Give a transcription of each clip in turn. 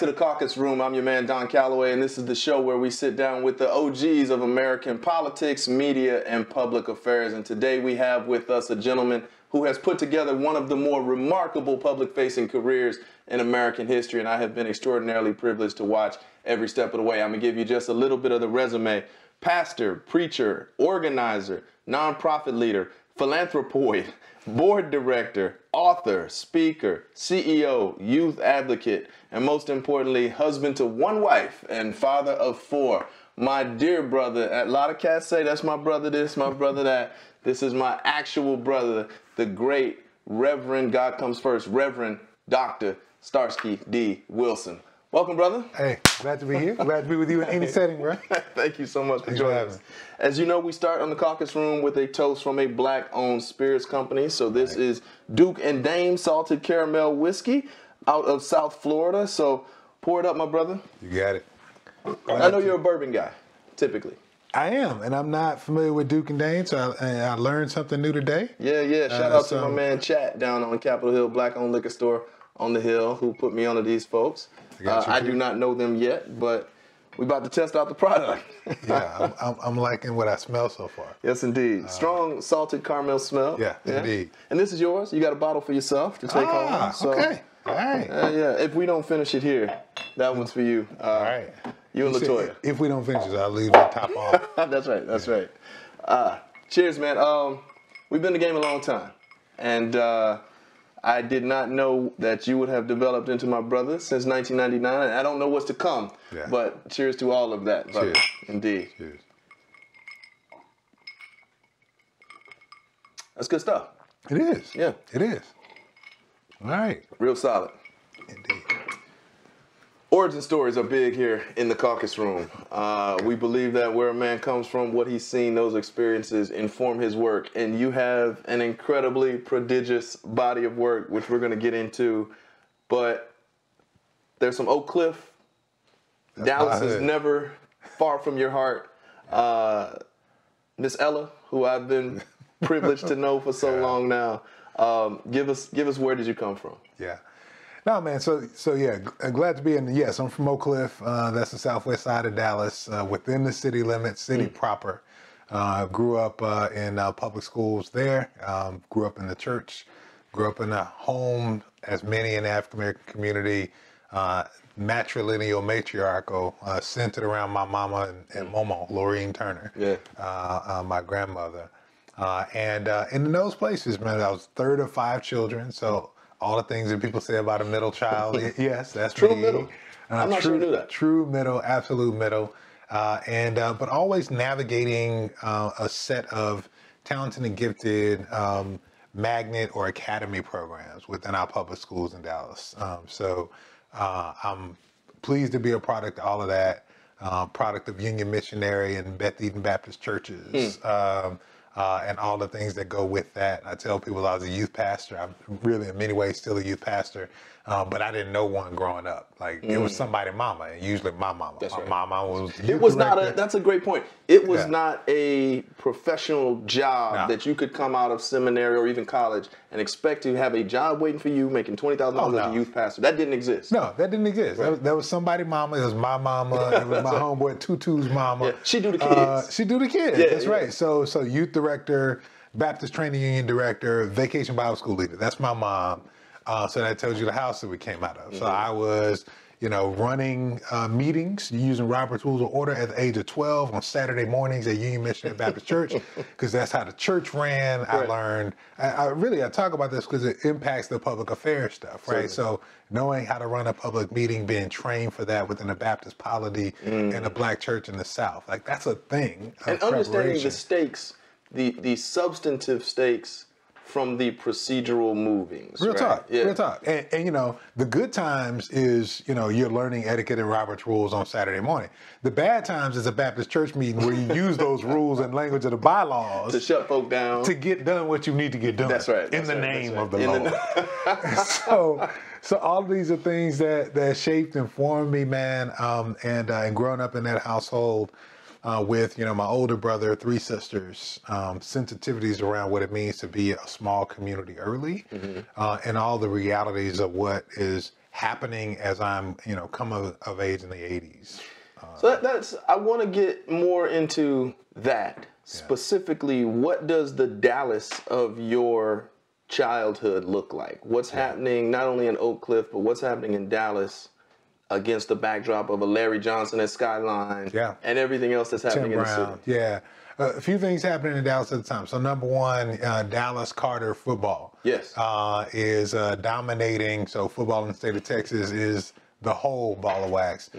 to the Caucus Room. I'm your man, Don Calloway, and this is the show where we sit down with the OGs of American politics, media, and public affairs. And today we have with us a gentleman who has put together one of the more remarkable public-facing careers in American history, and I have been extraordinarily privileged to watch every step of the way. I'm going to give you just a little bit of the resume. Pastor, preacher, organizer, nonprofit leader, philanthropoid, board director, author, speaker, CEO, youth advocate, and most importantly, husband to one wife and father of four. My dear brother, a lot of cats say that's my brother this, my brother that. This is my actual brother, the great Reverend, God comes first, Reverend Dr. Starsky D. Wilson. Welcome, brother. Hey, glad to be here. Glad to be with you in any setting, bro. Thank you so much for joining us. As you know, we start on the Caucus Room with a toast from a black-owned spirits company. So this is Duke and Dame Salted Caramel Whiskey out of South Florida. So pour it up, my brother. You got it. I know you're a bourbon guy, typically. I am, and I'm not familiar with Duke and Dane, so I learned something new today. Yeah. Shout out to my man Chat down on Capitol Hill, black-owned liquor store on the hill, who put me onto these folks. I do not know them yet, but we're about to test out the product. Yeah, I'm liking what I smell so far. Yes, indeed. Strong salted caramel smell. Yeah, indeed. And this is yours. You got a bottle for yourself to take home. So, okay. All right. Yeah, if we don't finish it here, that one's for you. All right. You and LaToya. If we don't finish it, I'll leave the top off. That's right. Cheers, man. We've been in the game a long time. And I did not know that you would have developed into my brother since 1999. And I don't know what's to come. Yeah. But cheers to all of that, brother. Cheers. Indeed. Cheers. That's good stuff. It is. Yeah. It is. All right. Real solid. Indeed. Origin stories are big here in the Caucus Room. We believe that where a man comes from, what he's seen, those experiences inform his work. And you have an incredibly prodigious body of work, which we're going to get into. But there's some Oak Cliff. Dallas is never far from your heart. Miss Ella, who I've been privileged to know for so long now. Give us where did you come from? Yeah. No, man. So yeah, glad to be in. Yes, I'm from Oak Cliff. That's the southwest side of Dallas, within the city limits, city proper. Grew up in public schools there. Grew up in the church. Grew up in a home, as many in the African American community, matrilineal, matriarchal, centered around my mama and Momo, Laureen Turner, my grandmother. And in those places, man, I was third of 5 children, so. All the things that people say about a middle child. Yes, that's true me. Middle. I'm not sure you knew that. True middle, absolute middle. But always navigating a set of talented and gifted magnet or academy programs within our public schools in Dallas. I'm pleased to be a product of all of that. Product of Union Missionary and Beth Eden Baptist churches. And all the things that go with that. I tell people I was a youth pastor. I'm really, in many ways, still a youth pastor, but I didn't know one growing up. Like it was somebody's mama, and usually my mama. That's right. My mama was. It was not. That's a great point. It was not a professional job that you could come out of seminary or even college and expect to have a job waiting for you, making $20,000 as a youth pastor. That didn't exist. No, that didn't exist. Right. That was somebody's mama. It was my mama. It was my homeboy Tutu's mama. Yeah. She do the kids. She do the kids. That's right. So youth director, Baptist Training Union director, Vacation Bible School leader. That's my mom. So that tells you the house that we came out of. So I was, running meetings using Robert's Rules of Order at the age of 12 on Saturday mornings at Union Missionary Baptist Church, because that's how the church ran. I learned, I talk about this because it impacts the public affairs stuff, right? So knowing how to run a public meeting, being trained for that within a Baptist polity in a black church in the South, like that's a thing. And understanding the stakes, the substantive stakes from the procedural movings. Real talk. Yeah. Real talk. And the good times is, you're learning etiquette and Robert's rules on Saturday morning. The bad times is a Baptist church meeting where you use those rules and language of the bylaws to shut folk down, to get done what you need to get done. That's right. In the name of the Lord. So all of these are things that shaped and formed me, man. And growing up in that household, with my older brother, 3 sisters, sensitivities around what it means to be a small community early, and all the realities of what is happening as I'm, come of age in the 80s. So that's I want to get more into that. Specifically, what does the Dallas of your childhood look like? What's happening not only in Oak Cliff, but what's happening in Dallas against the backdrop of a Larry Johnson at Skyline and everything else that's happening in the city? Yeah. A few things happening in Dallas at the time. So number one, Dallas Carter football is dominating. So football in the state of Texas is the whole ball of wax.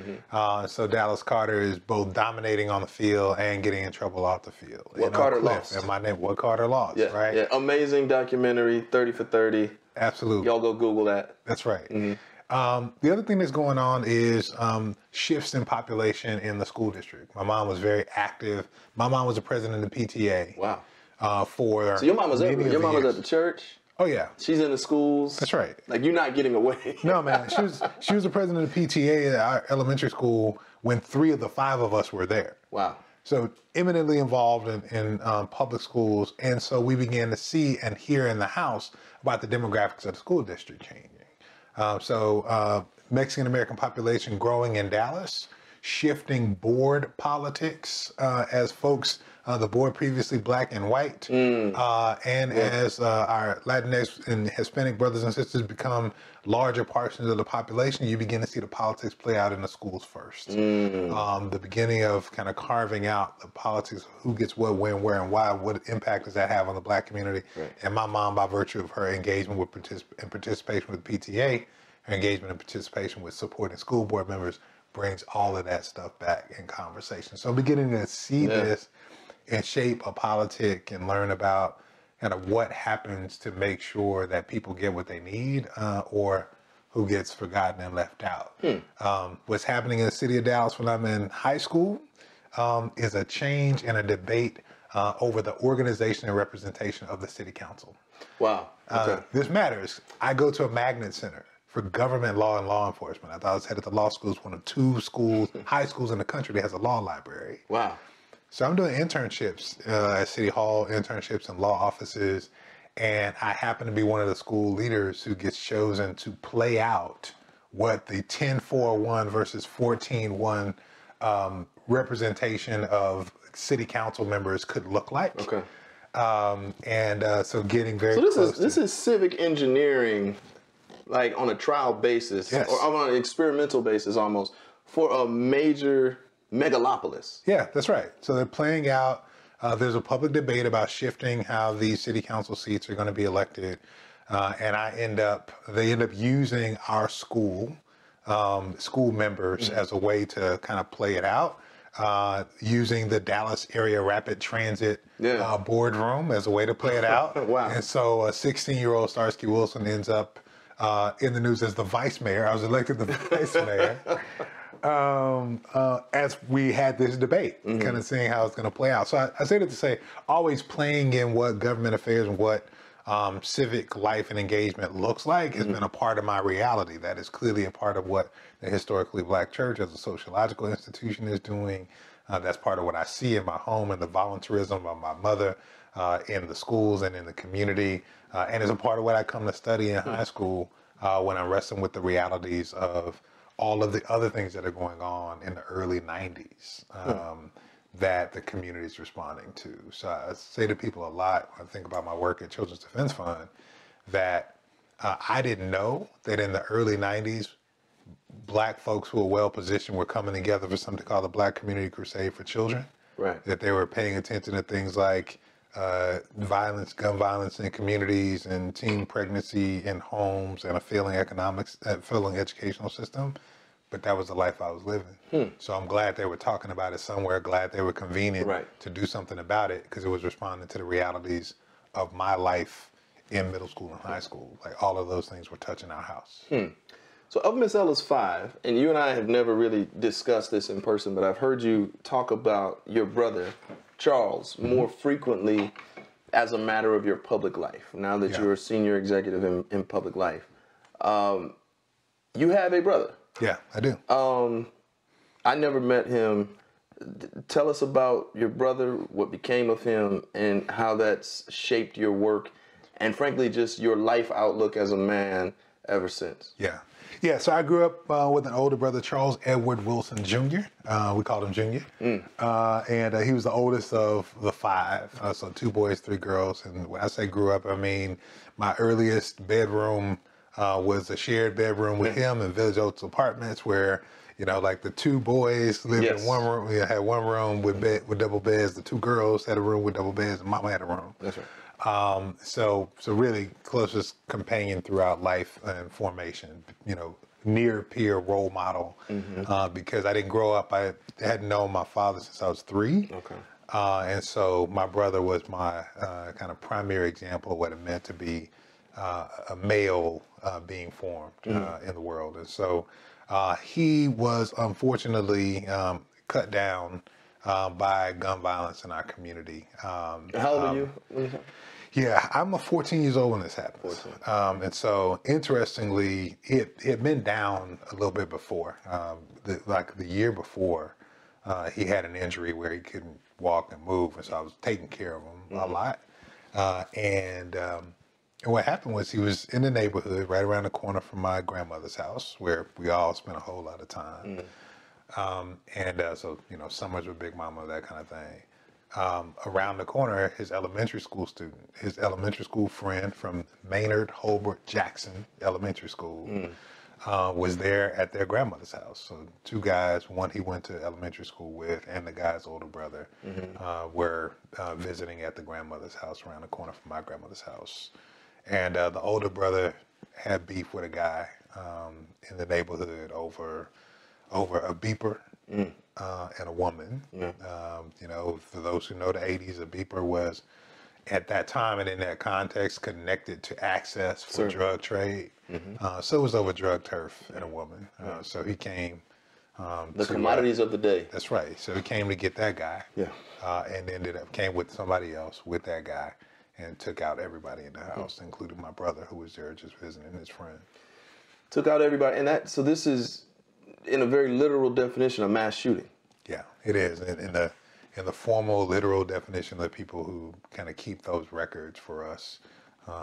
So Dallas Carter is both dominating on the field and getting in trouble off the field. What Carter lost? And my name, What Carter Lost, right? Yeah, amazing documentary, 30 for 30. Absolutely. Y'all go Google that. That's right. The other thing that's going on is shifts in population in the school district. My mom was very active. My mom was the president of the PTA. Wow. So your mom was everywhere. Your mom was at the church? Oh, yeah. She's in the schools. That's right. Like, you're not getting away. No, man. She was the president of the PTA at our elementary school when 3 of the 5 of us were there. Wow. So eminently involved in public schools. And so we began to see and hear in the house about the demographics of the school district changing. Mexican-American population growing in Dallas, shifting board politics as folks, the board previously black and white, as our Latinx and Hispanic brothers and sisters become larger portions of the population, you begin to see the politics play out in the schools first. The beginning of kind of carving out the politics of who gets what, when, where, and why, what impact does that have on the black community. And my mom, by virtue of her engagement with participation with PTA, her engagement and participation with supporting school board members, brings all of that stuff back in conversation. So I'm beginning to see this and shape a politic and learn about kind of what happens to make sure that people get what they need or who gets forgotten and left out. What's happening in the city of Dallas when I'm in high school is a change and a debate over the organization and representation of the city council. Wow. Okay. This matters. I go to a magnet center for government law and law enforcement. I thought I was headed to law school. It's one of 2 schools, high schools in the country that has a law library. Wow. So I'm doing internships at City Hall, internships in law offices, and I happen to be one of the school leaders who gets chosen to play out what the 10-4-1 versus 14-1 representation of city council members could look like. Okay. So getting very close. This is civic engineering, like on a trial basis, or on an experimental basis almost, for a major megalopolis. Yeah, that's right. So they're playing out, there's a public debate about shifting how these city council seats are going to be elected. And they end up using our school members as a way to kind of play it out, using the Dallas area rapid transit boardroom as a way to play it out. Wow. And so a 16-year-old Starsky Wilson ends up in the news as the vice mayor. I was elected the vice mayor. As we had this debate, kind of seeing how it's going to play out. So I say that to say, always playing in what government affairs and what civic life and engagement looks like has been a part of my reality. That is clearly a part of what the historically black church as a sociological institution is doing. That's part of what I see in my home and the volunteerism of my mother in the schools and in the community. And it's a part of what I come to study in high school when I'm wrestling with the realities of all of the other things that are going on in the early 90s that the community is responding to. So I say to people a lot when I think about my work at Children's Defense Fund that I didn't know that in the early 90s, black folks who were well positioned were coming together for something called the Black Community Crusade for Children. Right. That they were paying attention to things like violence, gun violence in communities, and teen pregnancy in homes, and a failing educational system. But that was the life I was living. So I'm glad they were talking about it somewhere, glad they were convening to do something about it, because it was responding to the realities of my life in middle school and high school. Like all of those things were touching our house. So of Miss Ella's 5, and you and I have never really discussed this in person, but I've heard you talk about your brother, Charles, more frequently as a matter of your public life, now that you're a senior executive in public life. You have a brother. Yeah, I do. I never met him. Tell us about your brother, what became of him, and how that's shaped your work, and frankly, just your life outlook as a man ever since. Yeah. Yeah, so I grew up with an older brother, Charles Edward Wilson Jr. We called him Junior. And he was the oldest of the five. So 2 boys, 3 girls. And when I say grew up, I mean my earliest bedroom was a shared bedroom with him in Village Oaks Apartments where, you know, like the 2 boys lived in one room. We had one room with double beds. The 2 girls had a room with double beds, and Mama had a room. That's right. So really closest companion throughout life and formation, you know, near peer role model, because I didn't grow up, I hadn't known my father since I was 3. Okay. And so my brother was my kind of primary example of what it meant to be a male being formed in the world. And so he was unfortunately cut down by gun violence in our community. How old are you when this happened? Yeah, I'm 14 years old when this happens. And so, interestingly, it had been down a little bit before. Like the year before, he had an injury where he couldn't walk and move, and so I was taking care of him a lot. And what happened was he was in the neighborhood right around the corner from my grandmother's house, where we all spent a whole lot of time. So, you know, summers with Big Mama, that kind of thing. Around the corner, his elementary school friend from Maynard Holbrook Jackson Elementary School was there at their grandmother's house. So 2 guys, one he went to elementary school with, and the guy's older brother were visiting at the grandmother's house around the corner from my grandmother's house. And the older brother had beef with a guy in the neighborhood over a beeper. And a woman. You know, for those who know the 80s, a beeper was, at that time and in that context, connected to access for drug trade. So it was over drug turf and a woman. So he came. The commodities of the day. That's right. So he came to get that guy. And came with somebody else with that guy and took out everybody in the house, including my brother who was there just visiting his friend. Took out everybody. And so this is, in a very literal definition, a mass shooting. Yeah, it is. In the formal, literal definition of people who kind of keep those records for us,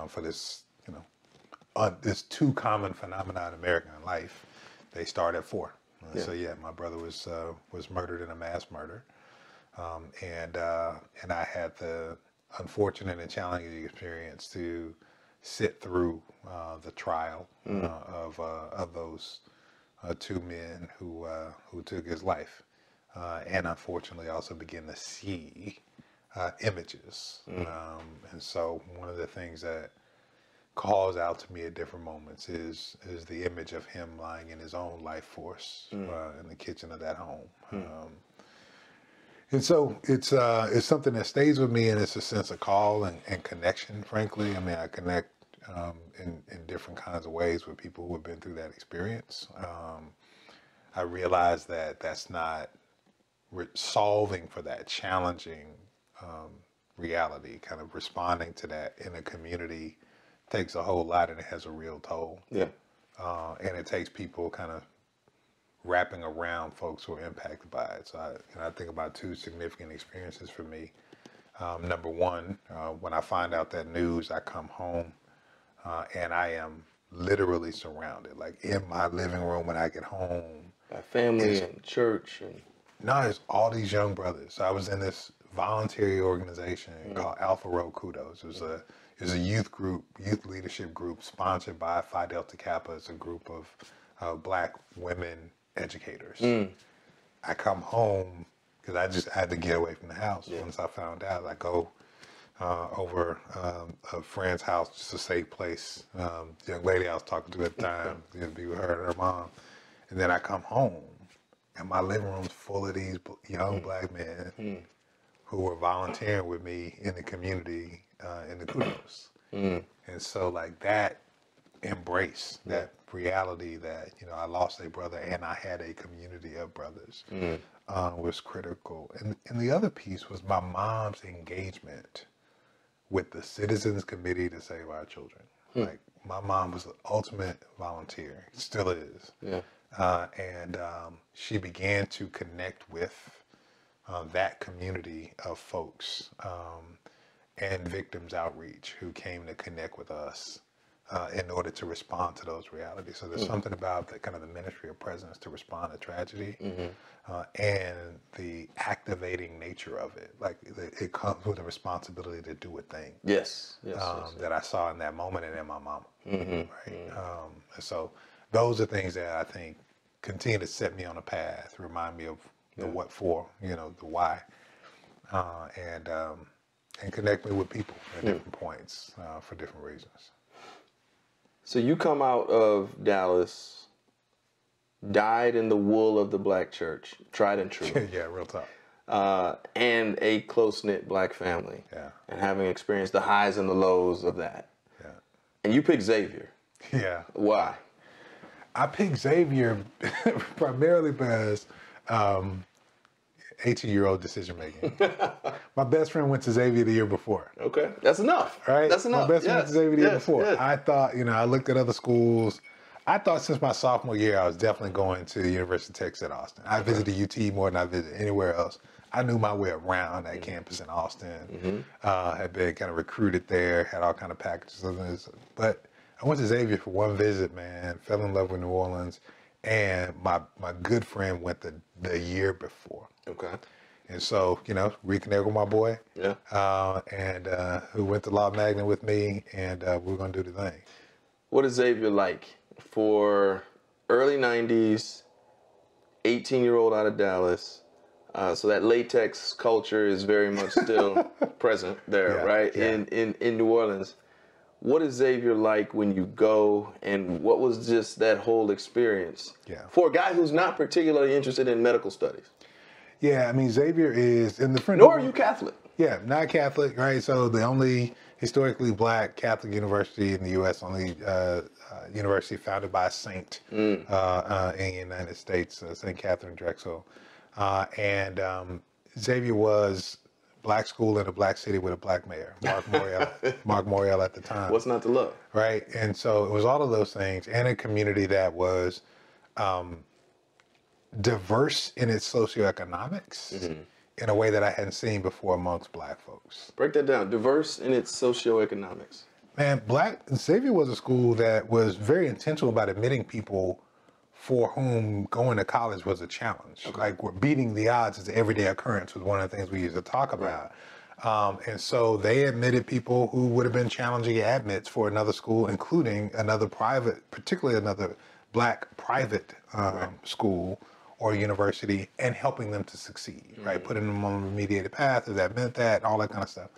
for this, you know, this too common phenomenon in American life, they start at 4. So yeah, my brother was murdered in a mass murder, and I had the unfortunate and challenging experience to sit through the trial of those 2 men who took his life, and unfortunately also begin to see images. And so one of the things that calls out to me at different moments is the image of him lying in his own life force in the kitchen of that home. And so it's something that stays with me, and it's a sense of call and connection, frankly. I mean, I connect in different kinds of ways with people who have been through that experience. I realize that that's not solving for that challenging reality. Kind of responding to that in a community takes a whole lot, and it has a real toll. And it takes people kind of wrapping around folks who are impacted by it. So I think about 2 significant experiences for me. Number one, when I find out that news, I come home and I am literally surrounded, like in my living room when I get home. By family and church. No, it's all these young brothers. So I was in this voluntary organization called Alpha Rho Kudos. It was a youth leadership group sponsored by Phi Delta Kappa. It's a group of Black women educators. I come home because I just had to get away from the house. Once I found out, I go over a friend's house, just a safe place. The young lady I was talking to at the time, to be with her and her mom. And then I come home, and my living room's full of these young Black men who were volunteering with me in the community in the Kudos. And so, like, that embrace, that reality that, you know, I lost a brother and I had a community of brothers was critical. And the other piece was my mom's engagement with the Citizens Committee to Save Our Children. Like, my mom was the ultimate volunteer, still is. And she began to connect with that community of folks and victims outreach who came to connect with us in order to respond to those realities. So there's something about the kind of the ministry of presence to respond to tragedy, and the activating nature of it. Like it comes with a responsibility to do a thing. Yes. That I saw in that moment and in my mama. Right. And so those are things that I think continue to set me on a path, remind me of the what for, the why, and connect me with people at different points for different reasons. So you come out of Dallas, dyed in the wool of the black church, tried and true. Yeah, real talk. And a close-knit black family. Yeah. And having experienced the highs and the lows of that. Yeah. And you picked Xavier. Yeah. Why? I picked Xavier primarily because 18-year-old decision making. My best friend went to Xavier the year before. Okay, that's enough. Right? That's enough. My best friend went to Xavier the year before. Yes. I thought, I looked at other schools. I thought since my sophomore year, I was definitely going to the University of Texas at Austin. I visited UT more than I visited anywhere else. I knew my way around that campus in Austin. Had been kind of recruited there, had all kind of packages of this. But I went to Xavier for one visit, man, fell in love with New Orleans. And my good friend went the year before. Okay. And so, reconnect with my boy. Yeah. And who went to Law Magna with me, and we're going to do the thing. What is Xavier like for early 90s, 18-year-old out of Dallas? So that latex culture is very much still present there, right? Yeah. In New Orleans. What is Xavier like when you go, and what was just that whole experience for a guy who's not particularly interested in medical studies? Yeah, I mean, Xavier is in the front. Nor are you Catholic. Yeah, not Catholic, right? So the only historically black Catholic university in the U.S., only university founded by a saint in the United States, St. Catherine Drexel. And Xavier was black school in a black city with a black mayor, Mark Morial at the time. What's not to love? Right. And so it was all of those things, and a community that was diverse in its socioeconomics in a way that I hadn't seen before amongst black folks. Break that down. Diverse in its socioeconomics. Man, Xavier was a school that was very intentional about admitting people for whom going to college was a challenge. Okay. Like, we're beating the odds as an everyday occurrence was one of the things we used to talk about. Right. And so they admitted people who would have been challenging admits for another school, including another private, particularly another black private school or university, and helping them to succeed, right? Putting them on a remediated path, if that meant that, all that kind of stuff.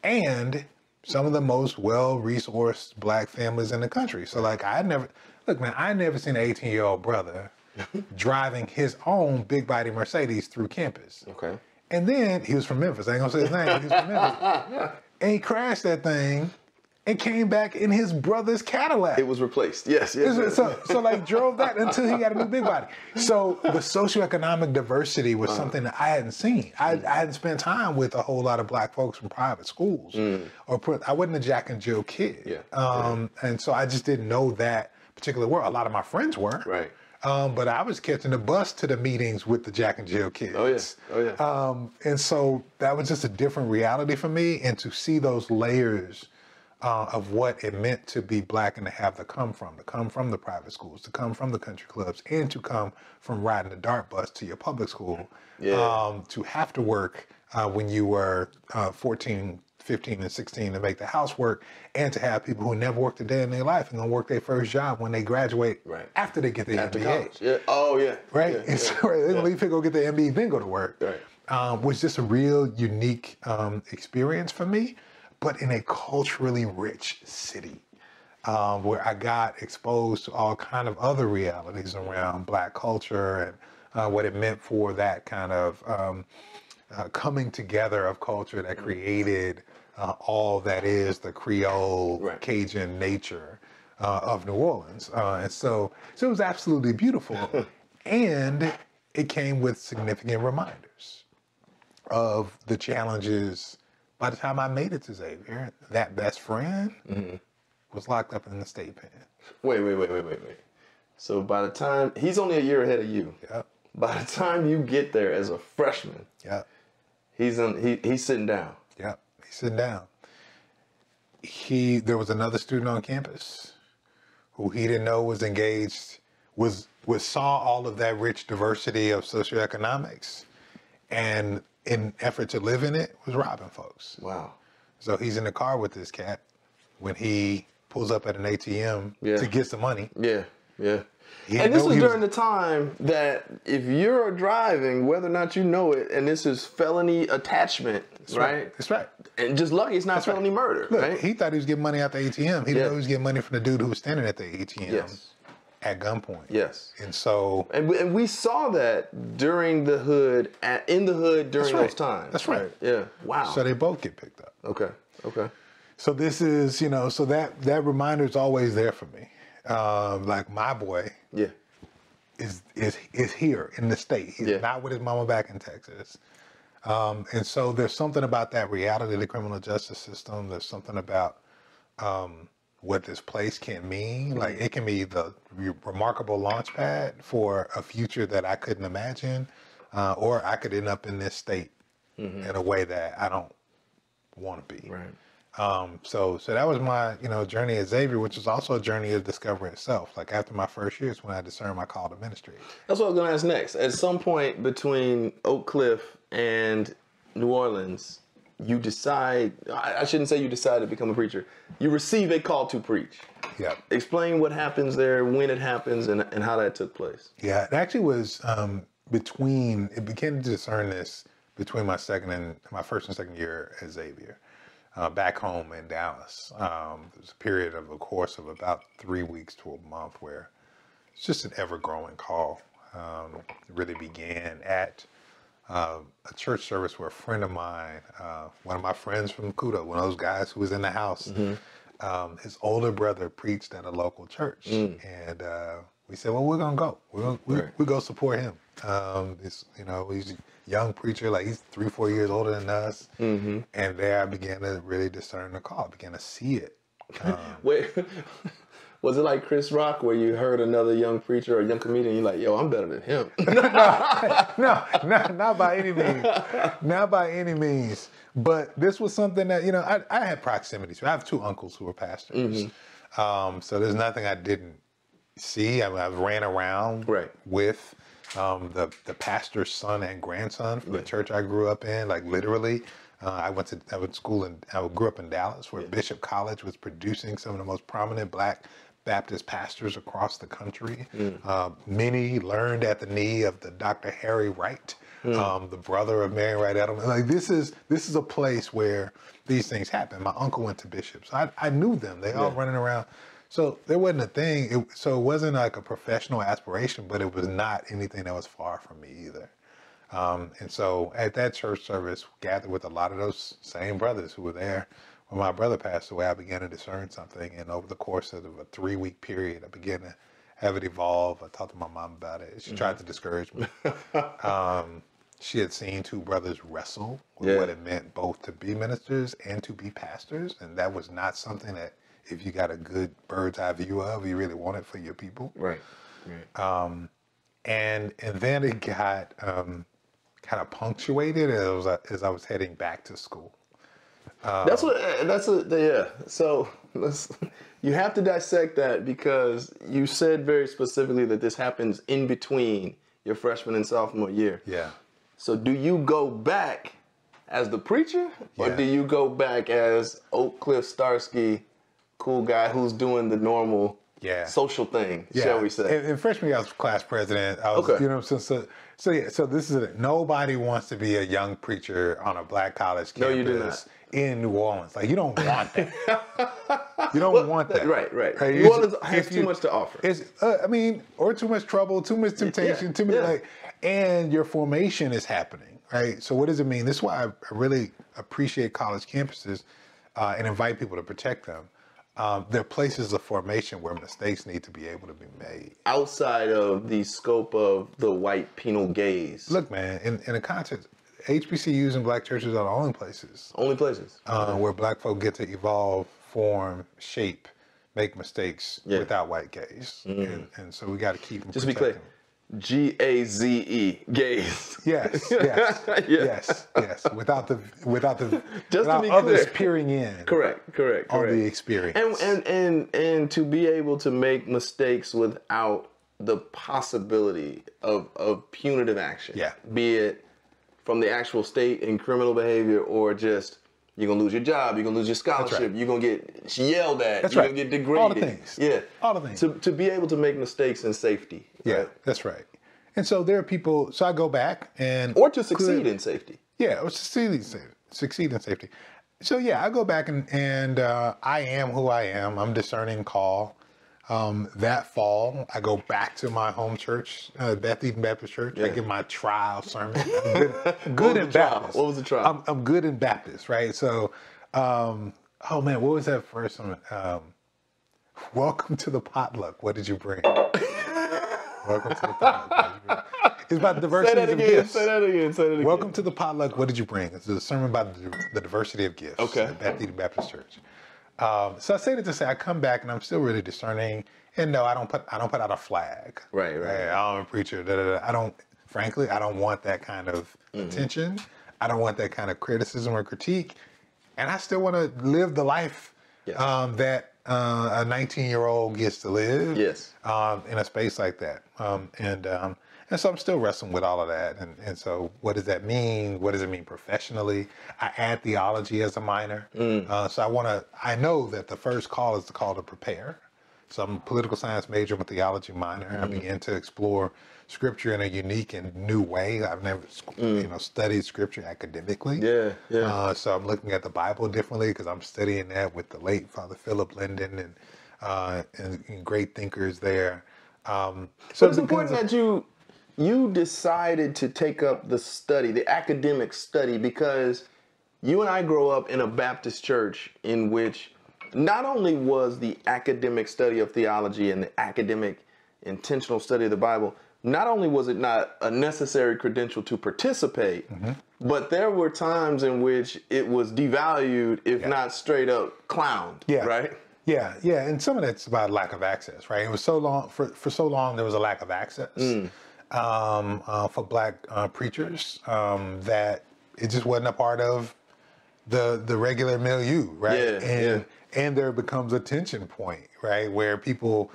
And some of the most well-resourced black families in the country. So like, I never seen an 18-year-old brother driving his own big body Mercedes through campus. Okay. And then, he was from Memphis, I ain't gonna say his name, but he was from Memphis. And he crashed that thing and came back in his brother's Cadillac. It was replaced, yes. So like, drove that until he got a new big body. So the socioeconomic diversity was something that I hadn't seen. I hadn't spent time with a whole lot of black folks from private schools. I wasn't a Jack and Jill kid. And so I just didn't know that particular world. A lot of my friends were. Right. But I was catching the bus to the meetings with the Jack and Jill kids. Oh yeah. And so that was just a different reality for me, and to see those layers of what it meant to be black and to have to come from the private schools, to come from the country clubs, and to come from riding the DART bus to your public school, to have to work when you were 14, 15, and 16 to make the housework, and to have people who never worked a day in their life and gonna work their first job when they graduate after they get their MBA. College. Yeah. Oh yeah. Right? Yeah. So they're gonna leave to go get their MBA, then go to work. Right. Was just a real unique experience for me, but in a culturally rich city, where I got exposed to all kind of other realities around black culture and what it meant for that kind of coming together of culture that created all that is the Creole, Cajun nature of New Orleans. And so it was absolutely beautiful. And it came with significant reminders of the challenges. By the time I made it to Xavier, that best friend was locked up in the state pen. Wait. So by the time, he's only a year ahead of you. Yep. By the time you get there as a freshman, he's sitting down. Yep, he's sitting down. there was another student on campus who he didn't know was engaged, saw all of that rich diversity of socioeconomics, and in effort to live in it, was robbing folks. Wow. So he's in the car with this cat when he pulls up at an ATM to get some money. Yeah, yeah. And this was during the time that if you're driving, whether or not you know it, and this is felony attachment, right? That's right. And just lucky it's not felony murder, Look, right? he thought he was getting money out the ATM. He didn't know he was getting money from the dude who was standing at the ATM at gunpoint. Yes. And so... And we saw that during the hood, in the hood during those times. That's right. Yeah. Wow. So they both get picked up. Okay. So this is, so that reminder is always there for me. Like my boy is here in the state. He's not with his mama back in Texas. And so there's something about that reality of the criminal justice system. There's something about what this place can mean. Like it can be the remarkable launch pad for a future that I couldn't imagine, or I could end up in this state in a way that I don't want to be. Right. So that was my, journey at Xavier, which was also a journey of discovery itself. Like after my first year is when I discerned my call to ministry. That's what I was going to ask next. At some point between Oak Cliff and New Orleans, you decide, I shouldn't say you decide to become a preacher. You receive a call to preach. Yeah. Explain what happens there, when it happens, and how that took place. Yeah, it actually was it began to discern this between my first and second year at Xavier. Back home in Dallas. There was a period of a course of about 3 weeks to a month where it's just an ever-growing call. It really began at a church service where a friend of mine, one of my friends from Kudo, one of those guys who was in the house, his older brother preached at a local church. And we said, well, we're going to go. We go support him. He's a young preacher, like he's 3-4 years older than us. And there I began to really discern the call. I began to see it. Wait, was it like Chris Rock where you heard another young preacher or a young comedian, you're like, yo, I'm better than him? No, not by any means. Not by any means. But this was something that, I had proximity to. I have 2 uncles who were pastors. So there's nothing I didn't see. I mean, I've ran around with the pastor's son and grandson for the church I grew up in, like literally. I grew up in Dallas, where Bishop College was producing some of the most prominent Black Baptist pastors across the country. Many learned at the knee of the Dr. Harry Wright, the brother of Mary Wright Edelman. Like this is a place where these things happen. My uncle went to Bishop, so I knew them. They all running around. So there wasn't a thing. So it wasn't like a professional aspiration, but it was not anything that was far from me either. And so at that church service, gathered with a lot of those same brothers who were there. When my brother passed away, I began to discern something. And over the course of a 3-week period, I began to have it evolve. I talked to my mom about it. She tried to discourage me. She had seen 2 brothers wrestle with what it meant both to be ministers and to be pastors. And that was not something that, if you got a good bird's eye view of, you really want it for your people. Right. And then it got kind of punctuated as I was heading back to school. So you have to dissect that, because you said very specifically that this happens in between your freshman and sophomore year. Yeah. So do you go back as the preacher, or do you go back as Oak Cliff Starsky, cool guy who's doing the normal social thing, shall we say? In freshman year, I was class president. I was, so this is it. Nobody wants to be a young preacher on a Black college campus. No, you do not. In New Orleans. Like, you don't want that. You don't want that. Right. New Orleans has too much to offer. Or too much trouble, too much temptation, too many, and your formation is happening, right? So what does it mean? This is why I really appreciate college campuses and invite people to protect them. They're places of formation where mistakes need to be able to be made. Outside of the scope of the white penal gaze. Look, man, in a context, HBCUs and Black churches are the only places. Where Black folk get to evolve, form, shape, make mistakes without white gaze. And so we got to keep them Just to be clear, Gaze. Gaze. Yes, Yeah. yes. Without Just to be others clear. peering in. Correct. On the experience. And to be able to make mistakes without the possibility of punitive action. Yeah. Be it from the actual state in criminal behavior, or just you're gonna lose your job, you're gonna lose your scholarship, That's right. you're gonna get yelled at, That's you're right. gonna get degraded. All the things. Yeah. All the things. To be able to make mistakes in safety. Yeah, Right? that's right. And so there are people, so I go back and... Or to succeed in safety. Yeah, or succeed in safety. So yeah, I go back and I am who I am. I'm discerning call. That fall, I go back to my home church, Beth Eden Baptist Church. Yeah. I give my trial sermon. I'm good in Baptist. What was the trial? I'm good in Baptist, right? So, oh man, what was that first one? Welcome to the potluck. What did you bring? Welcome to the potluck. It's about diversity of gifts. Say that again. Welcome to the potluck. What did you bring? It's a sermon about the diversity of gifts. Okay. At Beth Eden Baptist Church. So I say that to say I come back and I'm still really discerning. And no, I don't put out a flag. Right. I'm a preacher. I don't want that kind of attention. I don't want that kind of criticism or critique. And I still want to live the life that a 19-year-old gets to live. Yes. In a space like that. And so I'm still wrestling with all of that. And so what does that mean? What does it mean professionally? I add theology as a minor. So I know that the first call is the call to prepare. So I'm a political science major, I'm a theology minor. I began to explore scripture in a unique and new way. I've never studied scripture academically. Yeah. So I'm looking at the Bible differently because I'm studying that with the late Father Philip Linden and great thinkers there. So it's important that you decided to take up the academic study, because you and I grow up in a Baptist church in which not only was the academic study of theology and the academic intentional study of the Bible, not only was it not a necessary credential to participate, but there were times in which it was devalued, if not straight up clowned, right? Yeah, and some of that's about lack of access, right? It was so long, for so long there was a lack of access for Black preachers that it just wasn't a part of the regular milieu, right? And there becomes a tension point, right, where people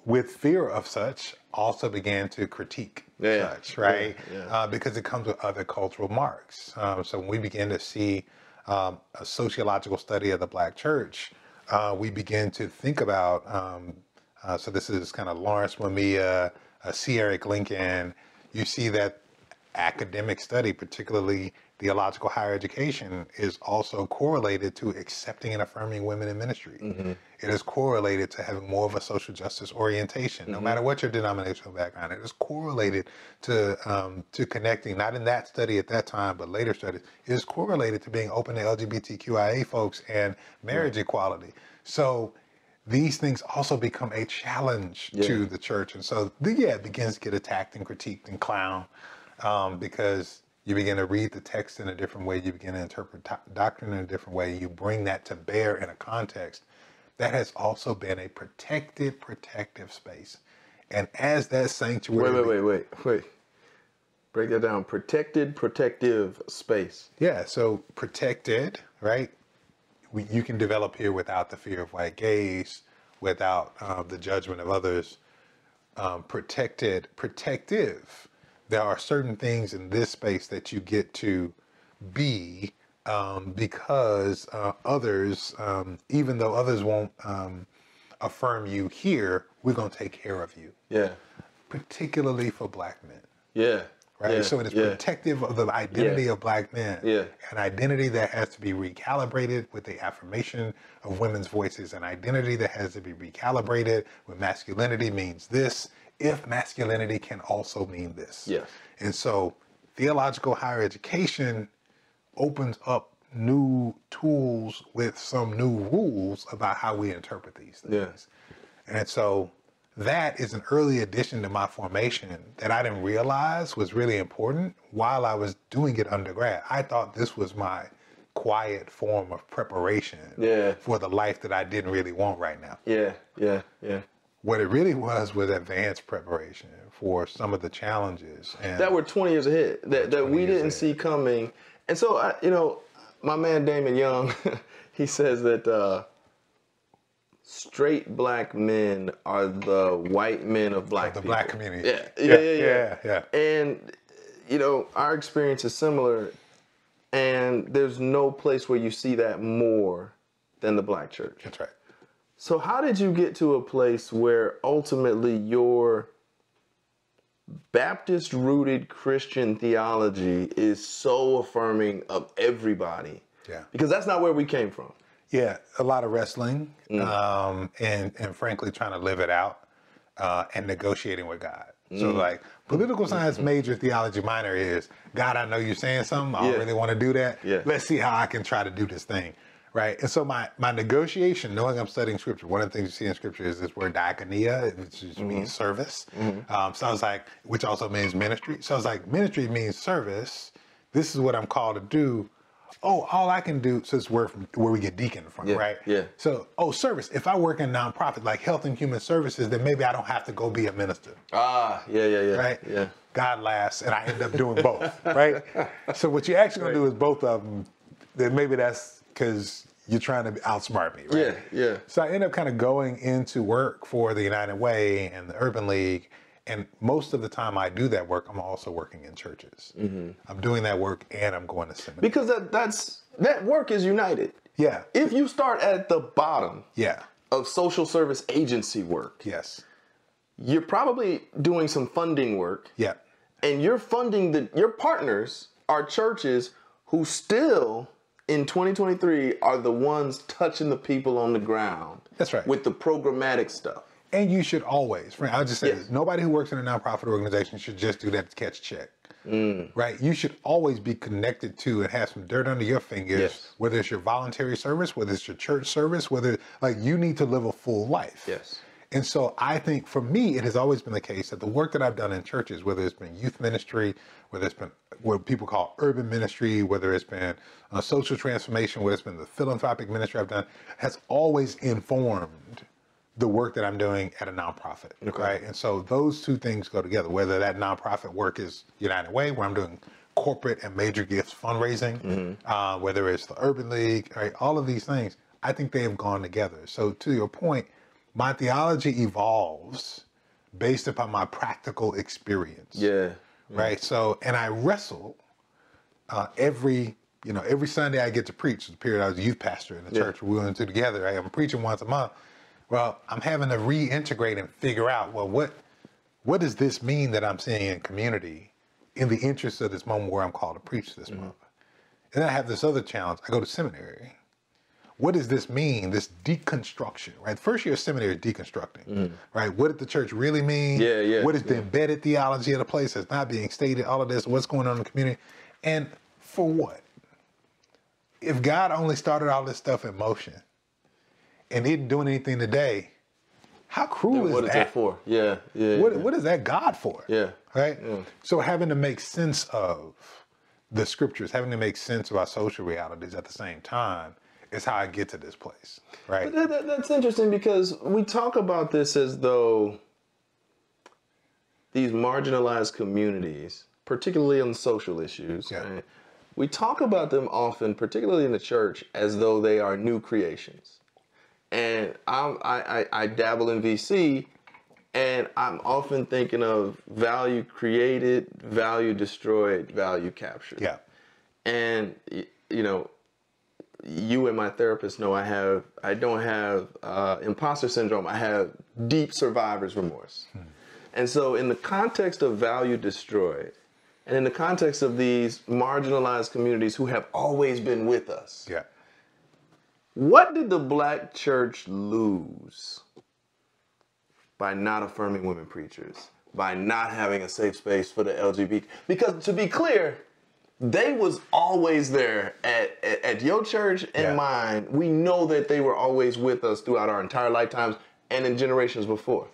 with fear of such also began to critique such, right? Because it comes with other cultural marks. So when we begin to see a sociological study of the Black church, we begin to think about, so this is kind of Lawrence Mamiya, C. Eric Lincoln. You see that academic study, particularly theological higher education, is also correlated to accepting and affirming women in ministry. It is correlated to having more of a social justice orientation, no matter what your denominational background. It is correlated to connecting, not in that study at that time, but later studies. It is correlated to being open to LGBTQIA folks and marriage equality. So these things also become a challenge to the church. And so, it begins to get attacked and critiqued and clowned because you begin to read the text in a different way. You begin to interpret doctrine in a different way. You bring that to bear in a context that has also been a protective space. And as that sanctuary... Wait. Break that down. Protective space. Yeah, so protected, right? You can develop here without the fear of white gaze, without the judgment of others. Protective. There are certain things in this space that you get to be because others, even though others won't affirm you here, we're going to take care of you. Yeah. Particularly for Black men. Yeah. Right? Yeah. So it is protective of the identity of Black men. Yeah. An identity that has to be recalibrated with the affirmation of women's voices. An identity that has to be recalibrated when masculinity means this, if masculinity can also mean this. Yeah. And so theological higher education opens up new tools with some new rules about how we interpret these things. Yeah. And so that is an early addition to my formation that I didn't realize was really important while I was doing it undergrad. I thought this was my quiet form of preparation for the life that I didn't really want right now. Yeah. What it really was advanced preparation for some of the challenges. And that were 20 years ahead, that we didn't see coming. And so, my man Damon Young, he says that straight black men are the white men of black people. Black community. Yeah. And, our experience is similar. And there's no place where you see that more than the black church. That's right. So how did you get to a place where ultimately your Baptist-rooted Christian theology is so affirming of everybody? Yeah. Because that's not where we came from. Yeah, a lot of wrestling, and frankly trying to live it out, and negotiating with God. So like political science major, theology minor is, God, I know you're saying something. I don't really want to do that. Yeah. Let's see how I can try to do this thing. Right. And so my negotiation, knowing I'm studying scripture, one of the things you see in scripture is this word diakonia, which means service. So I was like, which also means ministry. So I was like, ministry means service. This is what I'm called to do. Oh, all I can do, so it's where we get deacon from, right? Yeah. So, service. If I work in nonprofit like Health and Human Services, then maybe I don't have to go be a minister. Yeah. Right? Yeah. God laughs, and I end up doing both, right? So what you're actually going to do is both of them. Then maybe that's because you're trying to outsmart me, right? Yeah. So I end up kind of going into work for the United Way and the Urban League. And most of the time I do that work, I'm also working in churches. I'm doing that work and I'm going to seminary. Because that work is united. Yeah. If you start at the bottom of social service agency work, yes, you're probably doing some funding work. Yeah. And you're funding your partners are churches who still in 2023 are the ones touching the people on the ground. That's right. With the programmatic stuff. And you should always, I'll just say this, nobody who works in a nonprofit organization should just do that to catch a check, right? You should always be connected to and have some dirt under your fingers, whether it's your voluntary service, whether it's your church service, you need to live a full life. Yes. And so I think for me, it has always been the case that the work that I've done in churches, whether it's been youth ministry, whether it's been what people call urban ministry, whether it's been social transformation, whether it's been the philanthropic ministry I've done, has always informed the work that I'm doing at a nonprofit, right? And so those two things go together, whether that nonprofit work is United Way, where I'm doing corporate and major gifts fundraising, whether it's the Urban League, right? All of these things, I think they have gone together. So to your point, my theology evolves based upon my practical experience. Yeah. Right? So, and I wrestle every Sunday I get to preach. The period I was a youth pastor in the church we went to together. I'm preaching once a month. Well, I'm having to reintegrate and figure out, what does this mean that I'm seeing in community in the interest of this moment where I'm called to preach this month? And then I have this other challenge. I go to seminary. What does this mean, this deconstruction, right? First year of seminary is deconstructing, right? What did the church really mean? What is the embedded theology of the place that's not being stated? All of this, what's going on in the community? And for what? If God only started all this stuff in motion, and isn't doing anything today, how cruel is that? What is that for? Yeah. What is that God for? Yeah. Right? Yeah. So having to make sense of the scriptures, having to make sense of our social realities at the same time is how I get to this place, right? But that's interesting because we talk about this as though these marginalized communities, particularly on social issues, right, we talk about them often, particularly in the church, as though they are new creations. And I dabble in VC, and I'm often thinking of value created, value destroyed, value captured. Yeah. And, you and my therapist know I don't have imposter syndrome. I have deep survivor's remorse. And so in the context of value destroyed, and in the context of these marginalized communities who have always been with us, what did the black church lose by not affirming women preachers, by not having a safe space for the LGBT? Because to be clear, they was always there at your church and mine. We know that they were always with us throughout our entire lifetimes and in generations before.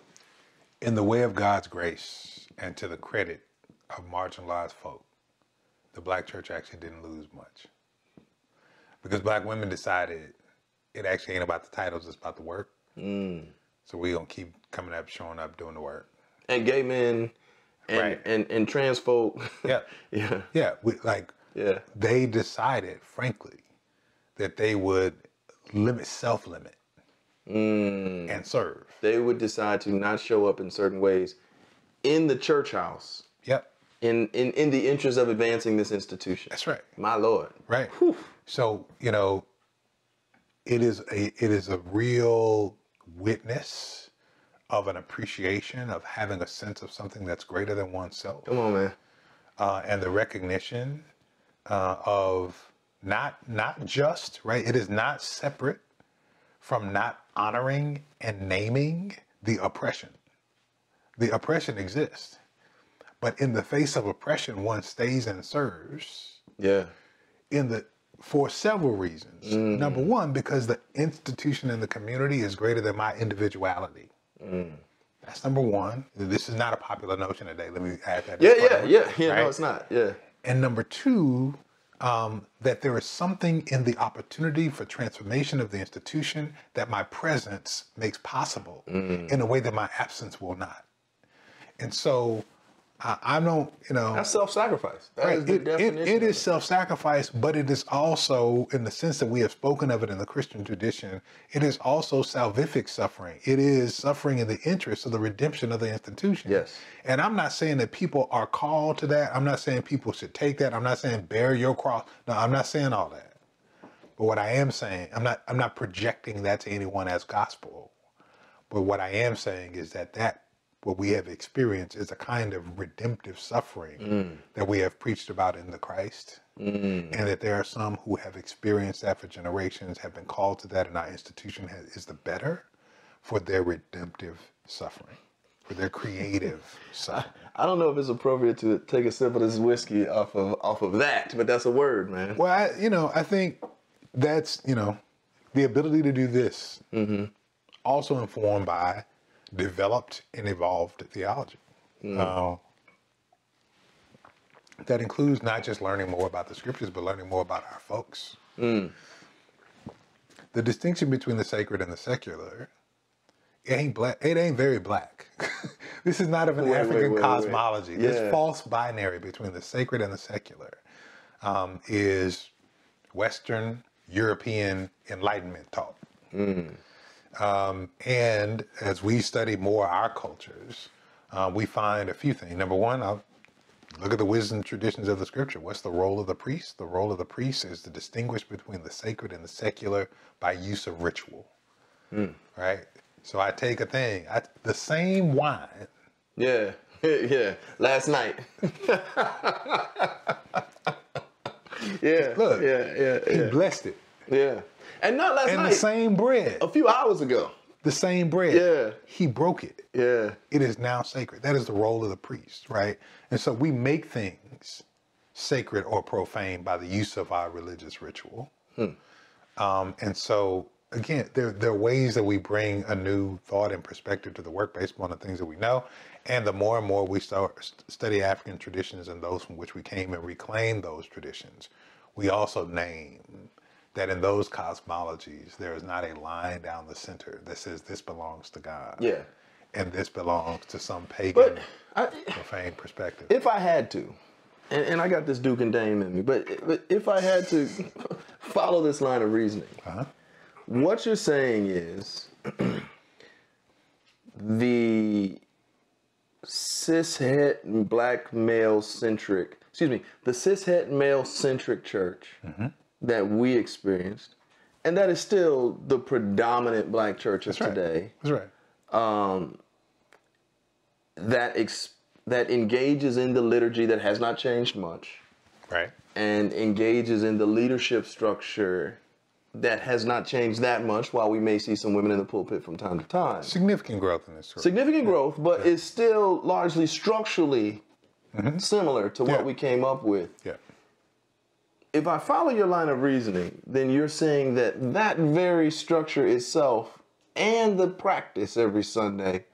In the way of God's grace and to the credit of marginalized folk, the black church actually didn't lose much. Because black women decided it actually ain't about the titles, it's about the work. So we gonna keep coming up, showing up, doing the work. And gay men and and trans folk. Yeah. Yeah. Yeah. Yeah. They decided, frankly, that they would self-limit and serve. They would decide to not show up in certain ways in the church house. Yep. In the interest of advancing this institution. That's right. My Lord. Right. Whew. So, it is a real witness of an appreciation of having a sense of something that's greater than oneself. Come on, man. And the recognition of not just, right? It is not separate from not honoring and naming the oppression. The oppression exists. But in the face of oppression, one stays and serves. Yeah. For several reasons. Number one, because the institution in the community is greater than my individuality. That's number one. This is not a popular notion today. Let me add that. Yeah. Right? No, it's not. Yeah. And number two, that there is something in the opportunity for transformation of the institution that my presence makes possible in a way that my absence will not. And so I don't, That's self-sacrifice. That is the definition. It is self-sacrifice, but it is also, in the sense that we have spoken of it in the Christian tradition, it is also salvific suffering. It is suffering in the interest of the redemption of the institution. Yes. And I'm not saying that people are called to that. I'm not saying people should take that. I'm not saying bear your cross. No, I'm not saying all that. But what I am saying, I'm not projecting that to anyone as gospel. But what I am saying is that what we have experienced is a kind of redemptive suffering that we have preached about in the Christ. And that there are some who have experienced that for generations, have been called to that, and our institution is the better for their redemptive suffering, for their creative suffering. I don't know if it's appropriate to take a sip of this whiskey off of that, but that's a word, man. Well, I think that's, the ability to do this, also informed by developed and evolved theology. That includes not just learning more about the scriptures, but learning more about our folks. The distinction between the sacred and the secular, it ain't very black. This is not of an African cosmology. Yeah. This false binary between the sacred and the secular is Western European Enlightenment taught. And as we study more our cultures, we find a few things. Number one, I'll look at the wisdom traditions of the scripture. What's the role of the priest? The role of the priest is to distinguish between the sacred and the secular by use of ritual. Right? So I take a thing, the same wine. Yeah. Yeah. Last night. Yeah. Look, Yeah. he blessed it. Yeah. And not last night. And the same bread. A few hours ago. The same bread. Yeah. He broke it. Yeah. It is now sacred. That is the role of the priest, right? And so we make things sacred or profane by the use of our religious ritual. And so, again, there are ways that we bring a new thought and perspective to the work based upon the things that we know. And the more and more we study African traditions and those from which we came and reclaim those traditions, we also name that in those cosmologies, there is not a line down the center that says this belongs to God. Yeah. And this belongs to some pagan, But profane perspective. if I had to, and I got this Duke and Dame in me, but if I had to follow this line of reasoning, what you're saying is the cishet black male centric, the cishet male centric church that we experienced, and that is still the predominant black churches today. That's right. That engages in the liturgy that has not changed much. Right. And engages in the leadership structure that has not changed that much, while we may see some women in the pulpit from time to time. Significant growth in this. Significant growth, but it's still largely structurally similar to what we came up with. Yeah. If I follow your line of reasoning, then you're saying that that very structure itself and the practice every Sunday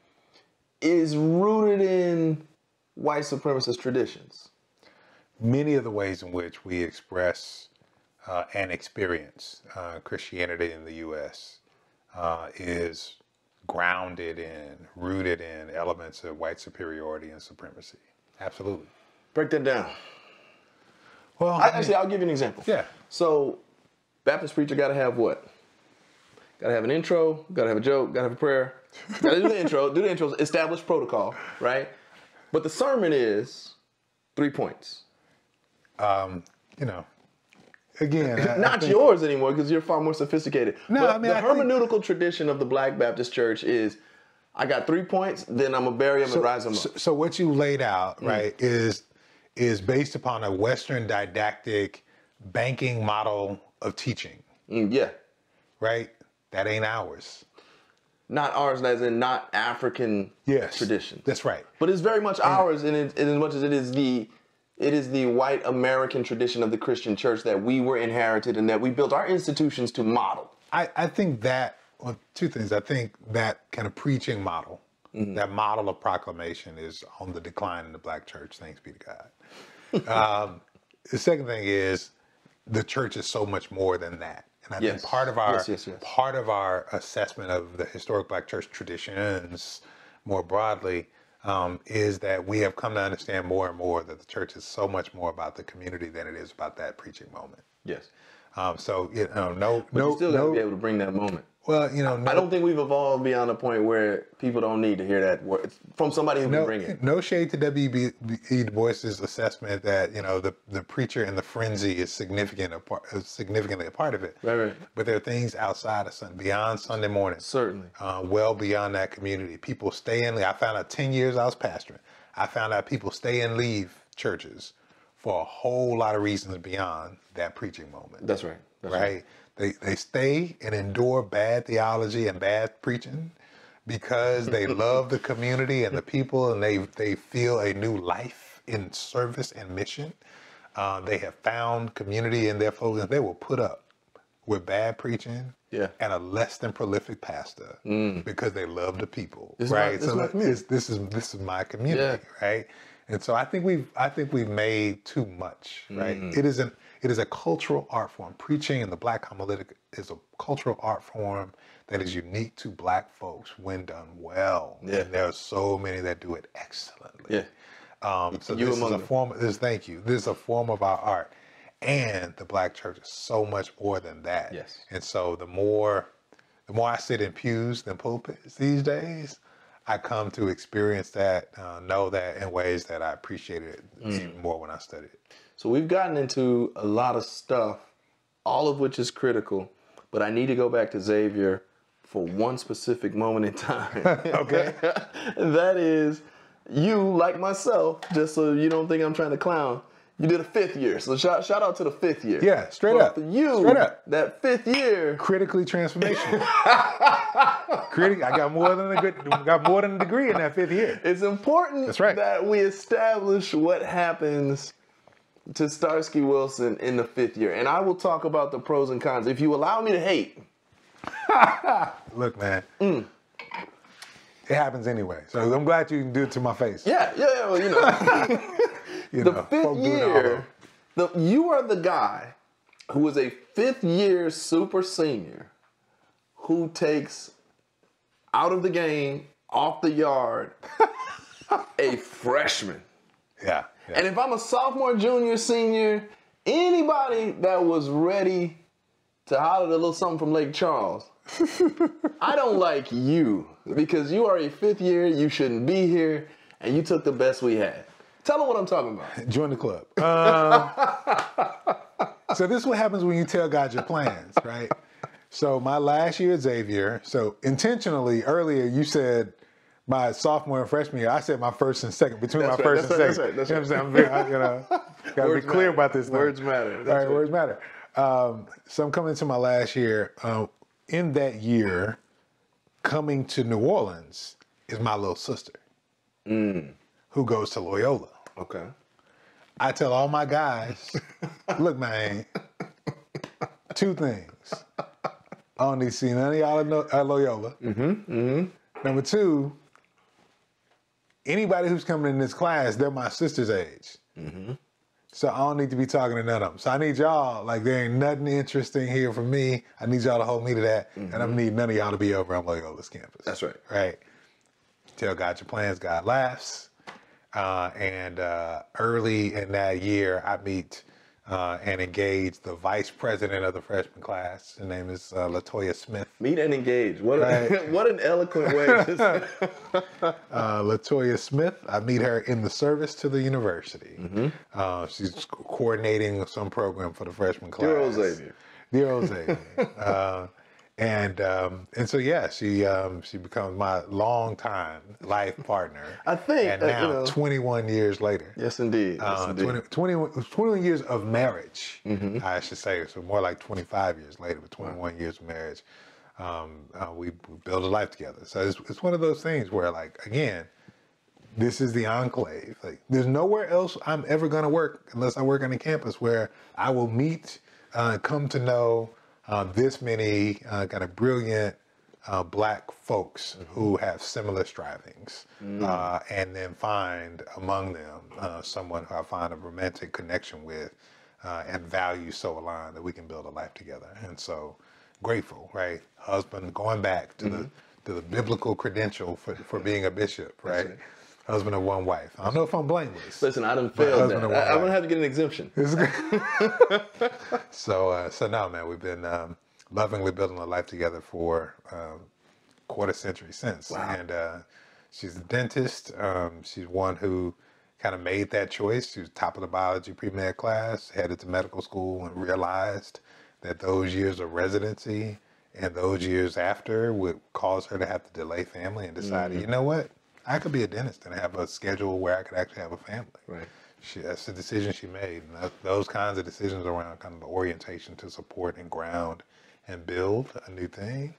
is rooted in white supremacist traditions. Many of the ways in which we express and experience Christianity in the U.S. is grounded in, rooted in elements of white superiority and supremacy. Absolutely. Break that down. Well, Actually, I'll give you an example. Yeah. So, Baptist preacher got to have what? Got to have an intro, got to have a joke, got to have a prayer. Got to do the intro, establish protocol, right? But the sermon is 3 points. You know, again, not yours anymore because you're far more sophisticated. No, but I mean, the hermeneutical tradition of the Black Baptist Church is, I got 3 points, then I'm gonna bury them and rise them up. So what you laid out, right, is based upon a Western didactic banking model of teaching. Yeah. Right? That ain't ours. Not ours, as in not African tradition. That's right. But it's very much ours in as much as it is the white American tradition of the Christian church that we were inherited and that we built our institutions to model. I think that, well, two things. I think that kind of preaching model, that model of proclamation is on the decline in the Black church, thanks be to God. The second thing is the church is so much more than that. And I think part of our assessment of the historic Black church traditions more broadly is that we have come to understand more and more that the church is so much more about the community than it is about that preaching moment. Yes. So, you know, But you still got to be able to bring that moment. Well, you know, I don't think we've evolved beyond a point where people don't need to hear that word from somebody who can bring it. No shade to W.E. Du Bois's assessment that, you know, the preacher and the frenzy is significantly a part of it. Right. But there are things outside of beyond Sunday morning. Certainly. Well beyond that community. People stay in. I found out 10 years I was pastoring. I found out people stay and leave churches for a whole lot of reasons beyond that preaching moment. That's right. Right. They stay and endure bad theology and bad preaching because they love the community and the people, and they feel a new life in service and mission. They have found community in their folks, and they will put up with bad preaching and a less than prolific pastor because they love the people. This is my community, right? And so I think we've made too much, right? It is a cultural art form. Preaching in the Black homiletic is a cultural art form that is unique to Black folks when done well. Yeah. And there are so many that do it excellently. Yeah. So this is a form. Thank you. This is a form of our art, and the Black church is so much more than that. Yes. And so the more I sit in pews than pulpits these days, I come to experience that, know that in ways that I appreciated it even more when I studied it. So we've gotten into a lot of stuff, all of which is critical, but I need to go back to Xavier for one specific moment in time. Okay. That is, you, like myself, just so you don't think I'm trying to clown, you did a 5th year. So shout out to the 5th year. Yeah, straight up. For you, that 5th year. Critically transformational. I got more than a degree in that 5th year. It's important that we establish what happens to Starsky Wilson in the 5th year. And I will talk about the pros and cons. If you allow me to hate. Look, man. It happens anyway. So I'm glad you can do it to my face. Yeah, well, you know. The 5th year, you are the guy who is a 5th year super senior who takes out of the game, off the yard, a freshman. Yeah. And if I'm a sophomore, junior, senior, anybody that was ready to holler a little something from Lake Charles, I don't like you because you are a 5th year, you shouldn't be here, and you took the best we had. Tell them what I'm talking about. Join the club. So this is what happens when you tell God your plans, right? So my last year at Xavier, so intentionally earlier you said my sophomore and freshman year, I said my first and second, between my first and second. That's you know what I'm saying? Got to be clear about this. Words matter. All right, words matter. So I'm coming into my last year. In that year, coming to New Orleans is my little sister, who goes to Loyola. Okay. I tell all my guys, look, man, 2 things. I don't need to see none of y'all at Loyola. Number 2, anybody who's coming in this class, they're my sister's age. So I don't need to be talking to none of them. So I need y'all, like there ain't nothing interesting here for me. I need y'all to hold me to that. And I need none of y'all to be over on Loyola's campus. That's right. Right. Tell God your plans, God laughs. And early in that year, I meet and engage the vice president of the freshman class. Her name is LaToya Smith. Meet and engage. What an eloquent way to say. LaToya Smith. I meet her in the service to the university. She's coordinating some program for the freshman class. Dear old Xavier. Dear old Xavier. And so yeah, she becomes my longtime life partner. I think, and now 21 years later. Yes, indeed. Yes, indeed. 21 years of marriage, I should say. So more like 25 years later, but 21 years of marriage. We build a life together. So it's one of those things where, like, again, this is the enclave. Like, there's nowhere else I'm ever going to work unless I work on a campus where I will meet, come to know this many kind of brilliant black folks who have similar strivings, and then find among them someone who I find a romantic connection with and values so aligned that we can build a life together. And so grateful, right? Husband, going back to the biblical credential for being a bishop, right? Husband of one wife. I don't know if I'm blameless. Listen, I done failed that. I'm going to have to get an exemption. So no, man, we've been lovingly building a life together for quarter century since. Wow. And she's a dentist. She's one who kind of made that choice. She was top of the biology pre-med class, headed to medical school, and realized that those years of residency and those years after would cause her to have to delay family, and decided, you know what? I could be a dentist and have a schedule where I could actually have a family. Right. That's the decision she made. And those kinds of decisions around kind of the orientation to support and ground and build a new thing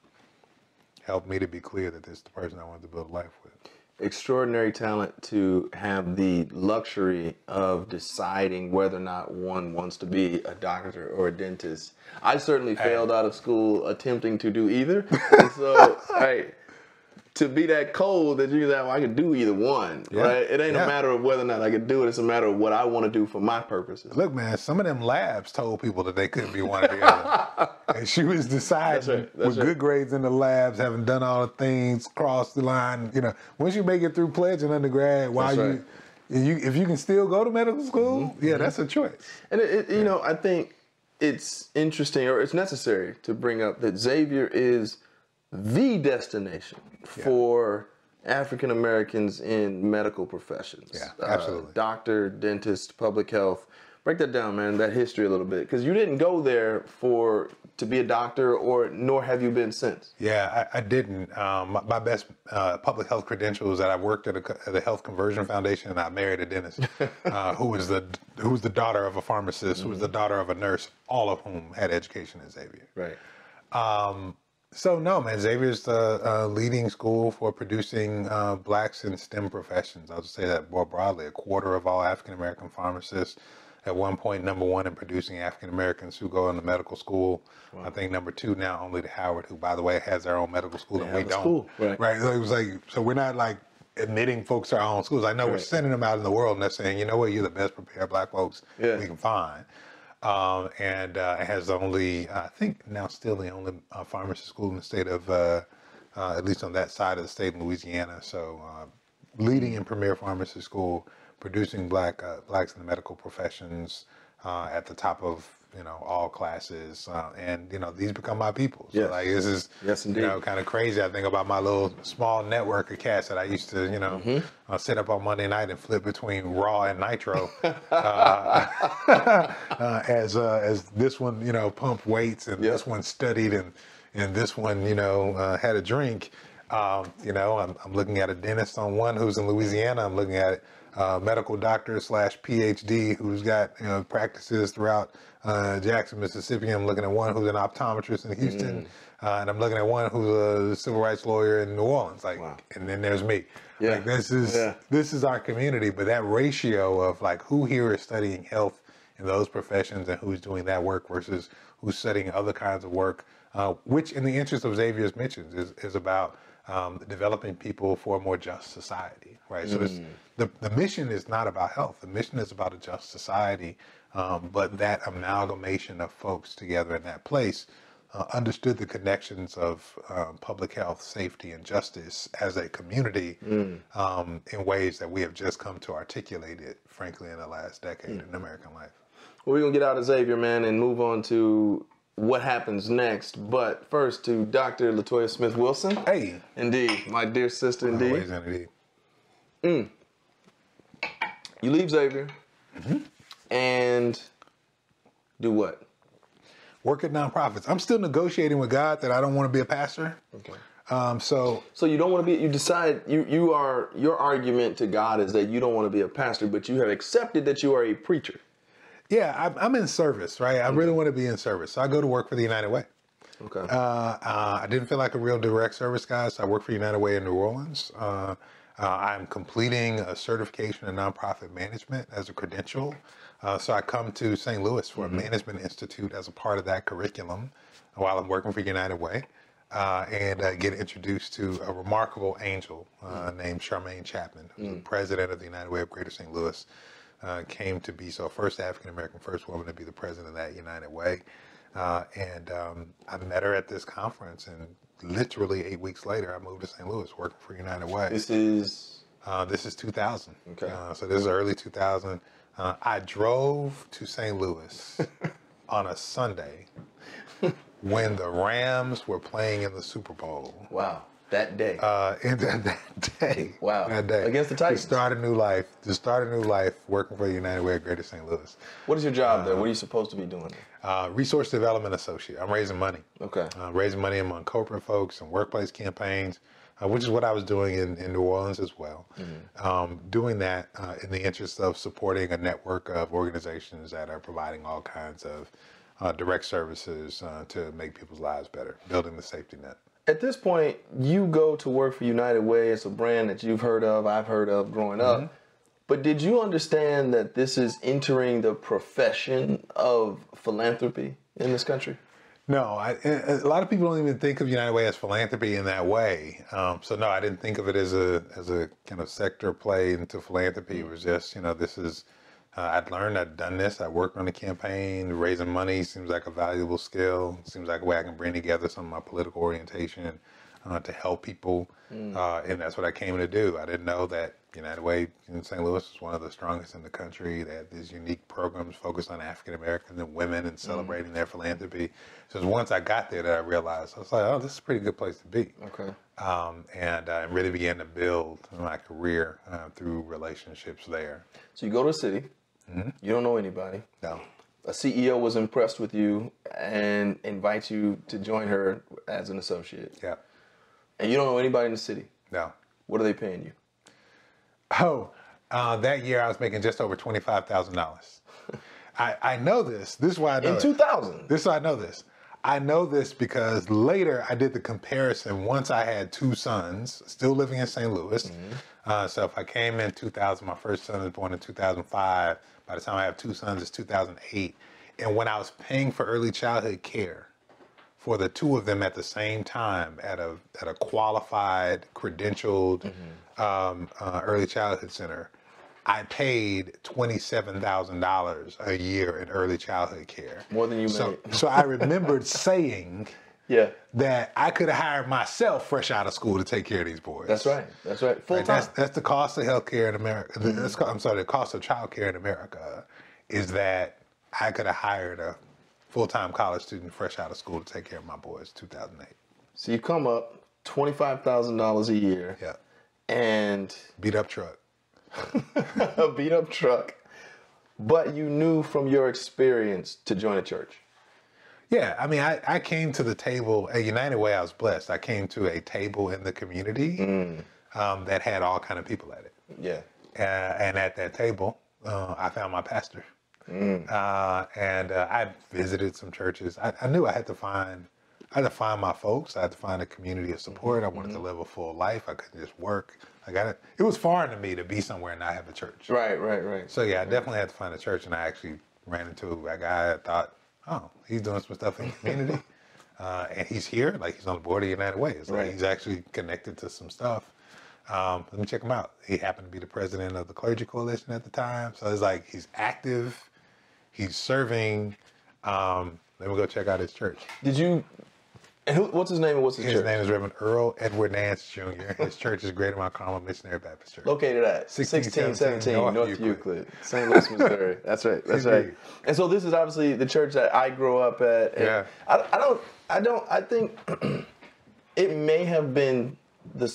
helped me to be clear that this is the person I wanted to build a life with. Extraordinary talent to have the luxury of deciding whether or not one wants to be a doctor or a dentist. I certainly failed out of school attempting to do either. And so, to be that cold that you say, well, I can do either one, right? It ain't a matter of whether or not I can do it. It's a matter of what I want to do for my purposes. Look, man, some of them labs told people that they couldn't be one or the other. And she was deciding with good grades in the labs, having done all the things, crossed the line. You know, once you make it through pledge in undergrad, if you can still go to medical school, that's a choice. And you know, I think it's interesting, or it's necessary to bring up that Xavier is the destination for African Americans in medical professions. Yeah, absolutely. Doctor, dentist, public health. Break that down, man, that history a little bit. Because you didn't go there to be a doctor, nor have you been since. Yeah, I didn't. My best public health credential is that I worked at a health conversion foundation, and I married a dentist who was the daughter of a pharmacist, who was the daughter of a nurse, all of whom had education at Xavier. Right. So no, man, Xavier's the leading school for producing blacks in STEM professions. I'll just say that more broadly. A quarter of all African-American pharmacists, at one point #1 in producing African-Americans who go into medical school. Wow. I think #2 now only to Howard, who, by the way, has their own medical school, and we don't. Right. So it was like, so we're not like admitting folks to our own schools. I know we're sending them out in the world, and they're saying, you know what, you're the best prepared black folks we can find. And it has only, I think now still the only pharmacy school in the state of, at least on that side of the state in Louisiana. So leading in premier pharmacy school, producing blacks in the medical professions at the top of, all classes. And, these become my people. So like, this is, kind of crazy. I think about my little small network of cats that I used to, sit up on Monday night and flip between Raw and Nitro as this one, pumped weights, and this one studied, and this one, had a drink. I'm looking at a dentist on one who's in Louisiana. I'm looking at medical doctor / PhD who's got practices throughout Jackson, Mississippi. I'm looking at one who's an optometrist in Houston, and I'm looking at one who's a civil rights lawyer in New Orleans. And then there's me. Yeah. Like, this is our community. But that ratio of like who here is studying health in those professions and who's doing that work versus who's studying other kinds of work, which in the interest of Xavier's missions is about developing people for a more just society, right? So the mission is not about health. The mission is about a just society, but that amalgamation of folks together in that place understood the connections of public health, safety, and justice as a community in ways that we have just come to articulate it, frankly, in the last decade in American life. Well, we're going to get out of Xavier, man, and move on to what happens next. But first to Dr. LaToya Smith Wilson. Hey. Indeed. My dear sister, indeed. Always indeed. You leave Xavier and do what? Work at nonprofits. I'm still negotiating with God that I don't want to be a pastor. Okay. So you don't want to be, you decide, your argument to God is that you don't want to be a pastor, but you have accepted that you are a preacher. Yeah, I'm in service, right? I really want to be in service. So I go to work for the United Way. Okay. I didn't feel like a real direct service guy, so I work for United Way in New Orleans. I'm completing a certification in nonprofit management as a credential. So I come to St. Louis for a management institute as a part of that curriculum while I'm working for United Way, and get introduced to a remarkable angel named Charmaine Chapman, who's the president of the United Way of Greater St. Louis. Came to be first African-American, first woman to be the president of that United Way. And I met her at this conference, and literally 8 weeks later, I moved to St. Louis working for United Way. This is 2000. Okay. So this is early 2000. I drove to St. Louis on a Sunday when the Rams were playing in the Super Bowl. Wow. That day. And that day. Wow. That day. Against the Titans. To start a new life working for the United Way of Greater St. Louis. What is your job there? What are you supposed to be doing? Resource Development Associate. I'm raising money. Okay. Raising money among corporate folks and workplace campaigns, which is what I was doing in New Orleans as well. Doing that in the interest of supporting a network of organizations that are providing all kinds of direct services to make people's lives better, building the safety net. At this point, you go to work for United Way. It's a brand that you've heard of, I've heard of growing up. But did you understand that this is entering the profession of philanthropy in this country? No, a lot of people don't even think of United Way as philanthropy in that way. So no, I didn't think of it as a kind of sector play into philanthropy. It was just, this is, I'd learned, I'd done this, I worked on a campaign, raising money seems like a valuable skill, seems like a way I can bring together some of my political orientation to help people, and that's what I came to do. I didn't know that United Way in St. Louis is one of the strongest in the country. They have these unique programs focused on African Americans and women and celebrating their philanthropy. So it was once I got there that I realized, I was like, oh, this is a pretty good place to be. Okay. And I really began to build my career through relationships there. So you go to a city, you don't know anybody. No. A CEO was impressed with you and invites you to join her as an associate. Yeah. And you don't know anybody in the city. No. What are they paying you? Oh, that year I was making just over $25,000. I know this. This is why I know In 2000? This is why I know this. I know this because later I did the comparison once I had two sons, still living in St. Louis. So if I came in 2000, my first son was born in 2005. By the time I have two sons, it's 2008. And when I was paying for early childhood care for the two of them at the same time at a qualified, credentialed early childhood center, I paid $27,000 a year in early childhood care. More than you made. So I remembered saying that I could have hired myself fresh out of school to take care of these boys. That's right. That's right. Full time. That's the cost of healthcare in America. The cost of childcare in America is that I could have hired a full-time college student fresh out of school to take care of my boys. 2008. So you come up $25,000 a year. Yeah. And beat up truck. A beat up truck. But you knew from your experience to join a church. Yeah, I mean, I came to the table at United Way. I was blessed. I came to a table in the community that had all kind of people at it. Yeah. And at that table, I found my pastor. And I visited some churches. I knew I had to find my folks. I had to find a community of support. I wanted to live a full life. I couldn't just work. It was foreign to me to be somewhere and not have a church. Right. So yeah, I definitely had to find a church, and I actually ran into a guy. I thought, oh, he's doing some stuff in the community. And he's here, like he's on the board of United Way. It's like he's actually connected to some stuff. Let me check him out. He happened to be the president of the Clergy Coalition at the time. So it's like he's active, he's serving. Let me go check out his church. Did you, and what's his name and what's his church? His name is Reverend Earl Edward Nance Jr. His church is Greater Mount Carmel Missionary Baptist Church. Located at 1617 North Euclid, St. Louis, Missouri. That's right. That's right. And so this is obviously the church that I grew up at. And I think it may have been the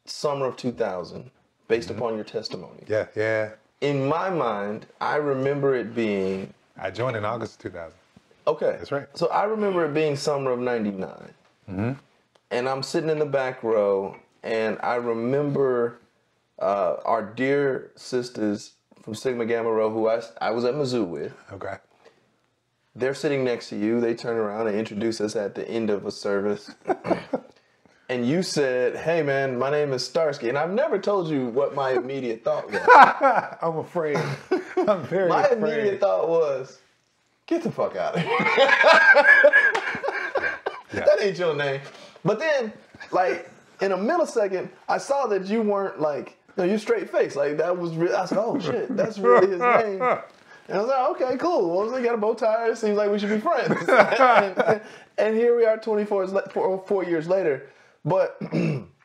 summer of 2000, based upon your testimony. Yeah. In my mind, I remember it being... I joined in August of 2000. Okay. That's right. So I remember it being summer of 99. Mm-hmm. And I'm sitting in the back row, and I remember our dear sisters from Sigma Gamma Rho, who I was at Mizzou with. Okay. They're sitting next to you. They turn around and introduce us at the end of a service. And you said, hey, man, my name is Starsky. And I've never told you what my immediate thought was. I'm afraid. I'm very my afraid. immediate thought was, get the fuck out of here. That ain't your name. But then, like, in a millisecond, I saw that you weren't, like, you straight faced. Like, that was real. I said, oh, shit, that's really his name. And I was like, okay, cool. Well, they got a bow tie. It seems like we should be friends. and here we are 4 years later. But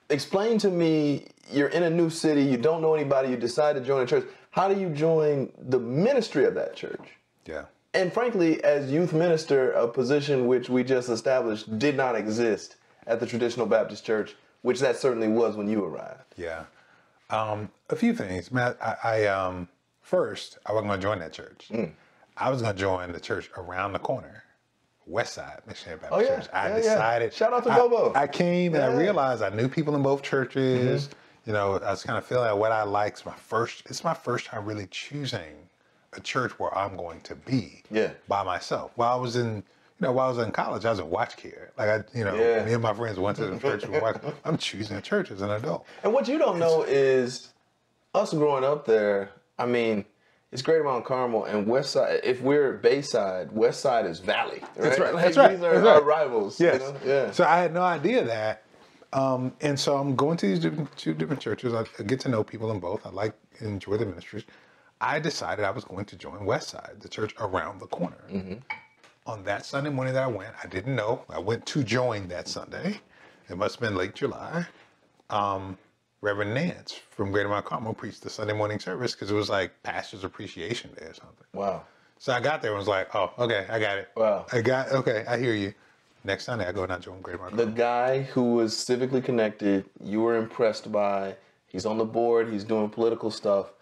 explain to me, you're in a new city, you don't know anybody, you decide to join a church. How do you join the ministry of that church? Yeah. And frankly, as youth minister, a position which we just established did not exist at the traditional Baptist church, which that certainly was when you arrived. Yeah. A few things, Matt. First, I wasn't going to join that church. I was going to join the church around the corner. West Side Missionary Baptist Church. I decided. Shout out to Bobo. I came and I realized I knew people in both churches. You know, I was kind of feeling like what I like. It's my first time really choosing a church where I'm going to be by myself. While I was in college, I was in watch care. Like me and my friends went to the church. I'm choosing a church as an adult. And what you don't know is us growing up there. I mean, it's Greater Mount Carmel and West Side. If we're Bayside, West Side is Valley. Right? That's right. Like, That's right. These are our rivals. Yes. You know? Yeah. So I had no idea that. And so I'm going to these two different churches. I get to know people in both. I enjoy the ministries. I decided I was going to join West Side, the church around the corner. On that Sunday morning that I went, I didn't know. I went to join that Sunday. It must have been late July. Reverend Nance from Greater Mount Carmel preached the Sunday morning service because it was like Pastor's Appreciation Day or something. Wow. So I got there and was like, oh, okay, I got it. Wow. I hear you. Next Sunday, I go and I join Greater Mount Carmel. The guy who was civically connected, you were impressed by, he's on the board, he's doing political stuff,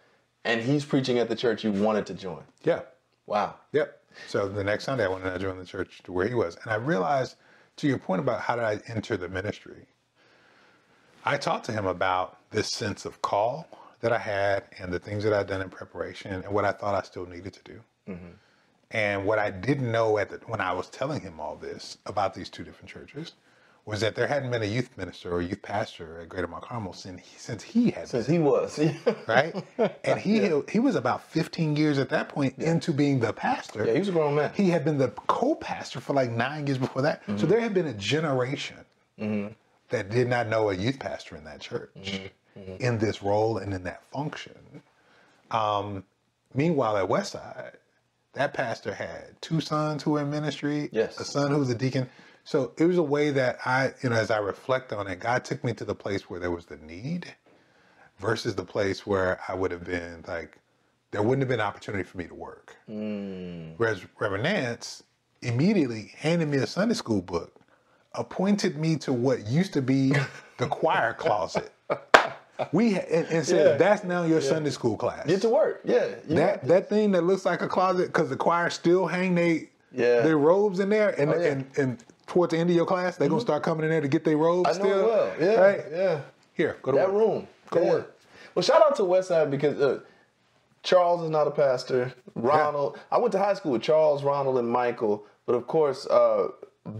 and he's preaching at the church you wanted to join. Yeah. Wow. Yep. So the next Sunday, I went and I joined the church to where he was. And I realized, to your point about how did I enter the ministry, I talked to him about this sense of call that I had and the things that I'd done in preparation and what I thought I still needed to do. And what I didn't know when I was telling him all this about these two different churches was that there hadn't been a youth minister or youth pastor at Greater Mount Carmel since he was. Right? And he was about 15 years at that point into being the pastor. Yeah, he was a grown man. He had been the co-pastor for like 9 years before that. So there had been a generation that did not know a youth pastor in that church in this role and in that function. Meanwhile, at Westside, that pastor had 2 sons who were in ministry, a son who was a deacon. So it was a way that as I reflect on it, God took me to the place where there was the need versus the place where I would have been like, there wouldn't have been opportunity for me to work. Whereas Reverend Nance immediately handed me a Sunday school book, appointed me to what used to be the choir closet. And said, that's now your Sunday school class. Get to work. Yeah. That thing that looks like a closet, because the choir still hang their robes in there, and towards the end of your class, they're going to start coming in there to get their robes still. I know it well. Yeah. Right? Yeah. Here, go to that work. room. Go to work. Well, shout out to Westside because Charles is not a pastor. Ronald. I went to high school with Charles, Ronald, and Michael. But of course,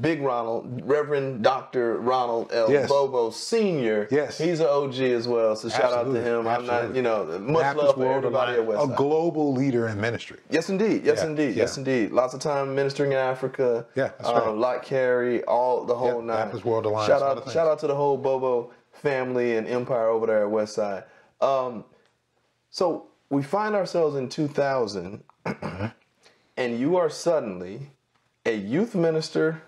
Big Ronald, Reverend Dr. Ronald L. Yes. Bobo Sr. Yes. He's an OG as well, so shout out to him. Absolutely. I'm not, much Baptist love for World everybody at Alliance, Westside. a global leader in ministry. Yes, indeed. Yes, Yeah, indeed. yeah. Yes, indeed. Lots of time ministering in Africa. Yeah, that's right. Lot Carey, the whole nine. Baptist World Alliance. Shout out to the whole Bobo family and empire over there at Westside. So we find ourselves in 2000, and you are suddenly a youth minister,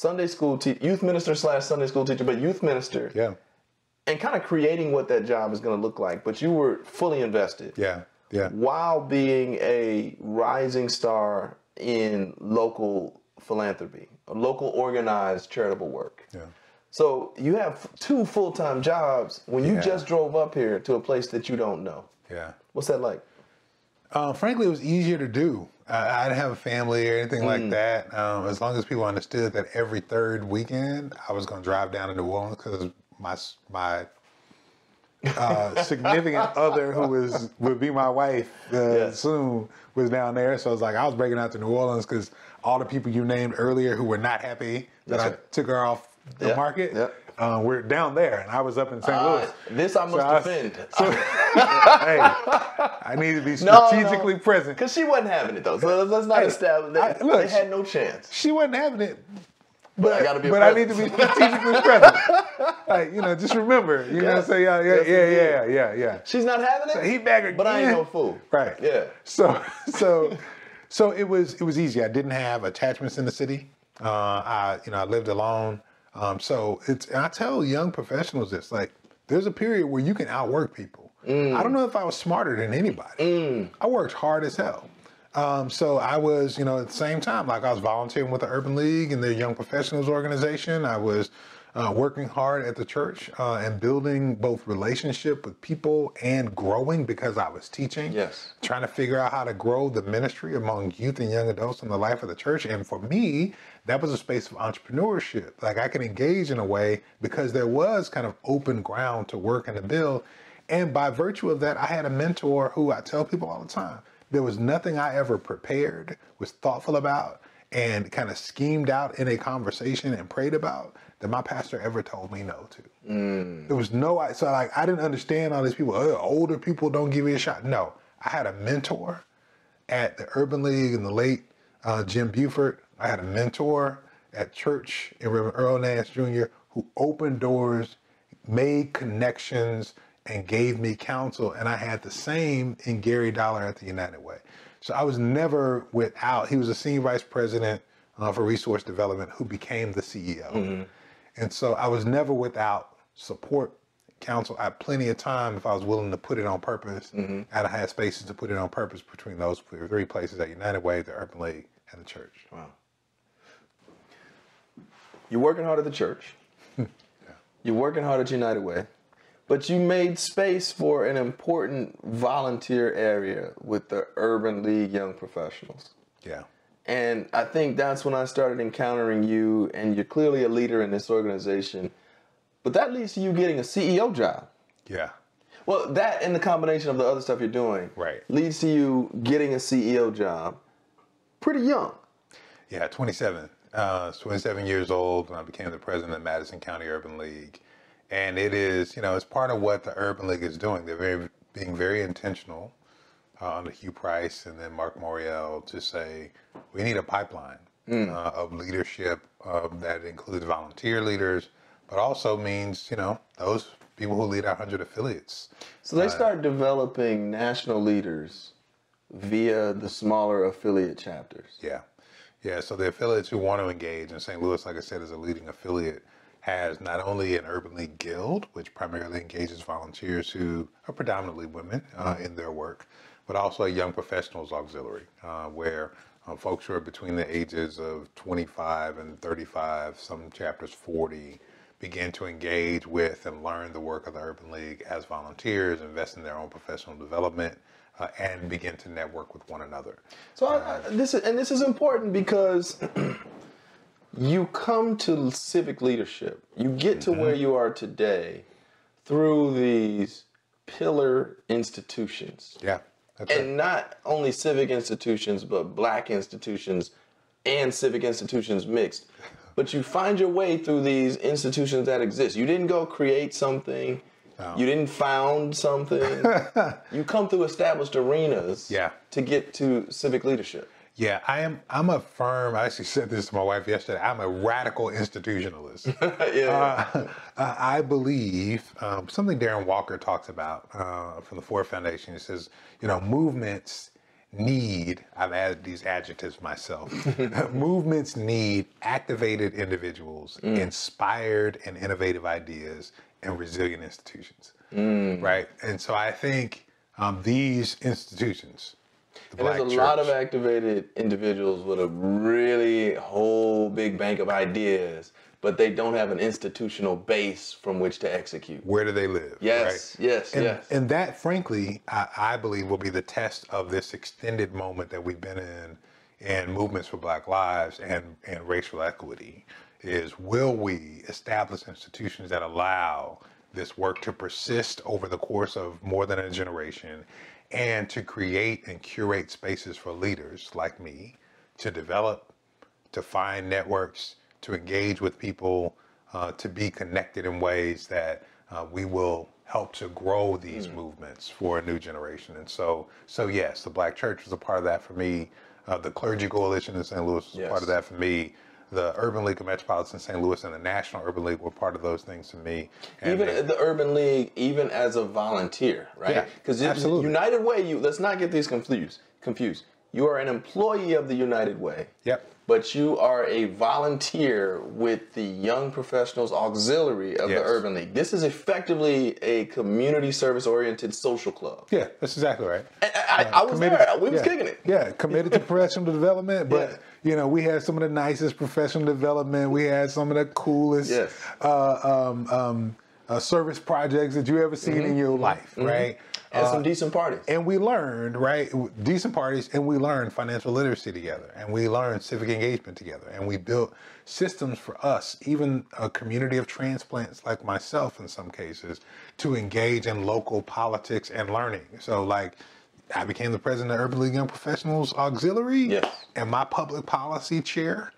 youth minister / Sunday school teacher, but youth minister. Yeah. And kind of creating what that job is going to look like. But you were fully invested. Yeah. Yeah. While being a rising star in local philanthropy, local organized charitable work. Yeah. So you have 2 full-time jobs when you Yeah. just drove up here to a place that you don't know. Yeah. What's that like? Frankly, it was easier to do. I didn't have a family or anything like that. As long as people understood that every third weekend I was going to drive down to New Orleans because my significant other, who would be my wife soon, was down there. So I was breaking out to New Orleans because all the people you named earlier who were not happy that I took her off the market. We're down there, and I was up in St. Louis. This I must defend. Hey, I need to be strategically present. Because she wasn't having it, though. So let's not establish that. They had no chance. She wasn't having it. But I gotta be. But I need to be strategically present. Just remember. You know, say yeah. She's not having it. So he back again. But I ain't no fool. Right. Yeah. So it was easy. I didn't have attachments in the city. I lived alone. And I tell young professionals this, there's a period where you can outwork people. I don't know if I was smarter than anybody. I worked hard as hell. So I was, at the same time, I was volunteering with the Urban League and their Young Professionals organization. I was working hard at the church and building both relationship with people and growing because I was teaching. Yes. Trying to figure out how to grow the ministry among youth and young adults in the life of the church. And for me, that was a space of entrepreneurship. I could engage in a way because there was kind of open ground to work and to build. And by virtue of that, I had a mentor who I tell people all the time, there was nothing I ever prepared, was thoughtful about, and kind of schemed out in a conversation and prayed about that my pastor ever told me no to. There was I didn't understand all these people, older people don't give you a shot. No, I had a mentor at the Urban League in the late Jim Buford. I had a mentor at church in Reverend Earl Nance Jr. who opened doors, made connections, and gave me counsel. And I had the same in Gary Dollar at the United Way. So I was never without. He was a senior vice president for resource development who became the CEO. And so I was never without support, counsel. I had plenty of time if I was willing to put it on purpose. And I had spaces to put it on purpose between those 3 places at United Way, the Urban League, and the church. Wow. You're working hard at the church. You're working hard at United Way. But you made space for an important volunteer area with the Urban League Young Professionals. Yeah. And I think that's when I started encountering you, and you're clearly a leader in this organization. But that leads to you getting a CEO job. Yeah. Well, that and the combination of the other stuff you're doing leads to you getting a CEO job pretty young. Yeah, 27. I was 27 years old when I became the president of Madison County Urban League. And it is, it's part of what the Urban League is doing. They're being very intentional under Hugh Price and then Mark Morial to say, we need a pipeline of leadership that includes volunteer leaders, but also means, those people who lead our 100 affiliates. So they start developing national leaders via the smaller affiliate chapters. Yeah. Yeah, so the affiliates who want to engage, and St. Louis, like I said, is a leading affiliate, has not only an Urban League Guild, which primarily engages volunteers who are predominantly women in their work, but also a Young Professionals Auxiliary, where folks who are between the ages of 25 and 35, some chapters 40, begin to engage with and learn the work of the Urban League as volunteers, invest in their own professional development, and begin to network with one another. So this is important because you come to civic leadership. You get to where you are today through these pillar institutions. Yeah, that's and not only civic institutions, but Black institutions and civic institutions mixed. But you find your way through these institutions that exist. You didn't go create something. No. You didn't found something. You come through established arenas to get to civic leadership. Yeah, I'm a firm, I actually said this to my wife yesterday, I'm a radical institutionalist. I believe, something Darren Walker talks about from the Ford Foundation, he says, movements need, I've added these adjectives myself, movements need activated individuals, inspired and innovative ideas, and resilient institutions, right? And so I think these institutions, and there's a lot of activated individuals with a really whole big bank of ideas, but they don't have an institutional base from which to execute. Where do they live? Yes, right? Yes. And that, frankly, I believe will be the test of this extended moment that we've been in movements for Black lives and racial equity, is will we establish institutions that allow this work to persist over the course of more than a generation, and to create and curate spaces for leaders like me to develop, to find networks, to engage with people, to be connected in ways that we will help to grow these movements for a new generation. And so yes, the Black Church was a part of that for me. The Clergy Coalition in St. Louis was a part of that for me. The Urban League of Metropolitan St. Louis and the National Urban League were part of those things to me. And even the Urban League, even as a volunteer, right? Yeah, because absolutely. United Way, let's not get these confused. You are an employee of the United Way. Yep. But you are a volunteer with the Young Professionals Auxiliary of the Urban League. This is effectively a community service-oriented social club. Yeah, that's exactly right. And I was there. We was kicking it. Yeah, committed to professional development, but we had some of the nicest professional development. We had some of the coolest service projects that you ever seen in your life, right? And some decent parties. And we learned, right, decent parties, and we learned financial literacy together, and we learned civic engagement together, and we built systems for us, even a community of transplants like myself in some cases, to engage in local politics and learning. So like, I became the president of Urban League Young Professionals Auxiliary, and my public policy chair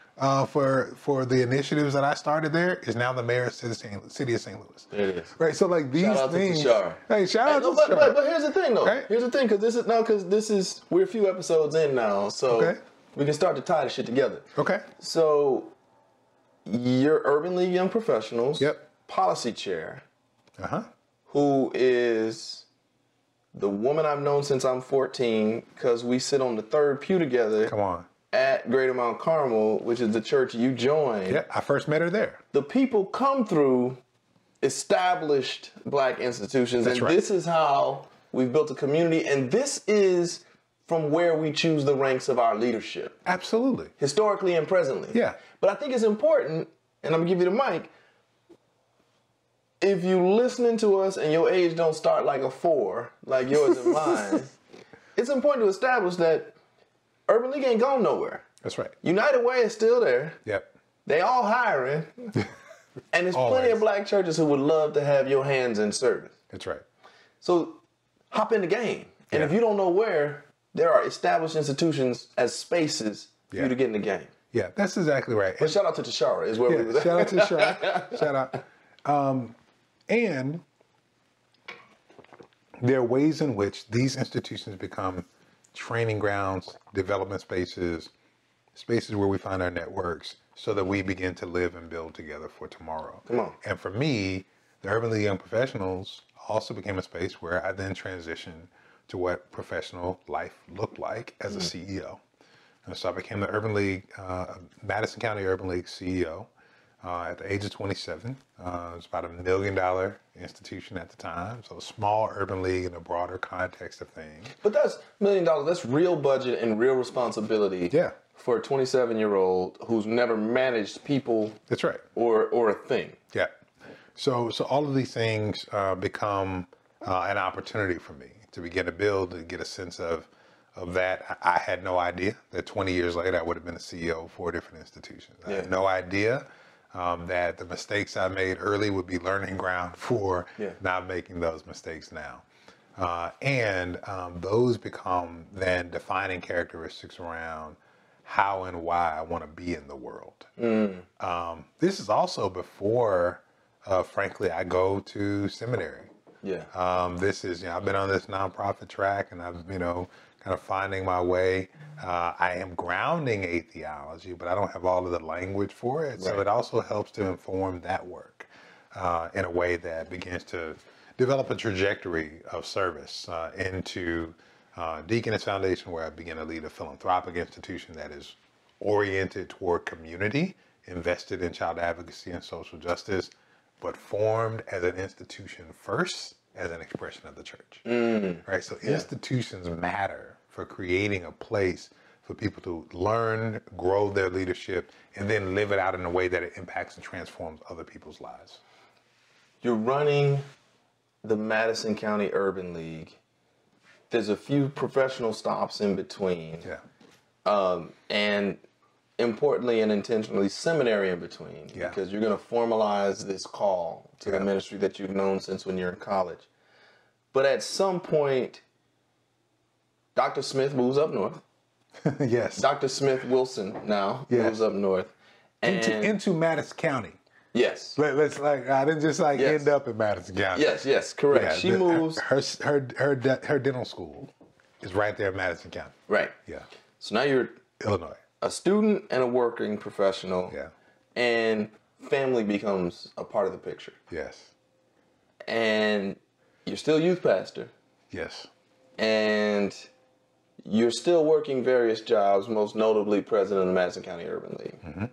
for the initiatives that I started there is now the mayor of the city of St. Louis. There it is. Right, so like these things. Hey, shout out to Shar. But here's the thing, though. Right? Here's the thing, because we're a few episodes in now, so we can start to tie the shit together. Okay. So your Urban League Young Professionals policy chair, who is the woman I've known since I'm 14, because we sit on the third pew together. Come on. At Greater Mount Carmel, which is the church you joined. Yeah, I first met her there. The people come through established Black institutions, and this is how we've built a community, and this is from where we choose the ranks of our leadership. Absolutely. Historically and presently. Yeah. But I think it's important, and I'm gonna give you the mic, if you listening to us and your age don't start like a 4, like yours and mine, it's important to establish that Urban League ain't going nowhere. That's right. United Way is still there. Yep. They all hiring. And there's plenty of Black churches who would love to have your hands in service. That's right. So hop in the game. And if you don't know where, there are established institutions as spaces for you to get in the game. Yeah, that's exactly right. But shout out to Tashara is where we were. Shout out to Tashara. Shout out. And there are ways in which these institutions become training grounds, development spaces, spaces where we find our networks so that we begin to live and build together for tomorrow. Come on. And for me, the Urban League Young Professionals also became a space where I then transitioned to what professional life looked like as a CEO. And so I became the Urban League, Madison County Urban League CEO at the age of 27. It was about $1 million institution at the time. So a small urban league in a broader context of things. But that's $1 million. That's real budget and real responsibility. Yeah. For a 27-year-old who's never managed people. That's right. Or a thing. Yeah. So all of these things become an opportunity for me to begin to build, to get a sense of that. I had no idea that 20 years later I would have been a CEO of 4 different institutions. I had no idea that the mistakes I made early would be learning ground for not making those mistakes now. And those become then defining characteristics around how and why I want to be in the world. This is also before, frankly, I go to seminary. Yeah. This is, I've been on this nonprofit track, and I'm, kind of finding my way. I am grounding a theology, but I don't have all of the language for it. So Right. it also helps to inform that work in a way that begins to develop a trajectory of service into Deaconess Foundation, where I begin to lead a philanthropic institution that is oriented toward community, invested in child advocacy and social justice, but formed as an institution first, as an expression of the church. Right? So institutions matter for creating a place for people to learn, grow their leadership, and then live it out in a way that it impacts and transforms other people's lives. You're running the Madison County Urban League. There's a few professional stops in between. Yeah. And importantly and intentionally, seminary in between. Yeah. Because you're going to formalize this call to the ministry that you've known since when you're in college. But at some point, Dr. Smith moves up north. Yes. Dr. Smith Wilson now moves up north. And Into Madison County. yes. I didn't just end up in Madison County. Yes, correct. Yeah, She moves. Her dental school is right there in Madison County. Right. Yeah. So now you're Illinois. a student and a working professional. Yeah. And family becomes a part of the picture. Yes. And you're still youth pastor. Yes. And you're still working various jobs, most notably president of the Madison County Urban League. Mm-hmm.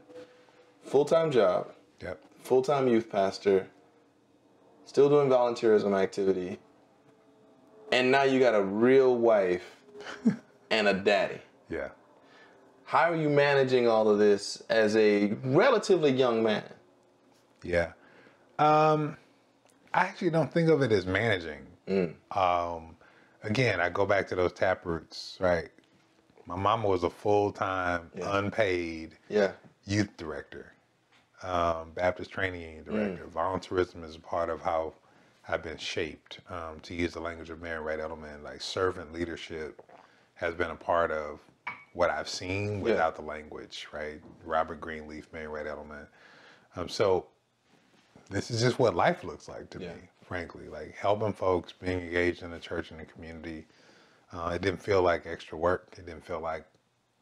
Full-time job. Yep. Full-time youth pastor. Still doing volunteerism activity. And now you got a real wife and a daddy. Yeah. How are you managing all of this as a relatively young man? Yeah. I actually don't think of it as managing. Again, I go back to those tap roots, right? My mama was a full-time, unpaid youth director, Baptist training union director. Volunteerism is a part of how I've been shaped. To use the language of Mary Wright Edelman, like servant leadership has been a part of what I've seen without the language, right? Robert Greenleaf, Mary Wright Edelman. So this is just what life looks like to me, frankly. Like helping folks, being engaged in the church and the community. It didn't feel like extra work. It didn't feel like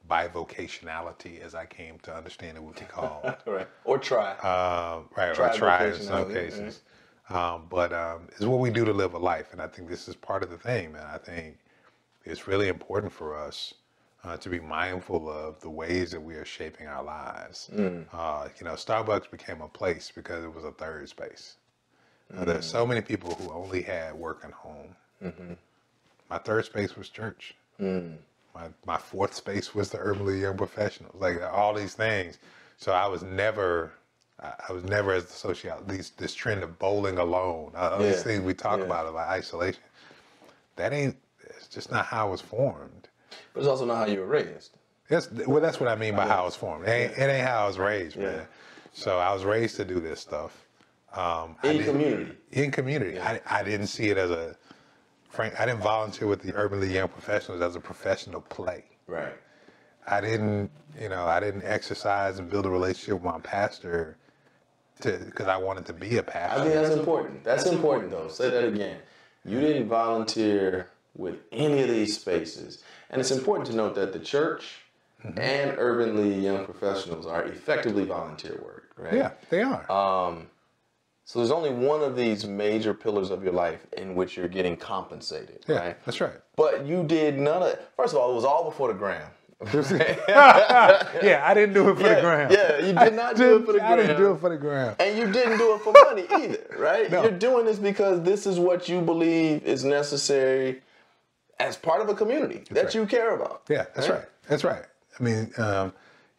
bivocationality, as I came to understand it would be called. Right. Or try. Or try in some cases. But it's what we do to live a life. And I think this is part of the thing, man. I think it's really important for us to be mindful of the ways that we are shaping our lives. Starbucks became a place because it was a third space. There's so many people who only had work and home. My third space was church. My fourth space was the Urban League Young Professionals. Like all these things. So I was never as the sociologist, this trend of bowling alone. These things we talk about isolation. It's just not how it was formed. But it's also not how you were raised. That's what I mean by how it's formed. It ain't how I was raised, man. So I was raised to do this stuff. In community. In community. I didn't see it as I didn't volunteer with the Urban League Young Professionals as a professional play. Right. I didn't exercise and build a relationship with my pastor because I wanted to be a pastor. I think that's important. That's important, though. Say that again. You didn't volunteer with any of these spaces. And it's important to note that the church and Urban League Young Professionals are effectively volunteer work, right? Yeah, they are. So there's only one of these major pillars of your life in which you're getting compensated, right? That's right. But you did none of it. First of all, it was all before the gram. I didn't do it for the gram. Yeah, you did not do it for the gram. I didn't do it for the gram. And you didn't do it for money either, right? No. You're doing this because this is what you believe is necessary as part of a community that you care about. Yeah, that's right. That's right. I mean,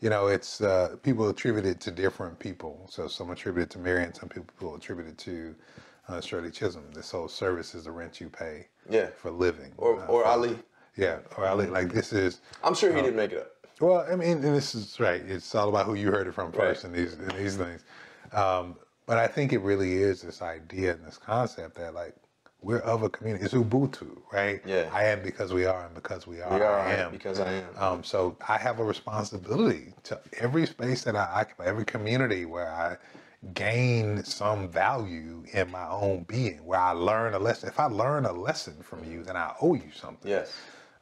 it's people attribute it to different people. So some attribute it to Marion, some people attribute it to Shirley Chisholm. This whole service is the rent you pay for living. Or Ali. Yeah, or Ali. Like this is. I'm sure he didn't make it up. Well, I mean, and this is right. It's all about who you heard it from first in these things. But I think it really is this idea and this concept that like we're of a community. It's Ubuntu, right? Yeah. I am because we are, and because we are, We are I am. because I am. So I have a responsibility to every space that I occupy, every community where I gain some value in my own being, where I learn a lesson. If I learn a lesson from you, then I owe you something. Yes.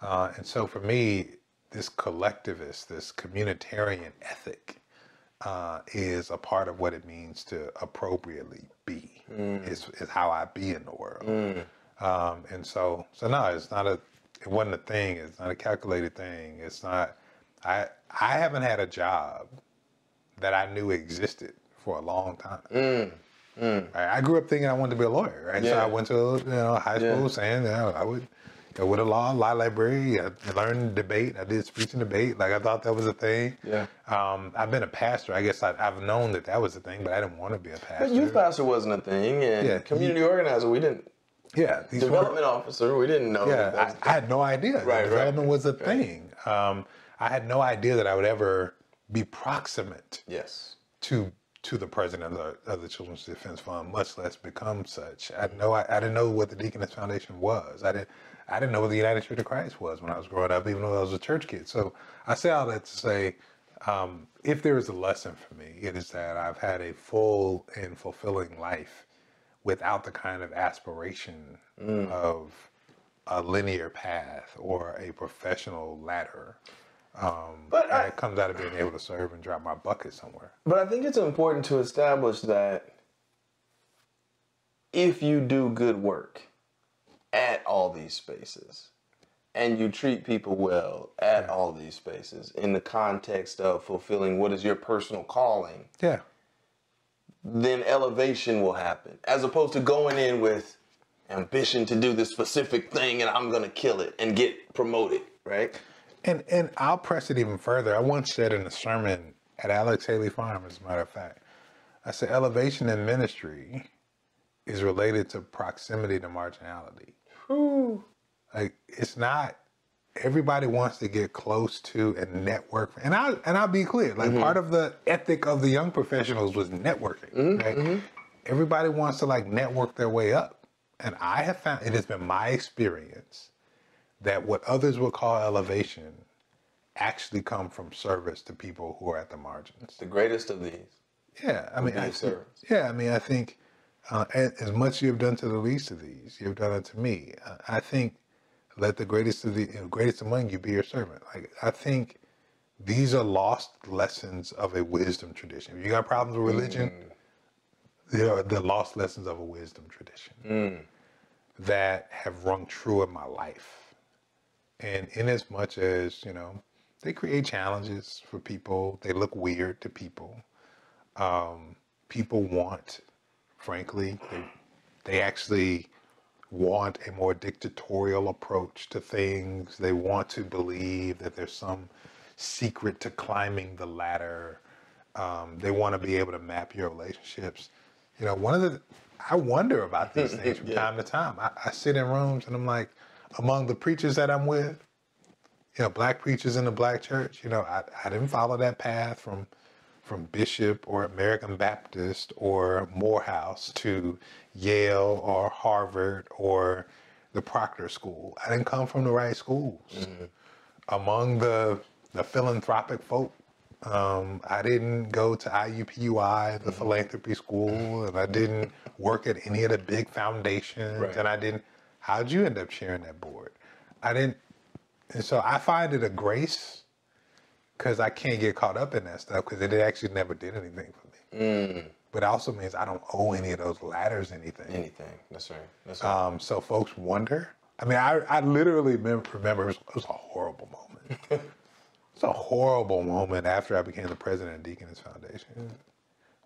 And so for me, this collectivist, this communitarian ethic is a part of what it means to appropriately be. Is how I be in the world. And so no, it's not it wasn't a thing. It's not a calculated thing. It's not. I haven't had a job that I knew existed for a long time. Right? I grew up thinking I wanted to be a lawyer, right? So I went to high school saying I would go with a law library. I learned debate. I did speech and debate. Like I thought that was a thing. Yeah. I've been a pastor. I guess I've known that was a thing, but I didn't want to be a pastor. But youth pastor wasn't a thing, and community organizer, we didn't. Yeah. Development officer, we didn't know. Yeah, I had no idea that development was a thing. I had no idea that I would ever be proximate. Yes. To the president of the Children's Defense Fund, much less become such. I didn't know what the Deaconess Foundation was. I didn't know what the United Church of Christ was when I was growing up, even though I was a church kid. So I say all that to say, if there is a lesson for me, it is that I've had a full and fulfilling life without the kind of aspiration of a linear path or a professional ladder. But it comes out of being able to serve and drop my bucket somewhere. But I think it's important to establish that if you do good work at all these spaces and you treat people well at all these spaces in the context of fulfilling what is your personal calling, then elevation will happen, as opposed to going in with ambition to do this specific thing and I'm going to kill it and get promoted, right? And I'll press it even further. I once said in a sermon at Alex Haley Farm, as a matter of fact, I said elevation in ministry is related to proximity to marginality. Whew. Like it's not. Everybody wants to get close to and network, and I'll be clear. Like part of the ethic of the young professionals was networking. Right? Everybody wants to like network their way up, and I have found it has been my experience that what others would call elevation actually come from service to people who are at the margins. The greatest of these. Yeah, I mean, I think as much you have done to the least of these, you have done it to me. I think let the greatest among you be your servant. Like I think these are lost lessons of a wisdom tradition. If you got problems with religion, they are the lost lessons of a wisdom tradition that have rung true in my life. And in as much as, they create challenges for people, they look weird to people. People want, frankly, they actually want a more dictatorial approach to things. They want to believe that there's some secret to climbing the ladder. They want to be able to map your relationships. I wonder about these things from time to time. I sit in rooms and I'm like, among the preachers that I'm with, black preachers in the black church, I didn't follow that path from Bishop or American Baptist or Morehouse to Yale or Harvard or the Proctor School. I didn't come from the right schools. Among the philanthropic folk, I didn't go to IUPUI, the philanthropy school, and I didn't work at any of the big foundations, and how'd you end up sharing that board? I didn't, and so I find it a grace because I can't get caught up in that stuff because it actually never did anything for me. But it also means I don't owe any of those ladders anything. That's right. So folks wonder. I mean, I literally remember it was a horrible moment. It's a horrible moment after I became the president of Deaconess Foundation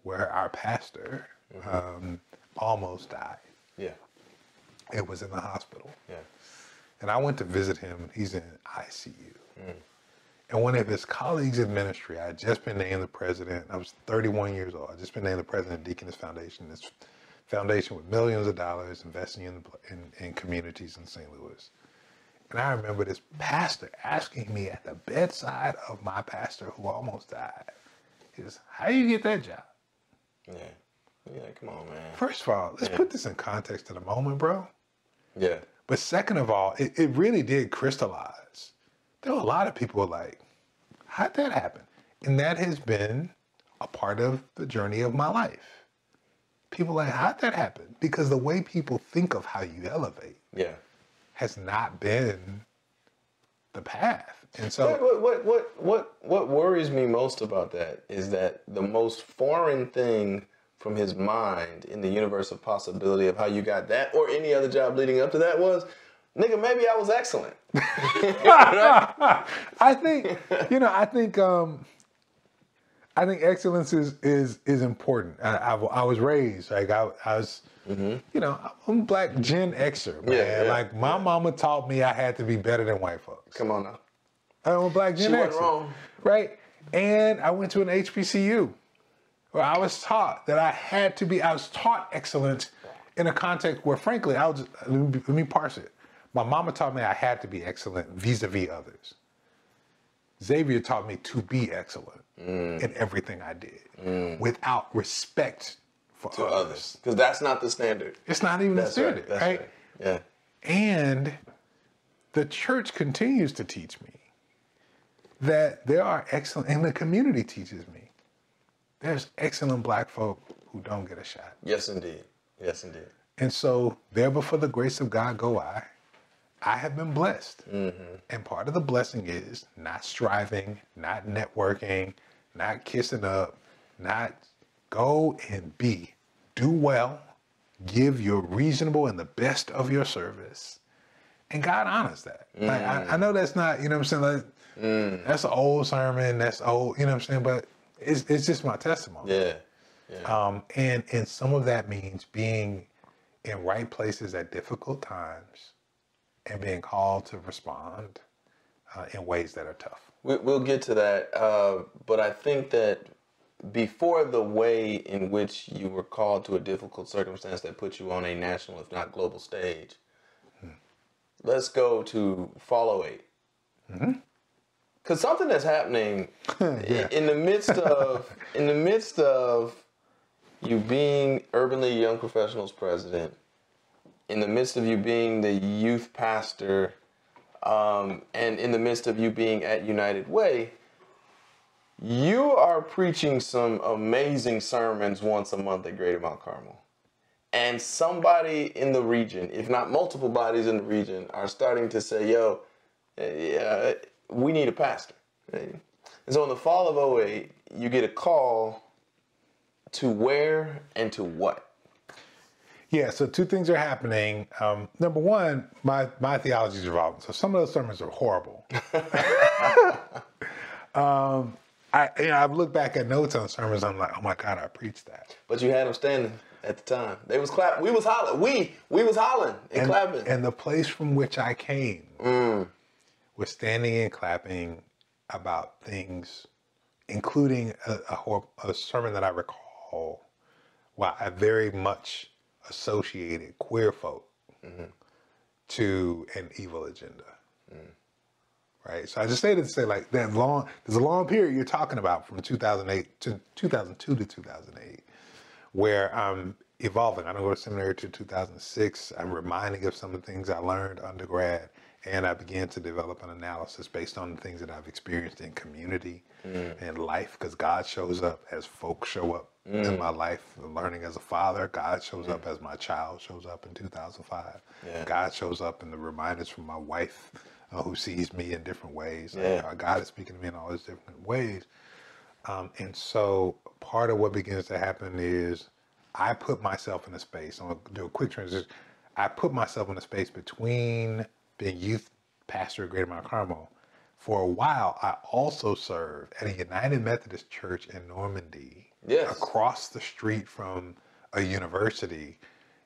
where our pastor almost died. Yeah. It was in the hospital. Yeah. And I went to visit him. He's in ICU. And one of his colleagues in ministry, I had just been named the president. I was 31 years old. I just been named the president of Deaconess Foundation. This foundation with millions of dollars investing in communities in St. Louis. And I remember this pastor asking me at the bedside of my pastor who almost died, he says, how you get that job? Yeah, come on, man. First of all, let's put this in context to the moment, bro. Yeah. But second of all, it really did crystallize. There were a lot of people like, how'd that happen? And that has been a part of the journey of my life. People like, how'd that happen? Because the way people think of how you elevate has not been the path. And so what worries me most about that is that the most foreign thing from his mind in the universe of possibility of how you got that or any other job leading up to that was, nigga, maybe I was excellent. I think excellence is important. I was raised like I was, I'm a black Gen Xer, man. Like my mama taught me I had to be better than white folks. Come on now. I'm a black Gen Xer. She wasn't wrong. Right? And I went to an HBCU where I was taught that I was taught excellence in a context where, frankly, let me parse it. My mama taught me I had to be excellent vis-a-vis others. Xavier taught me to be excellent in everything I did without respect for others. Because that's not the standard. It's not even the standard, right? Yeah. And the church continues to teach me that there are excellent, and the community teaches me, there's excellent black folk who don't get a shot. Yes, indeed. Yes, indeed. And so, there before the grace of God go I have been blessed. And part of the blessing is not striving, not networking, not kissing up, not go and do well, give your reasonable and the best of your service. And God honors that. Like, I know that's not, you know what I'm saying? Like, that's an old sermon, that's old, you know what I'm saying? But it's just my testimony. Yeah. And some of that means being in right places at difficult times and being called to respond in ways that are tough. We'll get to that, but I think that before the way in which you were called to a difficult circumstance that put you on a national, if not global stage, let's go to Fall 08. Because something that's happening in the midst of you being Urban League Young Professionals president, in the midst of you being the youth pastor, and in the midst of you being at United Way, you are preaching some amazing sermons once a month at Greater Mount Carmel. And somebody in the region, if not multiple bodies in the region, are starting to say, yo, we need a pastor. And so in the fall of 08, you get a call to where and to what? Yeah, so two things are happening. Number one, my theology is evolving. So some of those sermons are horrible. I've looked back at notes on sermons. I'm like, oh my God, I preached that. But you had them standing at the time. They was clapping. We was hollering. We was hollering and clapping. And the place from which I came was standing and clapping about things, including a sermon that I recall. Wow, I very much associated queer folk to an evil agenda. Right? So I just say that to say like there's a long period you're talking about from 2008 to 2002 to 2008 where I'm evolving. I don't go to seminary till 2006. I'm reminding of some of the things I learned undergrad, and I began to develop an analysis based on the things that I've experienced in community and life, because God shows up as folk show up in my life. Learning as a father, God shows up as my child shows up in 2005. God shows up in the reminders from my wife who sees me in different ways. God is speaking to me in all these different ways. And so part of what begins to happen is I put myself in a space. I'm going to do a quick transition. I put myself in a space between being youth pastor at Greater Mount Carmel. For a while, I also served at a United Methodist Church in Normandy, across the street from a university.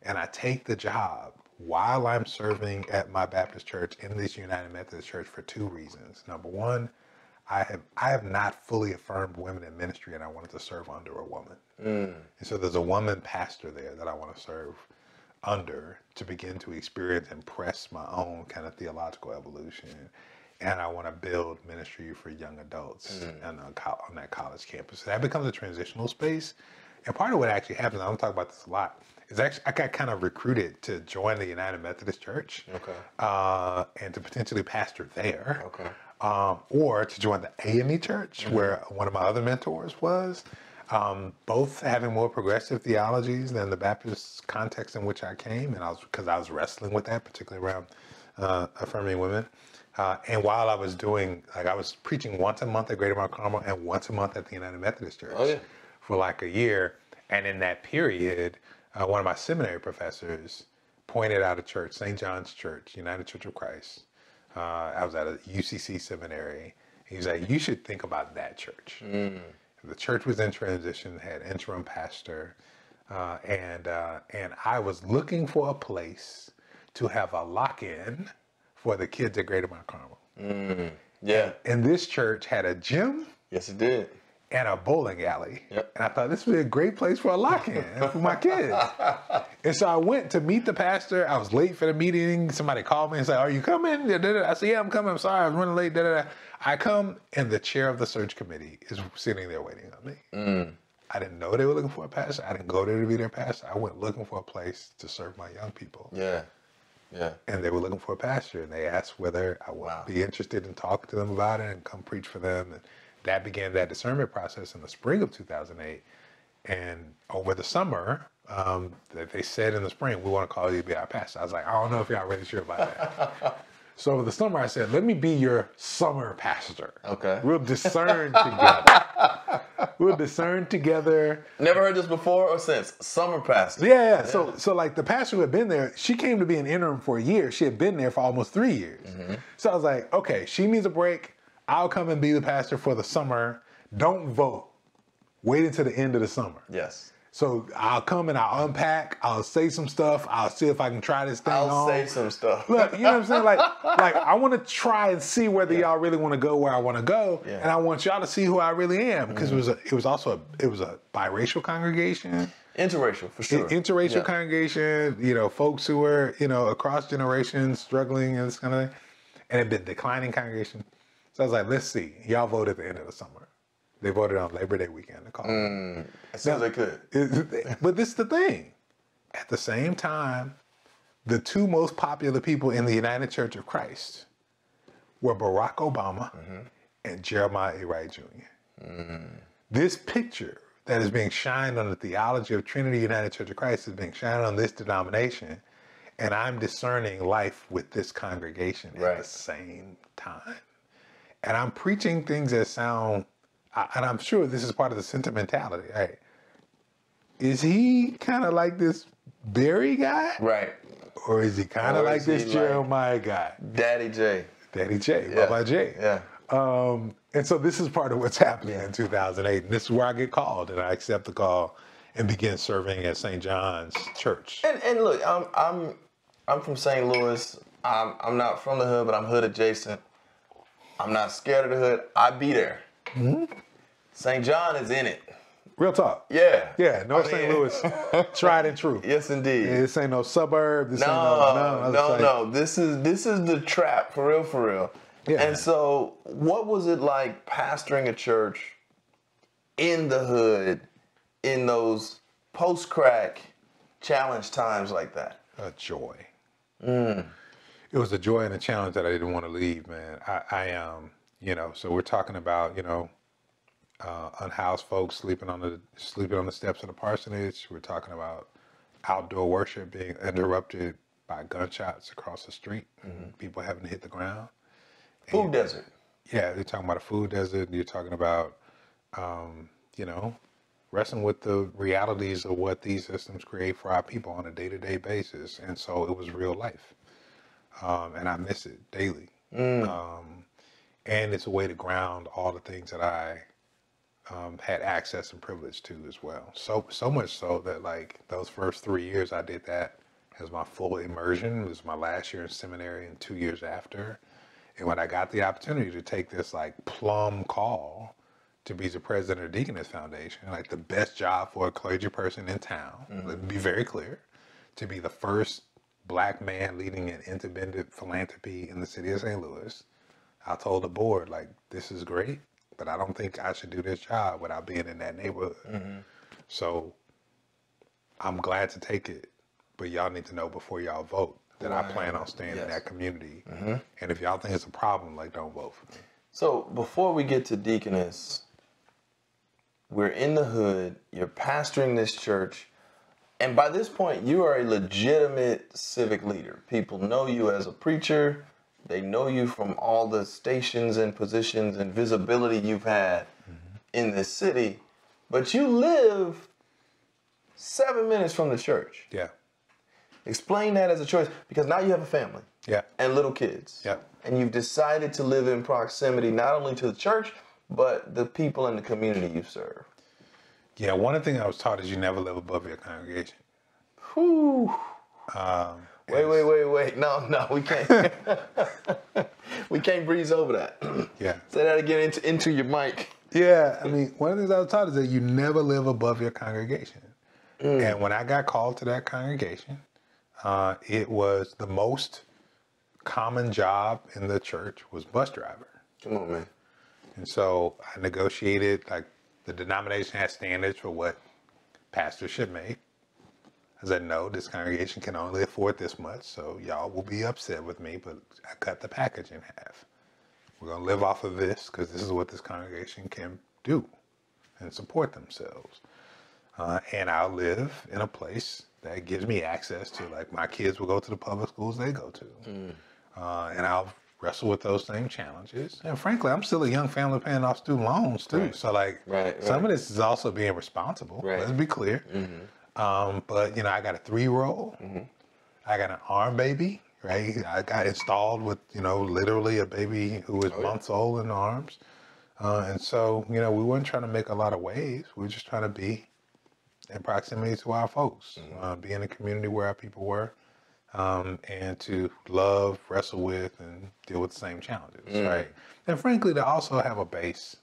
And I take the job while I'm serving at my Baptist church in this United Methodist Church for two reasons. Number one, I have not fully affirmed women in ministry, and I wanted to serve under a woman. And so there's a woman pastor there that I want to serve under to begin to experience and press my own kind of theological evolution. And I want to build ministry for young adults on that college campus. So that becomes a transitional space. And part of what actually happens, I'm talking about this a lot, is actually, I got kind of recruited to join the United Methodist Church. Okay. And to potentially pastor there. Okay. Or to join the AME Church, where one of my other mentors was. Both having more progressive theologies than the Baptist context in which I came, and because I was wrestling with that, particularly around affirming women. And while I was doing, like, I was preaching once a month at Greater Mount Carmel and once a month at the United Methodist Church for like a year. And in that period, one of my seminary professors pointed out a church, St. John's Church, United Church of Christ. I was at a UCC seminary. He was like, you should think about that church. The church was in transition, had interim pastor, and I was looking for a place to have a lock-in for the kids at Greater Mount Carmel. Yeah. And this church had a gym. Yes, it did. And a bowling alley. Yep. And I thought this would be a great place for a lock-in for my kids. And so I went to meet the pastor. I was late for the meeting. Somebody called me and said, are you coming? I said, yeah, I'm coming. I'm sorry, I was running late. I come, and the chair of the search committee is sitting there waiting on me. I didn't know they were looking for a pastor. I didn't go there to be their pastor. I went looking for a place to serve my young people. Yeah. Yeah. And they were looking for a pastor, and they asked whether I would be interested in talking to them about it and come preach for them. And that began that discernment process in the spring of 2008. And over the summer, they said in the spring, we want to call you to be our pastor. I was like, I don't know if y'all really sure about that. So over the summer, I said, let me be your summer pastor. Okay. We'll discern together. We'll discern together. Never heard this before or since. Summer pastor. Yeah. So like the pastor who had been there, she came to be an interim for a year. She had been there for almost 3 years. So I was like, okay, she needs a break. I'll come and be the pastor for the summer. Don't vote. Wait until the end of the summer. Yes. So I'll come and I'll unpack. I'll say some stuff. I'll see if I can try this thing on. I'll say some stuff. Look, you know what I'm saying? Like I want to try and see whether y'all really want to go where I want to go, and I want y'all to see who I really am, because it was a biracial congregation. Interracial, for sure. Interracial congregation, folks who were, across generations struggling and this kind of thing. And it had been declining congregation. So I was like, let's see. Y'all vote at the end of the summer. They voted on Labor Day weekend to call it. As soon as they could. But this is the thing. At the same time, the two most popular people in the United Church of Christ were Barack Obama and Jeremiah A. Wright Jr. This picture that is being shined on the theology of Trinity United Church of Christ is being shined on this denomination, and I'm discerning life with this congregation at the same time. And I'm preaching things that sound, and I'm sure this is part of the sentimentality. Right? Is he kind of like this Barry guy? Right. Or is he kind of like this Jeremiah guy? Daddy J. Daddy J. Baba J. Yeah. And so this is part of what's happening in 2008. And this is where I get called, and I accept the call and begin serving at St. John's Church. And look, I'm from St. Louis. I'm not from the hood, but I'm hood adjacent. I'm not scared of the hood. I be there. St. John is in it. Real talk. Yeah. Yeah, North St. Louis, tried and true. Yes, indeed. This ain't no suburb. This No. This is the trap, for real. Yeah. And so, what was it like pastoring a church in the hood in those post-crack challenge times like that? A joy. It was a joy and a challenge that I didn't want to leave, man. So we're talking about, unhoused folks sleeping on the steps of the parsonage. We're talking about outdoor worship being interrupted by gunshots across the street, people having to hit the ground. Food desert. Yeah, you're talking about a food desert. You're talking about, wrestling with the realities of what these systems create for our people on a day-to-day basis. And so it was real life. And I miss it daily. And it's a way to ground all the things that I had access and privilege to as well. So much so that like those first 3 years I did that as my full immersion. It was my last year in seminary and 2 years after. And when I got the opportunity to take this like plum call to be the president of Deaconess Foundation, like the best job for a clergy person in town, let me be very clear, to be the first Black man leading an independent philanthropy in the city of St. Louis, I told the board, like, this is great, but I don't think I should do this job without being in that neighborhood. So I'm glad to take it, but y'all need to know before y'all vote that I plan on staying in that community. And if y'all think it's a problem, like, don't vote for me. So before we get to deaconess, we're in the hood, you're pastoring this church, and by this point, you are a legitimate civic leader. People know you as a preacher. They know you from all the stations and positions and visibility you've had in this city. But you live 7 minutes from the church. Yeah. Explain that as a choice, because now you have a family. Yeah. And little kids. Yeah. And you've decided to live in proximity not only to the church, but the people in the community you serve. Yeah, one of the things I was taught is you never live above your congregation. Whew. Wait. No, we can't. We can't breeze over that. Yeah. Say that again into your mic. Yeah, I mean, one of the things I was taught is that you never live above your congregation. And when I got called to that congregation, it was the most common job in the church was bus driver. Come on, man. And so I negotiated, like, the denomination has standards for what pastors should make. I said, no, this congregation can only afford this much, so y'all will be upset with me, but I cut the package in half. We're going to live off of this because this is what this congregation can do and support themselves. And I'll live in a place that gives me access to, like, my kids will go to the public schools they go to. And I'll wrestle with those same challenges. And frankly, I'm still a young family paying off student loans too. Right. So, like, some of this is also being responsible. Right. Let's be clear. But, you know, I got a 3-year-old. I got an arm baby, right? I got installed with, you know, literally a baby who was months old in arms. And so, you know, we weren't trying to make a lot of waves. We were just trying to be in proximity to our folks, be in a community where our people were, and to love, wrestle with, and deal with the same challenges, right? And frankly, to also have a base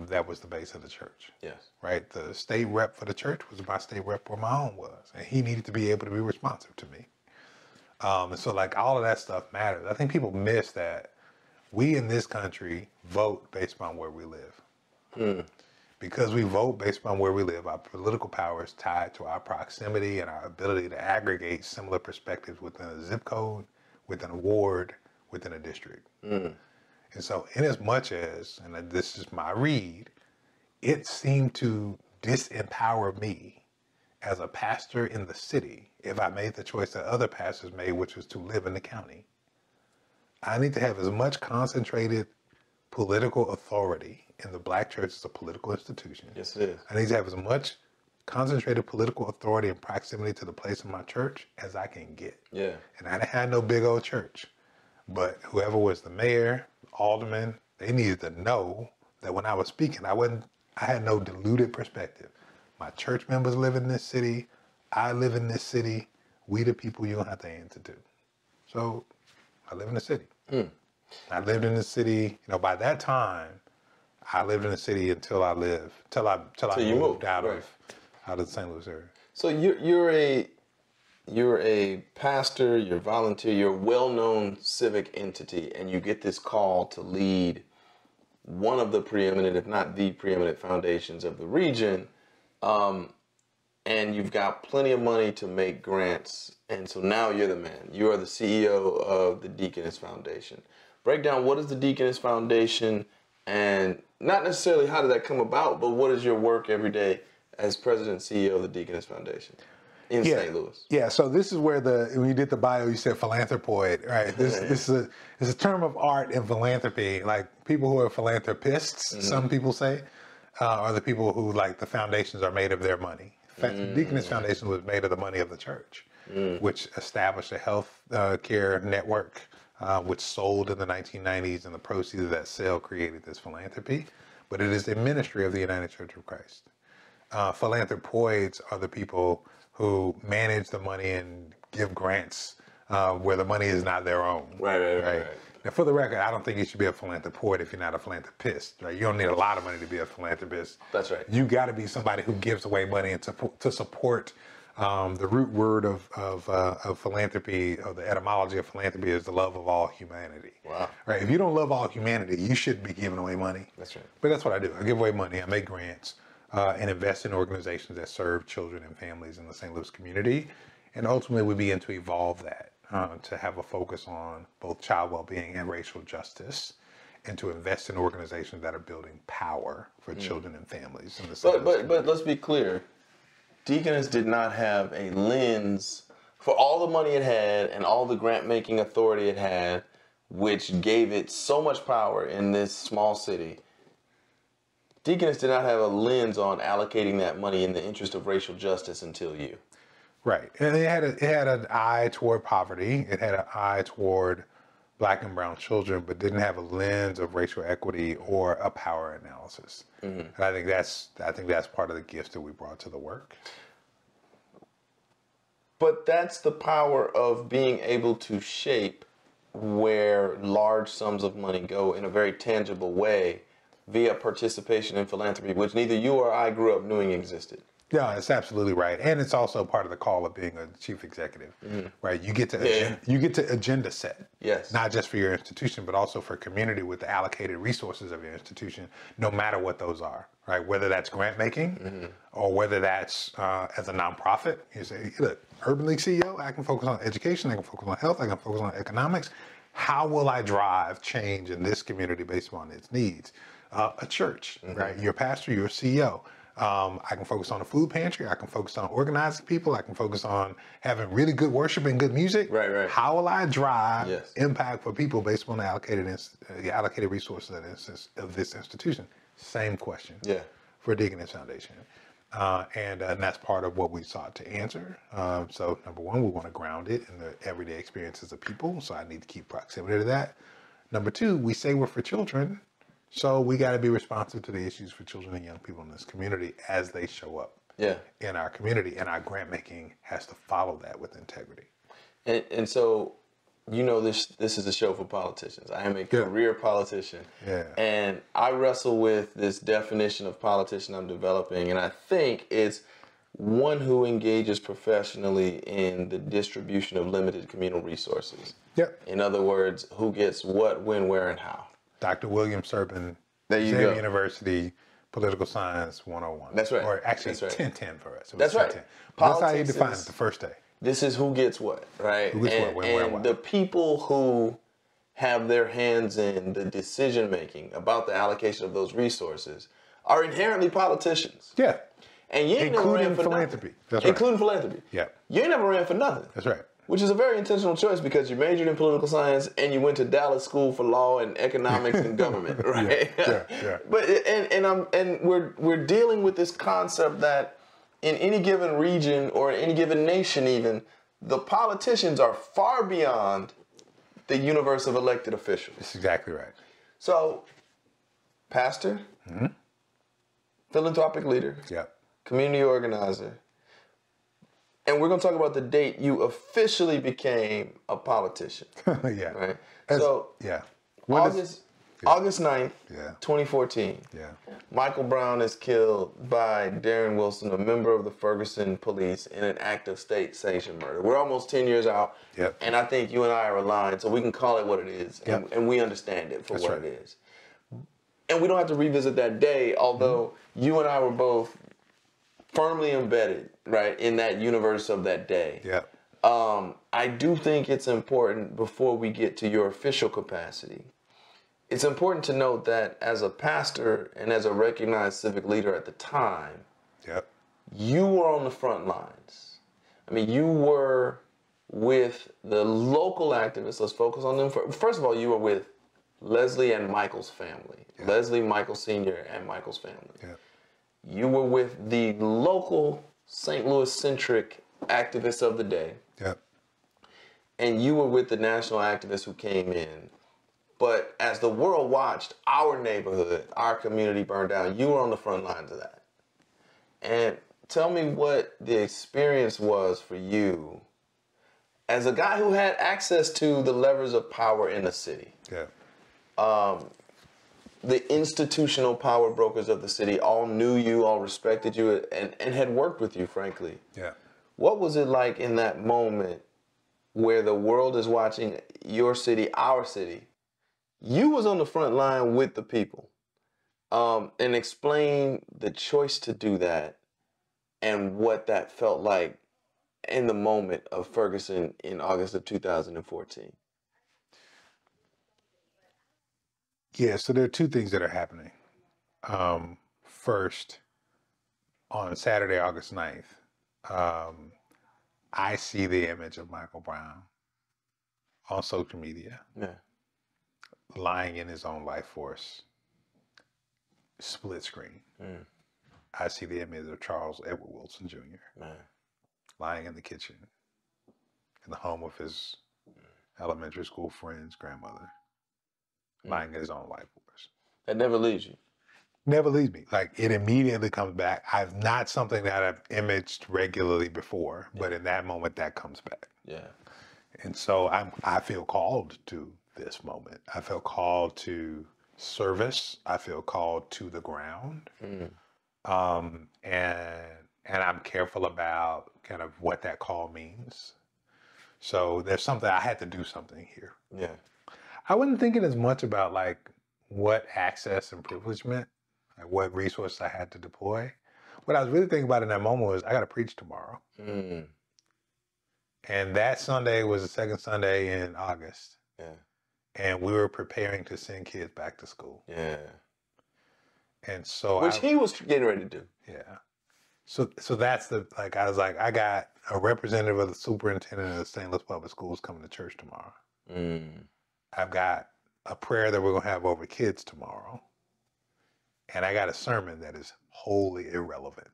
that was the base of the church. Yes. Right? The state rep for the church was my state rep where my own was, and he needed to be able to be responsive to me. And so, like, all of that stuff matters. I think people miss that we in this country vote based on where we live. Because we vote based on where we live, our political power is tied to our proximity and our ability to aggregate similar perspectives within a zip code, within a ward, within a district. And so, in as much as, and this is my read, it seemed to disempower me as a pastor in the city if I made the choice that other pastors made, which was to live in the county. I need to have as much concentrated political authority in the Black church as a political institution. Yes, it is. I need to have as much concentrated political authority and proximity to the place of my church as I can get. Yeah. And I didn't have no big old church. But whoever was the mayor, alderman, they needed to know that when I was speaking, I had no diluted perspective. My church members live in this city. I live in this city. We the people you don't have to answer to. So I live in the city. I lived in the city, you know, by that time, I lived in the city until I moved out of the St. Louis area. So you're a pastor, you're a volunteer, you're a well-known civic entity, and you get this call to lead one of the preeminent, if not the preeminent foundations of the region, and you've got plenty of money to make grants, and so now you're the man. You are the CEO of the Deaconess Foundation. Break down, what is the Deaconess Foundation, and not necessarily how did that come about, but what is your work every day as president and CEO of the Deaconess Foundation in St. Louis? Yeah, so this is where when you did the bio, you said philanthropoid, right? This is a term of art in philanthropy. Like, people who are philanthropists, some people say, are the people who, like, the foundations are made of their money. Deaconess Foundation was made of the money of the church, which established a health care network, which sold in the 1990s, and the proceeds of that sale created this philanthropy. But it is a ministry of the United Church of Christ. Philanthropoids are the people who manage the money and give grants where the money is not their own. Right. Now, for the record, I don't think you should be a philanthropoid if you're not a philanthropist. Right? You don't need a lot of money to be a philanthropist. That's right. You got to be somebody who gives away money and to support. The root word of philanthropy, or the etymology of philanthropy, is the love of all humanity. Wow. Right? If you don't love all humanity, you shouldn't be giving away money. That's right. But that's what I do. I give away money. I make grants. and invest in organizations that serve children and families in the St. Louis community. And ultimately, we begin to evolve that to have a focus on both child well-being and racial justice, and to invest in organizations that are building power for children and families in the St. Louis community. But let's be clear. Deaconess did not have a lens for all the money it had and all the grant-making authority it had, which gave it so much power in this small city. Deaconess did not have a lens on allocating that money in the interest of racial justice until you. Right, and it had an eye toward poverty. It had an eye toward Black and brown children, but didn't have a lens of racial equity or a power analysis. And I think that's part of the gift that we brought to the work. But that's the power of being able to shape where large sums of money go in a very tangible way via participation in philanthropy, which neither you or I grew up knowing existed. Yeah, that's absolutely right, and it's also part of the call of being a chief executive, right? You get to agenda set, Yes, not just for your institution, but also for community with the allocated resources of your institution, no matter what those are, right? Whether that's grant making or whether that's as a nonprofit. You say, look, Urban League CEO, I can focus on education, I can focus on health, I can focus on economics. How will I drive change in this community based on its needs? A church, right? You're a pastor, you're a CEO. I can focus on a food pantry. I can focus on organizing people. I can focus on having really good worship and good music. Right. How will I drive impact for people based on the allocated resources of this institution? Same question. Yeah. For Deaconess Foundation. And that's part of what we sought to answer. So number one, we want to ground it in the everyday experiences of people. So I need to keep proximity to that. Number two, we say we're for children. So we got to be responsive to the issues for children and young people in this community as they show up in our community, and our grant making has to follow that with integrity. And so, you know, this is a show for politicians. I am a career politician, and I wrestle with this definition of politician I'm developing, and I think it's one who engages professionally in the distribution of limited communal resources. In other words, who gets what, when, where, and how. Dr. William Serpin, Xavier University, Political Science 101. That's right. Or actually That's right. 1010 for us. That's right. That's how you define it the first day. This is who gets what, right? Who gets what, when, where, what. The people who have their hands in the decision making about the allocation of those resources are inherently politicians. Yeah. And you ain't never ran for philanthropy. Nothing. That's right. Including philanthropy. Yeah. You ain't never ran for nothing. That's right. Which is a very intentional choice because you majored in political science and you went to Dallas School for Law and Economics and Government, right? Yeah. But we're dealing with this concept that in any given region or in any given nation, even the politicians are far beyond the universe of elected officials. That's exactly right. So, pastor, philanthropic leader, community organizer. And we're going to talk about the date you officially became a politician. Right? August 9th, 2014. Michael Brown is killed by Darren Wilson, a member of the Ferguson police, in an act of state-sanctioned murder. We're almost 10 years out, and I think you and I are aligned, so we can call it what it is, and we understand it for what it is. And we don't have to revisit that day, although you and I were both firmly embedded, right, in that universe of that day. I do think it's important, before we get to your official capacity, it's important to note that as a pastor and as a recognized civic leader at the time, you were on the front lines. I mean, you were with the local activists. Let's focus on them. First of all, you were with Leslie and Michael's family. Leslie, Michael Sr., and Michael's family. You were with the local St. Louis-centric activists of the day. And you were with the national activists who came in. But as the world watched our neighborhood, our community burn down, you were on the front lines of that. And tell me what the experience was for you as a guy who had access to the levers of power in the city. The institutional power brokers of the city all knew you, all respected you, and had worked with you, frankly. What was it like in that moment where the world is watching your city, our city? You was on the front line with the people. And explain the choice to do that and what that felt like in the moment of Ferguson in August of 2014. Yeah, so there are two things that are happening. First, on Saturday, August 9th, I see the image of Michael Brown on social media, lying in his own life force, split screen. I see the image of Charles Edward Wilson Jr. Lying in the kitchen in the home of his elementary school friend's grandmother, lying in his own life force. That never leaves you. Never leaves me. Like, it immediately comes back. I've not something that I've imaged regularly before, but in that moment, that comes back. Yeah. And so I feel called to this moment. I feel called to service. I feel called to the ground. And I'm careful about kind of what that call means. So there's something, I had to do something here. Yeah. I wasn't thinking as much about like what access and privilege meant, like what resources I had to deploy. What I was really thinking about in that moment was I got to preach tomorrow. And that Sunday was the second Sunday in August. Yeah. And we were preparing to send kids back to school. Yeah. And so Which he was getting ready to do. Yeah. So that's I was like, I got a representative of the superintendent of the St. Louis Public Schools coming to church tomorrow. I've got a prayer that we're going to have over kids tomorrow. And I got a sermon that is wholly irrelevant.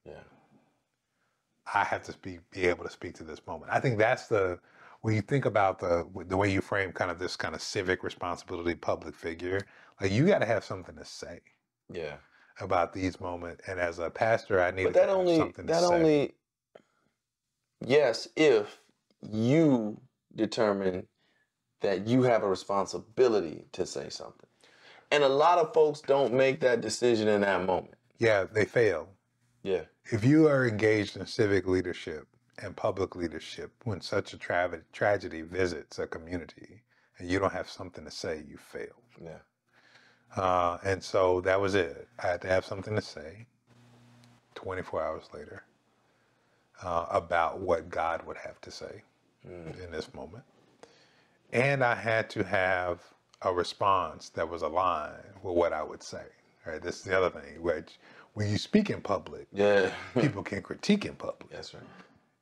Yeah. I have to be able to speak to this moment. I think that's when you think about the way you frame kind of this kind of civic responsibility public figure, like you got to have something to say. Yeah. About these moments. And as a pastor, I need to have something to say. Yes, if you determine that you have a responsibility to say something. And a lot of folks don't make that decision in that moment. Yeah, they fail. Yeah. If you are engaged in civic leadership and public leadership, when such a tragedy visits a community and you don't have something to say, you fail. Yeah. And so that was it. I had to have something to say 24 hours later about what God would have to say in this moment. And I had to have a response that was aligned with what I would say. Right? This is the other thing, which when you speak in public, people can critique in public. That's right.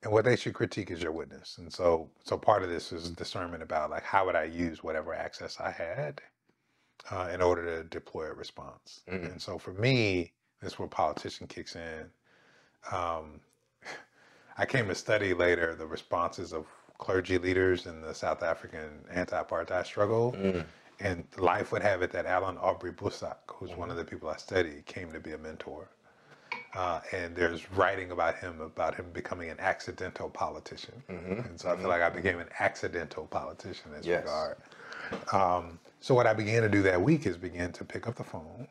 And what they should critique is your witness. And so part of this is discernment about like how would I use whatever access I had in order to deploy a response. And so for me, this is where politician kicks in. I came to study later the responses of clergy leaders in the South African anti-apartheid struggle. And life would have it that Alan Aubrey Boesak, who's one of the people I studied, came to be a mentor. And there's writing about him becoming an accidental politician. And so I feel like I became an accidental politician in this regard. So what I began to do that week is begin to pick up the phone.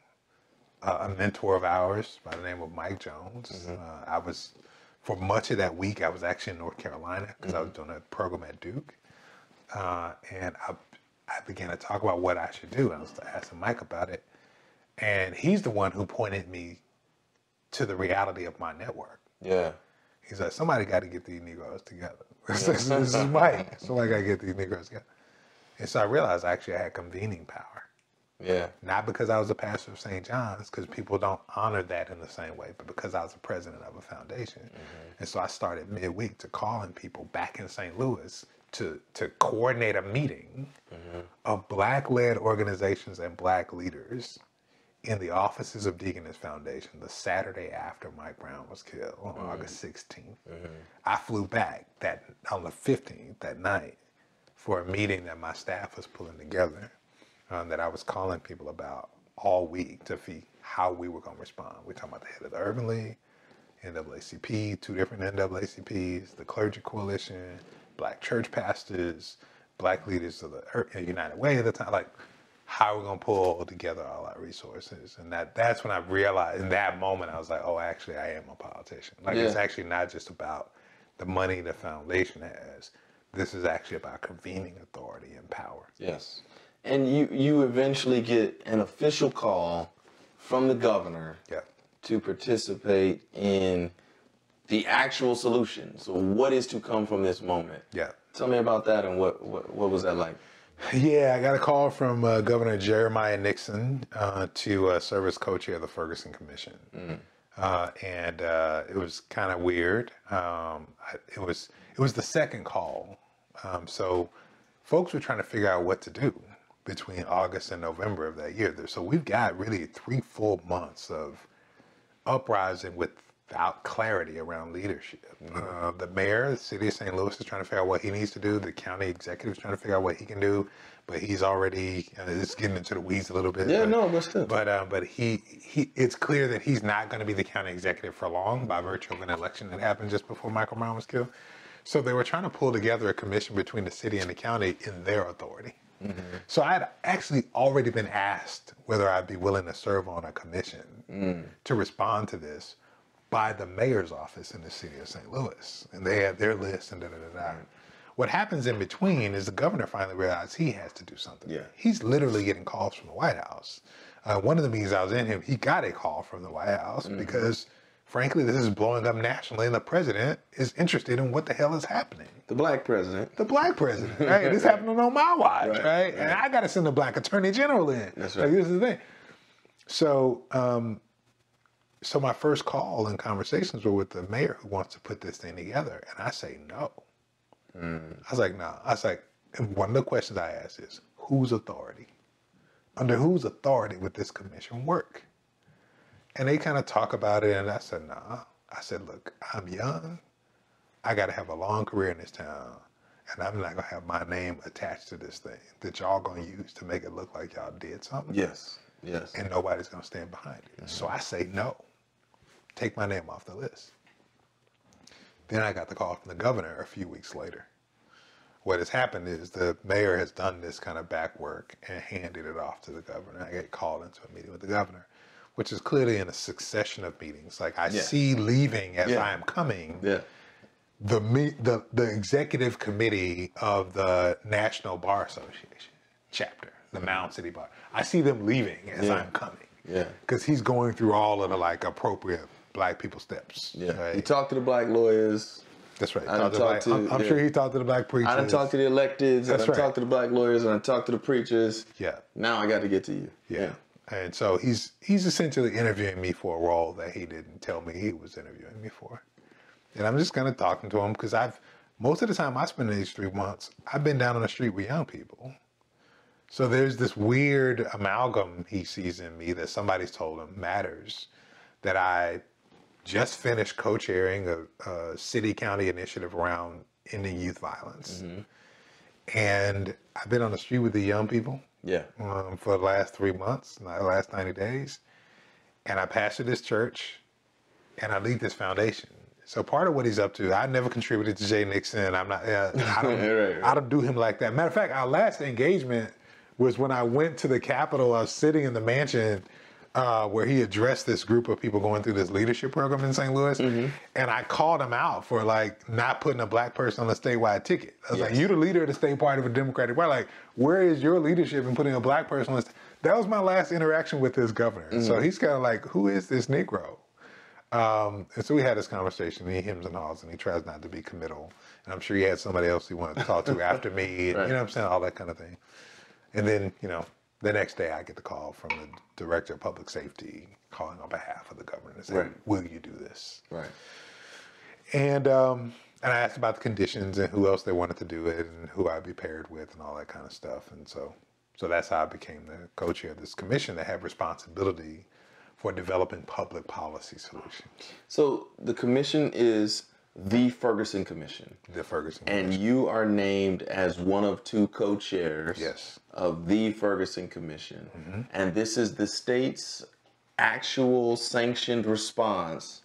A mentor of ours by the name of Mike Jones. I was, for much of that week, I was actually in North Carolina because I was doing a program at Duke. And I began to talk about what I should do. I was asking Mike about it. And he's the one who pointed me to the reality of my network. Yeah. He's like, somebody got to get these Negroes together. This is Mike. Somebody got to get these Negroes together. And so I realized actually I had convening power. Yeah. Not because I was a pastor of St. John's, because people don't honor that in the same way, but because I was the president of a foundation. And so I started midweek to calling people back in St. Louis to coordinate a meeting of Black-led organizations and Black leaders in the offices of Deaconess Foundation the Saturday after Mike Brown was killed on August 16th. I flew back on the 15th that night for a meeting that my staff was pulling together that I was calling people about all week to see how we were going to respond. We're talking about the head of the Urban League, NAACP, 2 different NAACPs, the Clergy Coalition, Black church pastors, Black leaders of the United Way at the time, like how we're going to pull together all our resources. And that's when I realized, in that moment, I was like, oh, actually, I am a politician. Like, it's actually not just about the money the foundation has. This is actually about convening authority and power. Yes. And you eventually get an official call from the governor to participate in the actual solution. So what is to come from this moment? Yeah. Tell me about that and what was that like? Yeah, I got a call from Governor Jeremiah Nixon to serve as co-chair of the Ferguson Commission. And it was kind of weird. It was the second call. So folks were trying to figure out what to do between August and November of that year. So we've got really 3 full months of uprising without clarity around leadership. The mayor of the city of St. Louis is trying to figure out what he needs to do. The county executive is trying to figure out what he can do, but he's already, it's getting into the weeds a little bit. Yeah, but still. But he it's clear that he's not going to be the county executive for long by virtue of an election that happened just before Michael Brown was killed. So they were trying to pull together a commission between the city and the county in their authority. So I had actually already been asked whether I'd be willing to serve on a commission to respond to this by the mayor's office in the city of St. Louis. And they had their list and da-da-da-da. What happens in between is the governor finally realized he has to do something. Yeah. He's literally getting calls from the White House. One of the meetings I was in, he got a call from the White House because, frankly, this is blowing up nationally and the president is interested in what the hell is happening. The black president. The black president, right? This happening on my watch, right? And I got to send a black attorney general in. That's right. This is the thing. So, so my first call and conversations were with the mayor who wants to put this thing together. And I say no. I was like, no. I was like, and one of the questions I asked is, whose authority? Under whose authority would this commission work? And they kind of talk about it, and I said, nah. I said, look, I'm young. I got to have a long career in this town, and I'm not going to have my name attached to this thing that y'all going to use to make it look like y'all did something. Yes. And nobody's going to stand behind it. So I say no. Take my name off the list. Then I got the call from the governor a few weeks later. What has happened is the mayor has done this kind of back work and handed it off to the governor. I get called into a meeting with the governor, which is clearly in a succession of meetings. Like I see leaving as I am coming. The executive committee of the National Bar Association chapter, the Mound City Bar. I see them leaving as I'm coming. Because he's going through all of the like appropriate black people steps. Right? He talked to the black lawyers. That's right. I'm sure he talked to the black preachers. I done talked to the electeds, and I talked to the black lawyers, and I talked to the preachers. Now I got to get to you. And so he's essentially interviewing me for a role that he didn't tell me he was interviewing me for. And I'm just kind of talking to him because most of the time I spend in these 3 months, I've been down on the street with young people. So there's this weird amalgam he sees in me that somebody's told him matters, that I just finished co-chairing a city-county initiative around ending youth violence. And I've been on the street with the young people for the last 3 months, the last 90 days. And I pastor this church and I lead this foundation. So part of what he's up to, I never contributed to Jay Nixon. I'm not, I don't do him like that. Matter of fact, our last engagement was when I went to the Capitol. I was sitting in the mansion where he addressed this group of people going through this leadership program in St. Louis. And I called him out for like not putting a black person on a statewide ticket. I was like, you're the leader of the state party of a Democratic Party. Like, where is your leadership in putting a black person on the That was my last interaction with this governor. So he's kind of like, who is this Negro? And so we had this conversation, he hems and haws, and he tries not to be committal. And I'm sure he had somebody else he wanted to talk to after me, and, you know what I'm saying, all that kind of thing. And then, you know, the next day I get the call from the director of public safety calling on behalf of the governor and saying, will you do this? And I asked about the conditions and who else they wanted to do it and who I'd be paired with and all that kind of stuff. And so that's how I became the co-chair of this commission that had responsibility for developing public policy solutions. So the commission is the Ferguson Commission. The Ferguson Commission. And you are named as one of 2 co-chairs of the Ferguson Commission. And this is the state's actual sanctioned response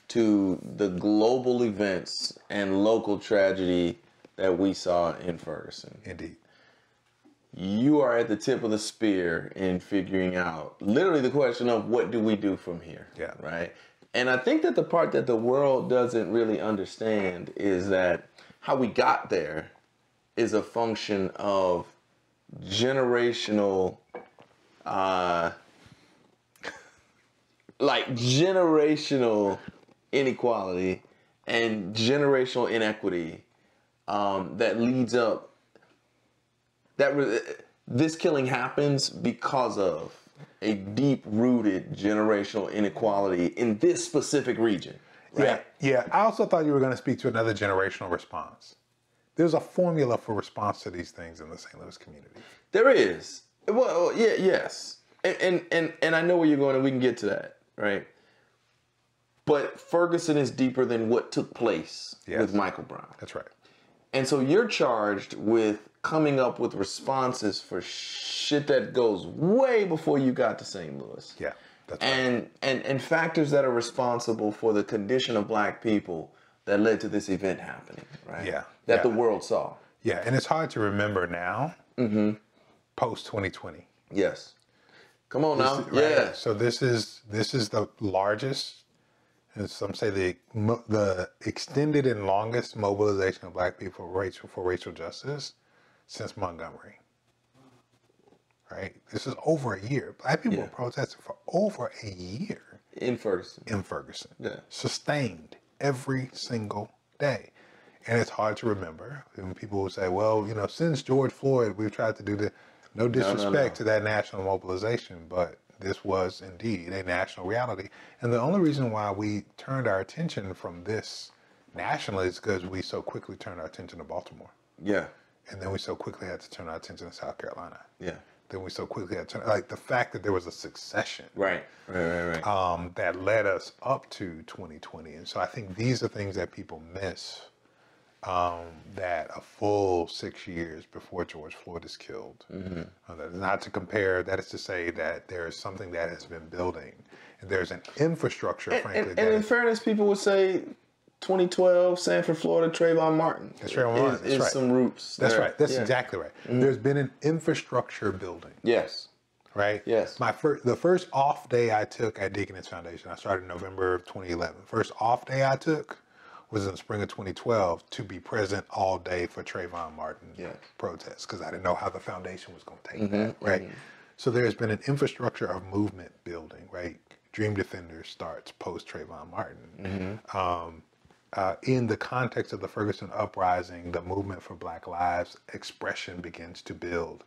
to the global events and local tragedy that we saw in Ferguson. Indeed. You are at the tip of the spear in figuring out literally the question of what do we do from here, right? And I think that the part that the world doesn't really understand is that how we got there is a function of generational like generational inequality and generational inequity that leads up. This killing happens because of a deep-rooted generational inequality in this specific region. Right? Yeah. I also thought you were going to speak to another generational response. There's a formula for response to these things in the St. Louis community. There is. Well, yeah, yes. And I know where you're going, and we can get to that, right? But Ferguson is deeper than what took place with Michael Brown. That's right. And so you're charged with coming up with responses for shit that goes way before you got to St. Louis. Yeah, that's right. And factors that are responsible for the condition of black people that led to this event happening, right? Yeah. That the world saw. Yeah, and it's hard to remember now, post 2020. Yes. Come on now. Right? Yeah. So this is the largest, and some say the extended and longest mobilization of black people for racial justice since Montgomery. Right? This is over a year. Black people were protesting for over a year. In Ferguson. Yeah. Sustained every single day. And it's hard to remember. And people will say, well, since George Floyd, we've tried to do the no disrespect to that national mobilization, but this was indeed a national reality. And the only reason why we turned our attention from this nationally is because we so quickly turned our attention to Baltimore. Yeah. And then we so quickly had to turn our attention to South Carolina. Yeah. Then we so quickly had to turn, like the fact that there was a succession. Right. That led us up to 2020. And so I think these are things that people miss. That a full 6 years before George Floyd is killed. That is not to compare, that is to say that there is something that has been building. And there's an infrastructure, frankly. And in fairness, people would say 2012, Sanford, Florida, Trayvon Martin. That's Trayvon Martin. That's right. Some roots. That's right. That's exactly right. There's been an infrastructure building. Yes. Right? Yes. The first off day I took at Deaconess Foundation, I started in November of 2011. First off day I took was in the spring of 2012 to be present all day for Trayvon Martin protests, because I didn't know how the foundation was going to take that, right? So there's been an infrastructure of movement building, right? Dream Defenders starts post Trayvon Martin. In the context of the Ferguson uprising, the movement for Black Lives expression begins to build.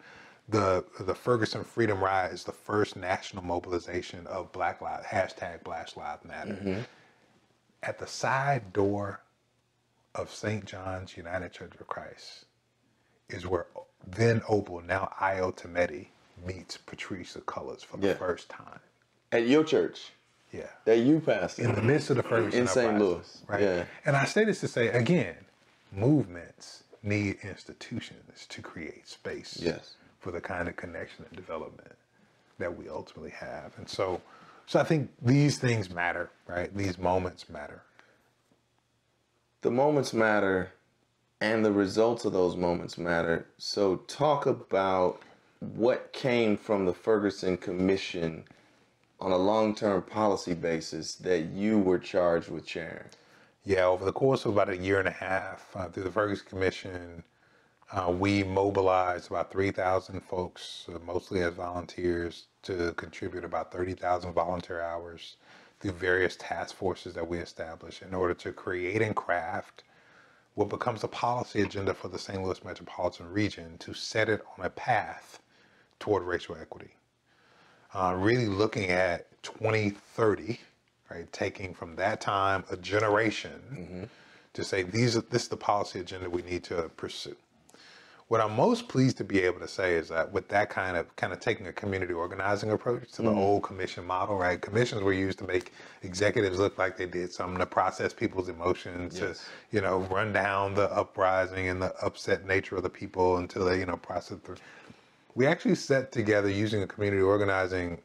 The Ferguson Freedom Ride is the first national mobilization of Black Lives, hashtag Black Lives Matter. At the side door of St. John's United Church of Christ is where then Opal, now Io Tometi, meets Patrice Cullors for the first time. At your church? Yeah. That you passed in the midst of the Ferguson in St. Louis. Right? Yeah. And I say this to say, again, movements need institutions to create space for the kind of connection and development that we ultimately have. And so I think these things matter, right? These moments matter. The moments matter, and the results of those moments matter. So talk about what came from the Ferguson Commission on a long-term policy basis that you were charged with chairing. Yeah, over the course of about a year and a half, through the Ferguson Commission, we mobilized about 3,000 folks, mostly as volunteers, to contribute about 30,000 volunteer hours through various task forces that we established in order to create and craft what becomes a policy agenda for the St. Louis metropolitan region to set it on a path toward racial equity. Really looking at 2030, right, taking from that time a generation to say this is the policy agenda we need to pursue. What I'm most pleased to be able to say is that with that kind of taking a community organizing approach to the old commission model, right? Commissions were used to make executives look like they did something, to process people's emotions, to, run down the uprising and the upset nature of the people until they, process through. We actually set together, using a community organizing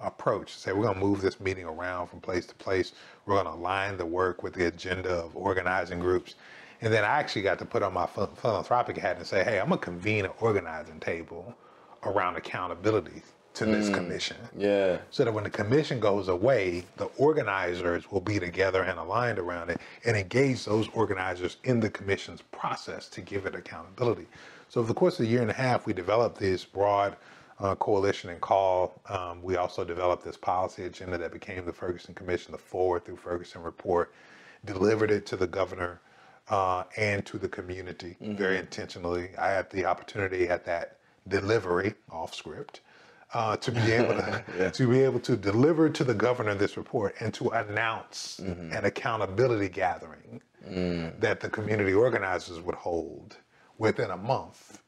approach, to say we're going to move this meeting around from place to place. We're going to align the work with the agenda of organizing groups. And then I actually got to put on my philanthropic hat and say, hey, I'm going to convene an organizing table around accountability to this commission. Yeah. So that when the commission goes away, the organizers will be together and aligned around it and engage those organizers in the commission's process to give it accountability. So over the course of a year and a half, we developed this broad coalition and call. We also developed this policy agenda that became the Ferguson Commission, the Forward Through Ferguson report, delivered it to the governor and to the community very intentionally. I had the opportunity at that delivery, off script, to be able to, to be able to deliver to the governor this report and to announce an accountability gathering that the community organizers would hold within a month,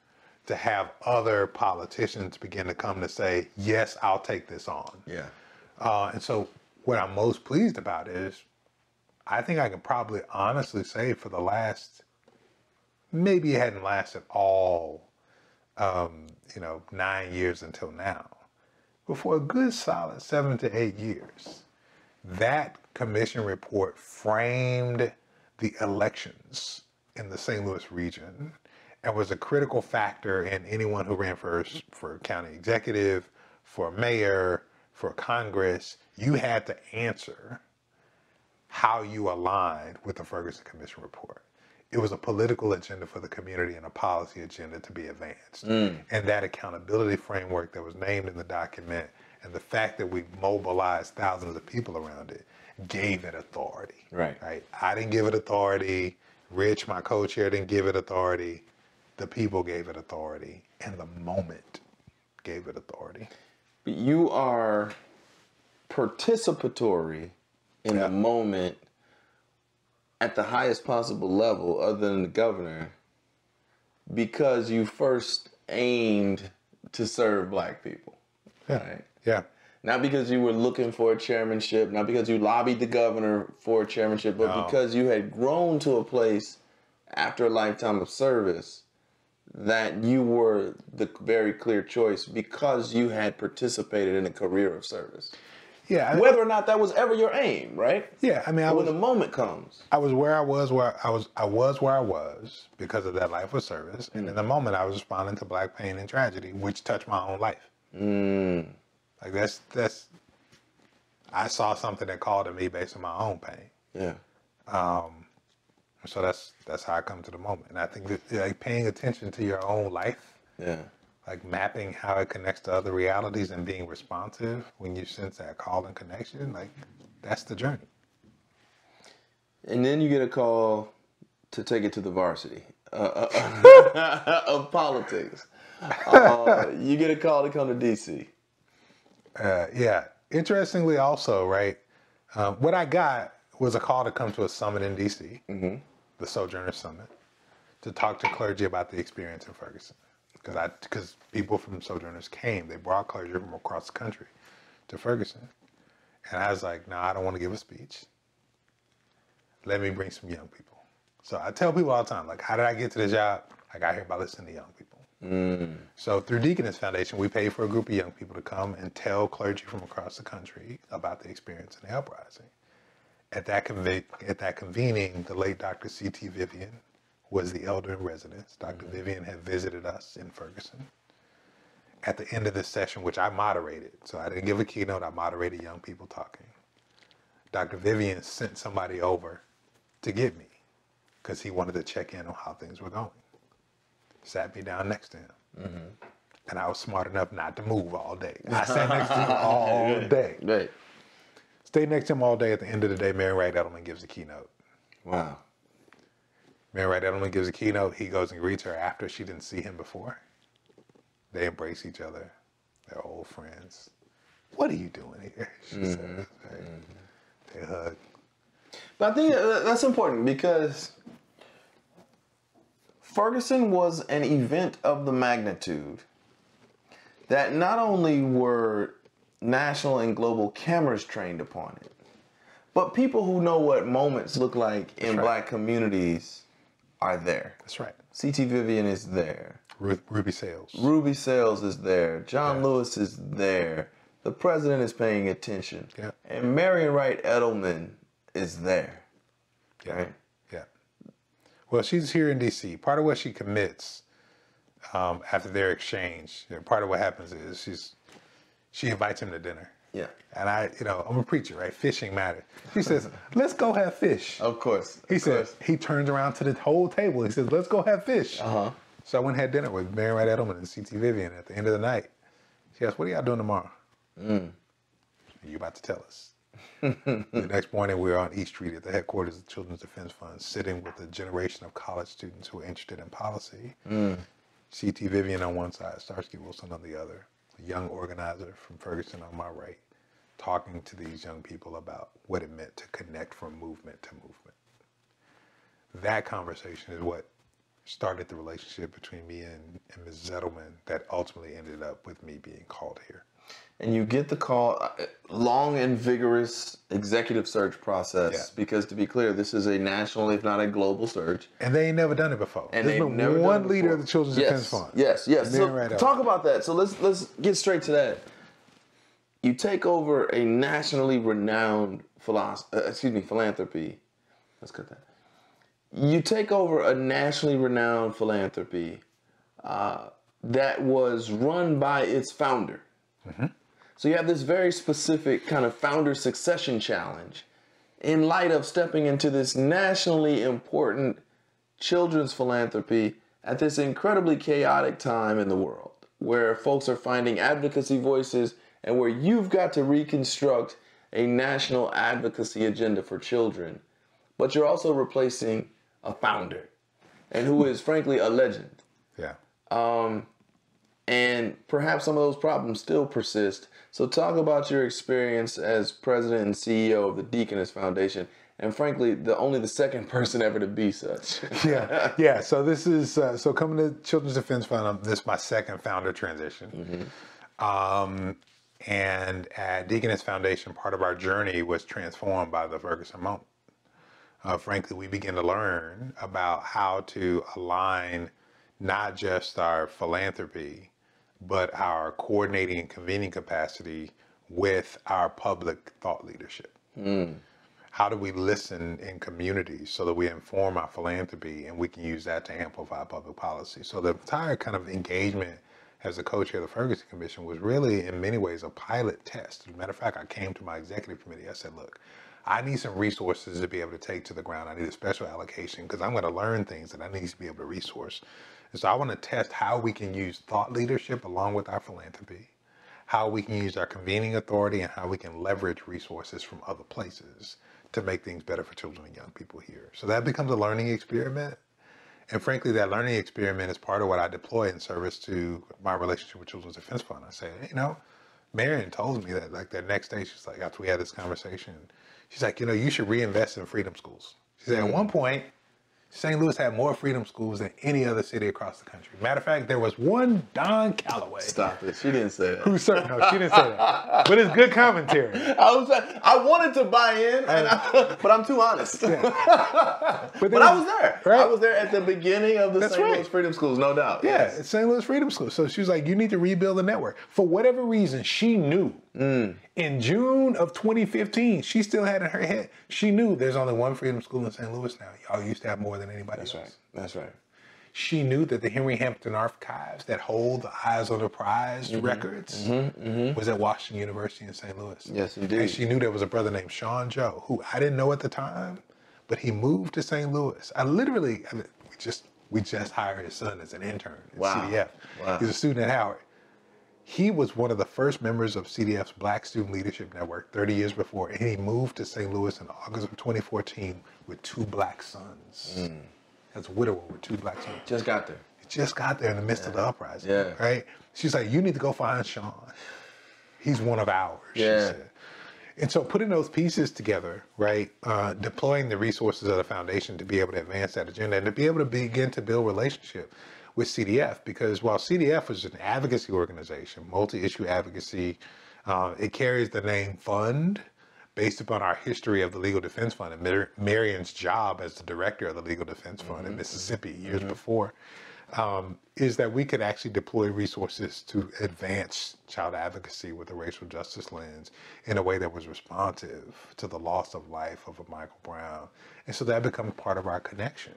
to have other politicians begin to come to say, yes, I'll take this on. Yeah. And so what I'm most pleased about is, I think I can probably honestly say for the last, maybe it hadn't lasted all, 9 years until now, but for a good solid 7 to 8 years, that commission report framed the elections in the St. Louis region and was a critical factor in anyone who ran for county executive, for mayor, for Congress. You had to answer how you aligned with the Ferguson Commission report. It was a political agenda for the community and a policy agenda to be advanced. And that accountability framework that was named in the document and the fact that we mobilized thousands of people around it gave it authority. Right. I didn't give it authority. Rich, my co-chair, didn't give it authority. The people gave it authority, and the moment gave it authority. You are participatory in the moment at the highest possible level, other than the governor, because you first aimed to serve Black people. Right? Yeah. Not because you were looking for a chairmanship, not because you lobbied the governor for a chairmanship, but because you had grown to a place after a lifetime of service that you were the very clear choice because you had participated in a career of service. Yeah. Whether or not that was ever your aim, right? Yeah. I mean, when the moment comes. I was where I was, where I was because of that life of service. And in the moment I was responding to Black pain and tragedy, which touched my own life. Like that's I saw something that called to me based on my own pain. Yeah. So that's how I come to the moment. And I think that, like, paying attention to your own life, like mapping how it connects to other realities and being responsive when you sense that call and connection, like that's the journey. And then you get a call to take it to the varsity of politics. You get a call to come to D.C. Yeah. Interestingly also, right, what I got was a call to come to a summit in D.C., the Sojourner Summit, to talk to clergy about the experience in Ferguson. Because people from Sojourners came. They brought clergy from across the country to Ferguson. And I was like, no, I don't want to give a speech. Let me bring some young people. So I tell people all the time, like, how did I get to the job? I got here by listening to young people. So through Deaconess Foundation, we paid for a group of young people to come and tell clergy from across the country about the experience in the uprising. At that convening, the late Dr. C.T. Vivian was the elder in residence. Dr. Vivian had visited us in Ferguson. At the end of this session, which I moderated, so I didn't give a keynote, I moderated young people talking. Dr. Vivian sent somebody over to get me because he wanted to check in on how things were going. Sat me down next to him. And I was smart enough not to move all day. I sat next to him all day. Right. Stayed next to him all day. At the end of the day, Mary Wright Edelman gives a keynote. Wow. Mary Wright Edelman gives a keynote. He goes and greets her after she didn't see him before. They embrace each other. They're old friends. What are you doing here? She says. Right? They hug. But I think that's important because Ferguson was an event of the magnitude that not only were national and global cameras trained upon it, but people who know what moments look like in Black communities are there. That's right. C.T. Vivian is there. Ruby Sales. Ruby Sales is there. John Lewis is there. The president is paying attention. Yeah. And Marion Wright Edelman is there. Yeah. Right? Yeah. Well, she's here in D.C. Part of what she commits after their exchange, part of what happens is she invites him to dinner. Yeah. And I'm a preacher, right? Fishing matters. She says, let's go have fish. Of course. He says, he turns around to the whole table. He says, let's go have fish. So I went and had dinner with Mary Wright Edelman and C.T. Vivian at the end of the night. She asked, what are y'all doing tomorrow? You about to tell us. The next morning, we were on East Street at the headquarters of the Children's Defense Fund, sitting with a generation of college students who were interested in policy. C.T. Vivian on one side, Starsky Wilson on the other, a young organizer from Ferguson on my right, talking to these young people about what it meant to connect from movement to movement. That conversation is what started the relationship between me and Ms. Zettelman that ultimately ended up with me being called here. And you get the call, long and vigorous executive search process, because to be clear, this is a national, if not a global search. And they ain't never done it before. And there's been one leader of the Children's Defense Fund. Yes. So talk about that. So let's get straight to that. You take over a nationally renowned philanthropy. Let's cut that. You take over a nationally renowned philanthropy that was run by its founder. So you have this very specific kind of founder succession challenge in light of stepping into this nationally important children's philanthropy at this incredibly chaotic time in the world, where folks are finding advocacy voices and where you've got to reconstruct a national advocacy agenda for children. But you're also replacing a founder, and who is frankly a legend. And perhaps some of those problems still persist. So talk about your experience as president and CEO of the Deaconess Foundation, and frankly, only the second person ever to be such. Yeah. So this is, so coming to Children's Defense Fund, this is my second founder transition. And at Deaconess Foundation, part of our journey was transformed by the Ferguson moment. Frankly, we began to learn about how to align not just our philanthropy, but our coordinating and convening capacity with our public thought leadership. How do we listen in communities so that we inform our philanthropy and we can use that to amplify public policy? So the entire kind of engagement as a co-chair of the Ferguson Commission was really, in many ways, a pilot test. As a matter of fact, I came to my executive committee. I said, look, I need some resources to be able to take to the ground. I need a special allocation because I'm going to learn things that I need to be able to resource. And so I want to test how we can use thought leadership along with our philanthropy, how we can use our convening authority, and how we can leverage resources from other places to make things better for children and young people here. So that becomes a learning experiment. And frankly, that learning experiment is part of what I deploy in service to my relationship with Children's Defense Fund. I say, you know, Marion told me that like that next day, she's like, after we had this conversation, she's like, you know, you should reinvest in freedom schools. She said, at one point, St. Louis had more freedom schools than any other city across the country. Matter of fact, there was one Don Calloway. Stop it. She didn't say that. Who's certain? No, she didn't say that. But it's good commentary. I wanted to buy in, but I'm too honest. But I was there. Right? I was there at the beginning of the St. Louis Freedom Schools, no doubt. Yeah, it's St. Louis Freedom Schools. So she was like, you need to rebuild the network. For whatever reason, she knew. In June of 2015, she still had in her head, she knew there's only one freedom school in St. Louis now. Y'all used to have more than anybody else. That's right. She knew that the Henry Hampton Archives that hold the Eyes on the Prize records was at Washington University in St. Louis. Yes, indeed. And she knew there was a brother named Sean Joe, who I didn't know at the time, but he moved to St. Louis. We just hired his son as an intern at CDF. Wow. He's a student at Howard. He was one of the first members of CDF's Black Student Leadership Network 30 years before, and he moved to St. Louis in August of 2014 with 2 black sons. As a widower with 2 black sons. Just got there. He just got there in the midst of the uprising, right? She's like, you need to go find Sean. He's one of ours, she said. And so putting those pieces together, right, deploying the resources of the foundation to be able to advance that agenda and to be able to begin to build relationship with CDF, because while CDF was an advocacy organization, multi-issue advocacy, it carries the name fund based upon our history of the Legal Defense Fund and Marion's job as the director of the Legal Defense Fund in Mississippi years before, is that we could actually deploy resources to advance child advocacy with a racial justice lens in a way that was responsive to the loss of life of a Michael Brown. And so that becomes part of our connection.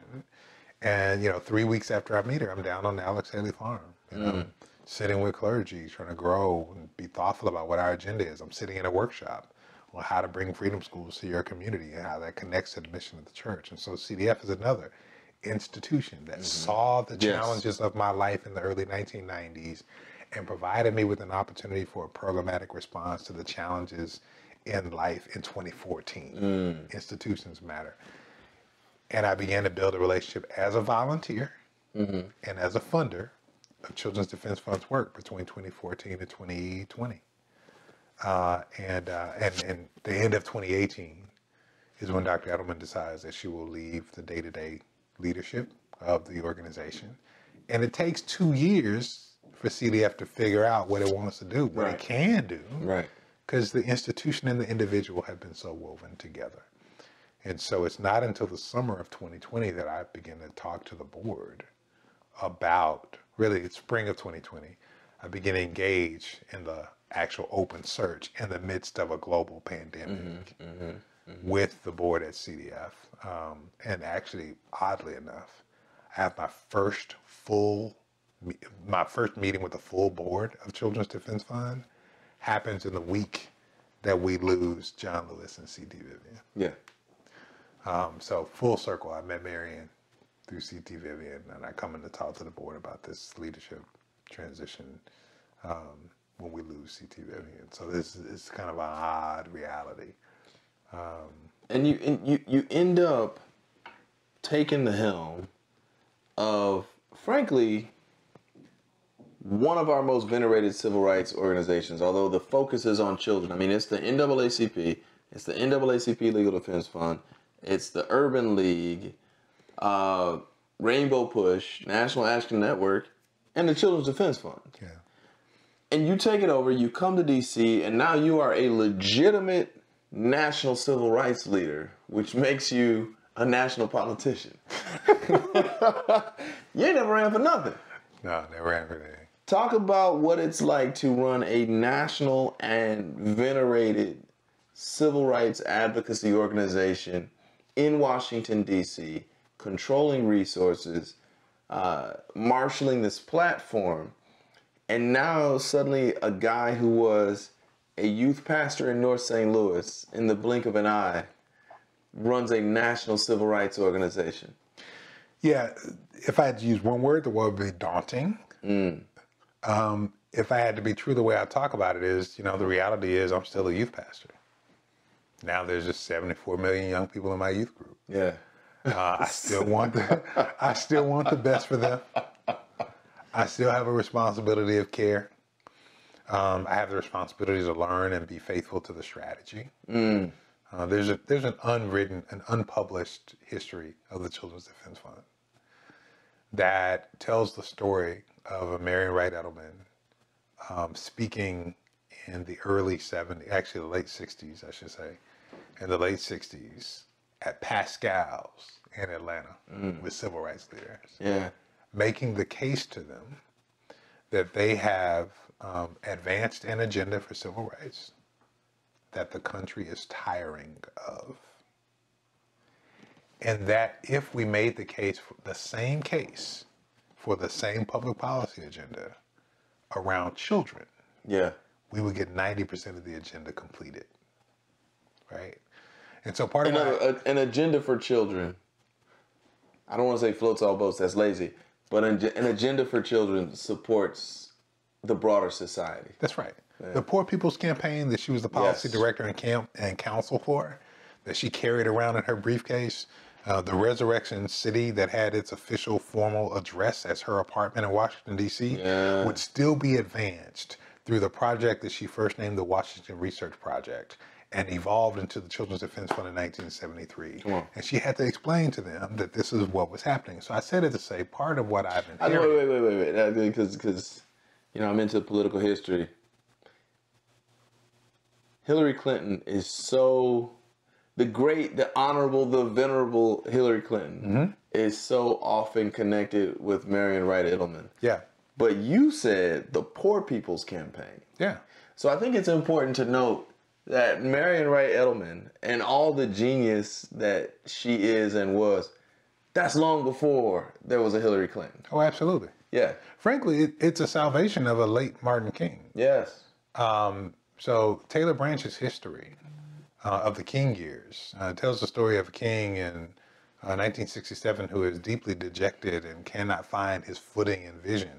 And, you know, 3 weeks after I meet her, I'm down on the Alex Haley farm, you know, sitting with clergy, trying to grow and be thoughtful about what our agenda is. I'm sitting in a workshop on how to bring freedom schools to your community and how that connects to the mission of the church. And so CDF is another institution that saw the challenges of my life in the early 1990s and provided me with an opportunity for a programmatic response to the challenges in life in 2014. Institutions matter. And I began to build a relationship as a volunteer and as a funder of Children's Defense Fund's work between 2014 and 2020. And the end of 2018 is when Dr. Edelman decides that she will leave the day-to-day leadership of the organization. And it takes 2 years for CDF to figure out what it wants to do, what it can do. Right. Because the institution and the individual have been so woven together. And so it's not until the summer of 2020 that I begin to talk to the board about, really it's spring of 2020, I begin to engage in the actual open search in the midst of a global pandemic with the board at CDF. And actually, oddly enough, I have my first meeting with the full board of Children's Defense Fund happens in the week that we lose John Lewis and C.T. Vivian. Yeah. So full circle, I met Marion through C.T. Vivian, and I come in to talk to the board about this leadership transition when we lose C.T. Vivian. So this is kind of an odd reality. And you end up taking the helm of, frankly, one of our most venerated civil rights organizations, although the focus is on children. I mean, it's the NAACP, it's the NAACP Legal Defense Fund, it's the Urban League, Rainbow Push, National Action Network, and the Children's Defense Fund. Yeah. And you take it over, you come to D.C., and now you are a legitimate national civil rights leader, which makes you a national politician. You ain't never ran for nothing. No, never ran for anything. Talk about what it's like to run a national and venerated civil rights advocacy organization in Washington, D.C., controlling resources, marshaling this platform, and now suddenly a guy who was a youth pastor in North St. Louis, in the blink of an eye, runs a national civil rights organization. Yeah, if I had to use one word, the word would be daunting. If I had to be true, the way I talk about it is, the reality is I'm still a youth pastor. Now there's just 74 million young people in my youth group. Yeah. I still want the best for them. I still have a responsibility of care. I have the responsibility to learn and be faithful to the strategy. There's an unpublished history of the Children's Defense Fund that tells the story of a Marion Wright Edelman speaking in the early 70s, actually the late 60s, I should say, in the late 60s at Pascal's in Atlanta with civil rights leaders. Yeah. Making the case to them that they have advanced an agenda for civil rights that the country is tiring of. And that if we made the same case for the same public policy agenda around children, we would get 90% of the agenda completed, right? And so part of an agenda for children, I don't want to say floats all boats, that's lazy, but an agenda for children supports the broader society. That's right. Yeah. The Poor People's Campaign that she was the policy director and counsel for, that she carried around in her briefcase, the Resurrection City that had its official formal address as her apartment in Washington, D.C., would still be advanced through the project that she first named the Washington Research Project and evolved into the Children's Defense Fund in 1973. And she had to explain to them that this is what was happening. So I said it to say part of what I've inherited. Wait. Because, I'm into political history. Hillary Clinton is so... the honorable, the venerable Hillary Clinton is so often connected with Marion Wright Edelman. Yeah. But you said the Poor People's Campaign. Yeah. So I think it's important to note that Marion Wright Edelman and all the genius that she is and was, that's long before there was a Hillary Clinton. Oh, absolutely. Yeah. Frankly, it's a salvation of a late Martin King. Yes. So Taylor Branch's history of the King years tells the story of a king in 1967, who is deeply dejected and cannot find his footing and vision,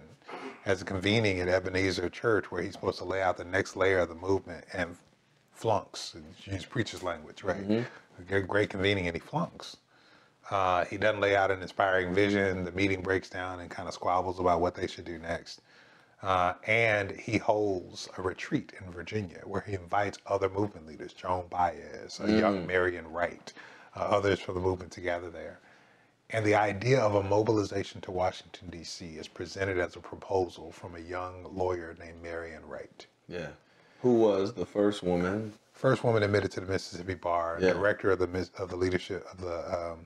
as a convening at Ebenezer Church, where he's supposed to lay out the next layer of the movement, and flunks, use preacher's language, right? Great convening, and he flunks. He doesn't lay out an inspiring vision. The meeting breaks down and kind of squabbles about what they should do next. And he holds a retreat in Virginia where he invites other movement leaders, Joan Baez, a young Marion Wright, others from the movement to gather there. And the idea of a mobilization to Washington, D.C. is presented as a proposal from a young lawyer named Marion Wright. Yeah. Who was the first woman? First woman admitted to the Mississippi Bar, director of the leadership of the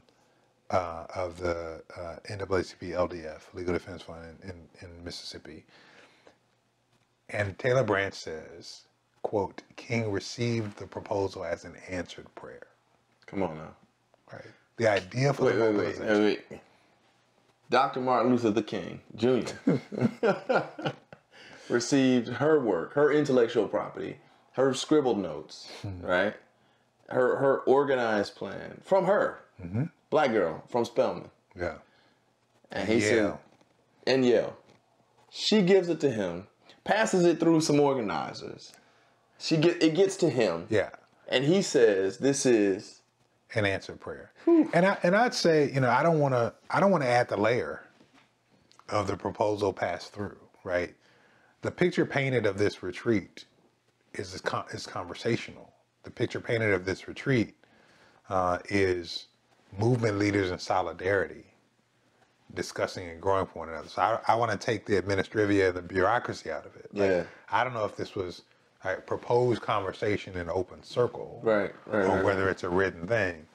NAACP LDF, Legal Defense Fund in Mississippi. And Taylor Branch says, quote, King received the proposal as an answered prayer. Come on now. Right. The idea for the mobilization. Wait. Dr. Martin Luther King Jr. received her work, her intellectual property, her scribbled notes, right? Her organized plan from her, black girl from Spelman. Yeah. And he said, and Yale. She gives it to him, passes it through some organizers. It gets to him. Yeah. And he says, this is an answered prayer. And I'd say, I don't want to add the layer of the proposal passed through, right? The picture painted of this retreat is conversational. The picture painted of this retreat is movement leaders in solidarity discussing and growing for one another. So I want to take the administrivia and the bureaucracy out of it. Like, I don't know if this was a proposed conversation in an open circle, or whether it's a written thing.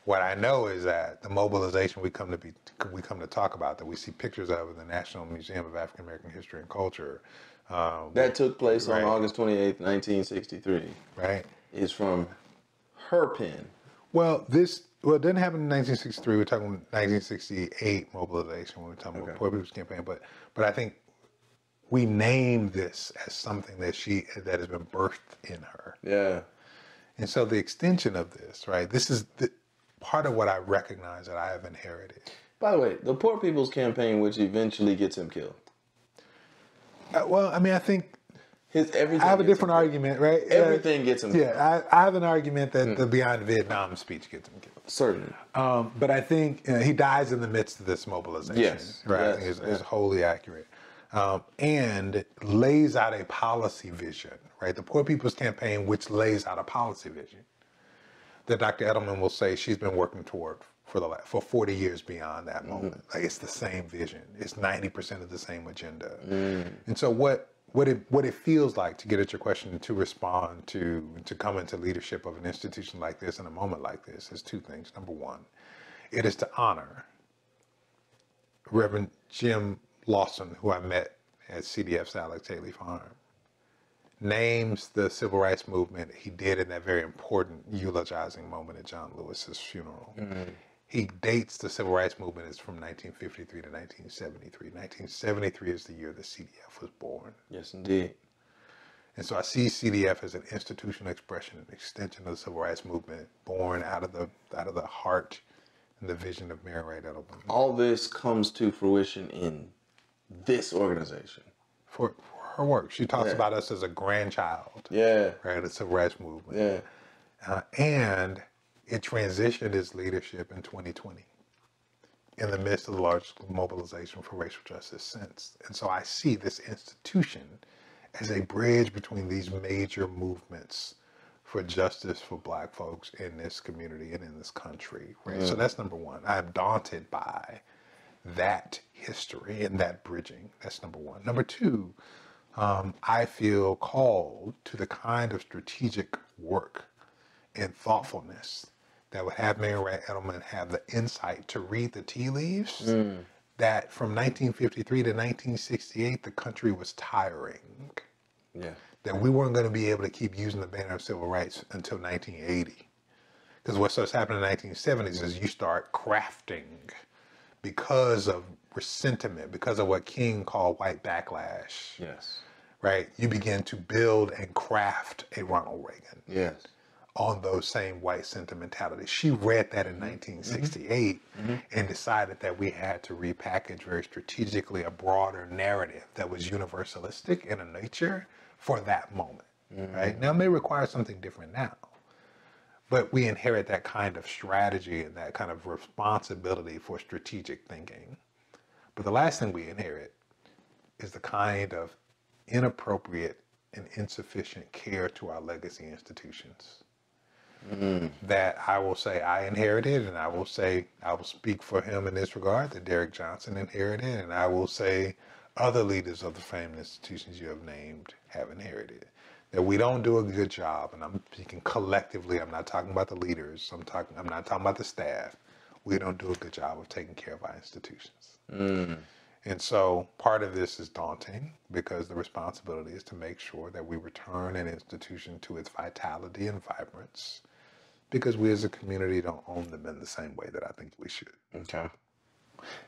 What I know is that the mobilization we come to talk about, that we see pictures of in the National Museum of African American History and Culture, that took place on August 28th, 1963. Right, is from her pen. Well, it didn't happen in 1963. We're talking 1968 mobilization when we're talking about Poor People's Campaign. But I think we named this as something that has been birthed in her. Yeah. And so the extension of this, right? This is part of what I recognize that I have inherited. By the way, the Poor People's Campaign, which eventually gets him killed. I think everything. I have a different argument, right? Everything gets him killed. Yeah, I have an argument that the Beyond Vietnam speech gets him killed. Certainly. But I think he dies in the midst of this mobilization. Yes. Right. Yes. I think it's wholly accurate. And lays out a policy vision, right? The Poor People's Campaign, which lays out a policy vision that Dr. Edelman will say she's been working toward for 40 years beyond that moment. Like, it's the same vision. It's 90% of the same agenda. And so what it feels like, to get at your question, to respond to come into leadership of an institution like this in a moment like this, is two things. Number one, it is to honor Reverend Jim Lawson, who I met at CDF's Alex Haley Farm, names the civil rights movement he did in that very important eulogizing moment at John Lewis's funeral. He dates the civil rights movement as from 1953 to 1973. 1973 is the year the CDF was born. Yes, indeed. And so I see CDF as an institutional expression, an extension of the civil rights movement, born out of the heart and the vision of Mary Wright Edelman. All this comes to fruition in this organization. For her work. She talks about us as a grandchild. Yeah. Right, the civil rights movement. Yeah. And it transitioned its leadership in 2020 in the midst of the largest mobilization for racial justice since. And so I see this institution as a bridge between these major movements for justice for Black folks in this community and in this country. Right? So that's number one. I'm daunted by that history and that bridging. That's number one. Number two, I feel called to the kind of strategic work and thoughtfulness that would have Mary Wright Edelman have the insight to read the tea leaves that from 1953 to 1968, the country was tiring. Yeah. That we weren't going to be able to keep using the banner of civil rights until 1980. Because what starts happening in the 1970s is you start crafting, because of resentment, because of what King called white backlash. Yes. Right? You begin to build and craft a Ronald Reagan. Yes. on those same white sentimentalities. She read that in 1968 and decided that we had to repackage very strategically a broader narrative that was universalistic in a nature for that moment, right? Now, it may require something different now, but we inherit that kind of strategy and that kind of responsibility for strategic thinking. But the last thing we inherit is the kind of inappropriate and insufficient care to our legacy institutions that I will say I inherited, and I will speak for him in this regard, that Derrick Johnson inherited, and I will say other leaders of the famed institutions you have named have inherited. That we don't do a good job, and I'm speaking collectively, I'm not talking about the leaders, I'm not talking about the staff. We don't do a good job of taking care of our institutions. And so part of this is daunting because the responsibility is to make sure that we return an institution to its vitality and vibrance, because we as a community don't own them in the same way that I think we should. Okay.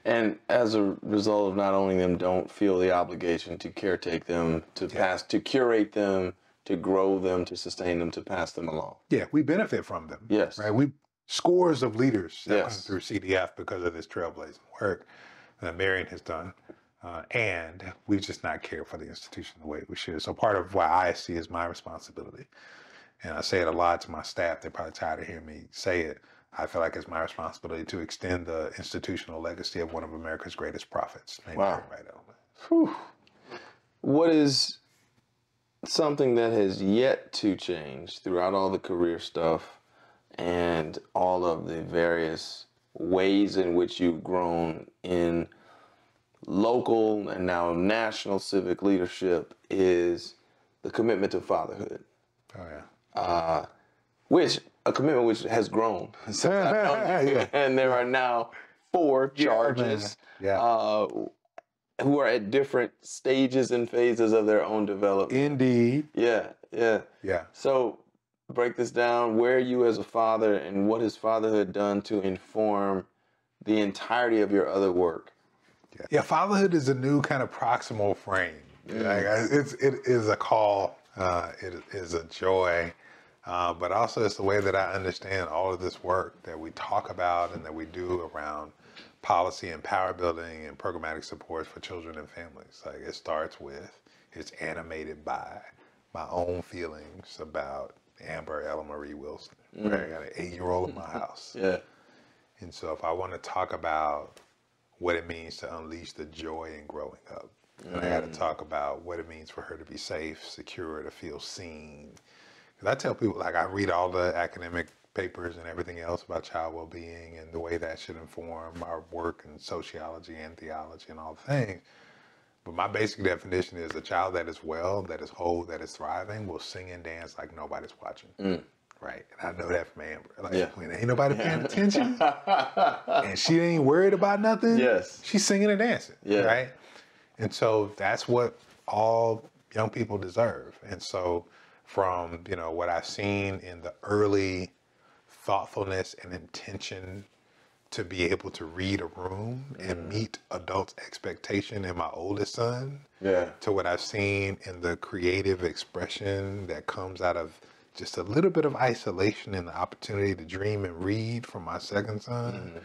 And as a result of not owning them, don't feel the obligation to caretake them, to to curate them, to grow them, to sustain them, to pass them along. Yeah, we benefit from them. Yes. Right. Scores of leaders have come through CDF because of this trailblazing work that Marion has done. And we've just not cared for the institution the way we should. So part of why I see is my responsibility. And I say it a lot to my staff. They're probably tired of hearing me say it. I feel like it's my responsibility to extend the institutional legacy of one of America's greatest prophets. Wow. Right. Whew. What is something that has yet to change throughout all the career stuff and all of the various ways in which you've grown in local and now national civic leadership is the commitment to fatherhood? Oh, yeah. A commitment which has grown since I've known you. And there are now 4 charges who are at different stages and phases of their own development. Indeed. Yeah. So break this down. Where are you as a father, and what has fatherhood done to inform the entirety of your other work? Yeah, fatherhood is a new kind of proximal frame. Like, it is a call. It is a joy. But also it's the way that I understand all of this work that we talk about and that we do around policy and power building and programmatic support for children and families. Like, it starts with, it's animated by my own feelings about Amber Ella Marie Wilson. Right? I got an 8-year-old in my house. And so if I want to talk about what it means to unleash the joy in growing up, and I got to talk about what it means for her to be safe, secure, to feel seen. Because I tell people, like, I read all the academic papers and everything else about child well-being and the way that should inform our work in sociology and theology and all the things. But my basic definition is a child that is well, that is whole, that is thriving will sing and dance like nobody's watching. Right? And I know that from Amber. Like, when ain't nobody paying attention and she ain't worried about nothing, she's singing and dancing. Right? And so that's what all young people deserve. And so from, what I've seen in the early thoughtfulness and intention to be able to read a room and meet adults' expectation in my oldest son, to what I've seen in the creative expression that comes out of just a little bit of isolation and the opportunity to dream and read from my second son,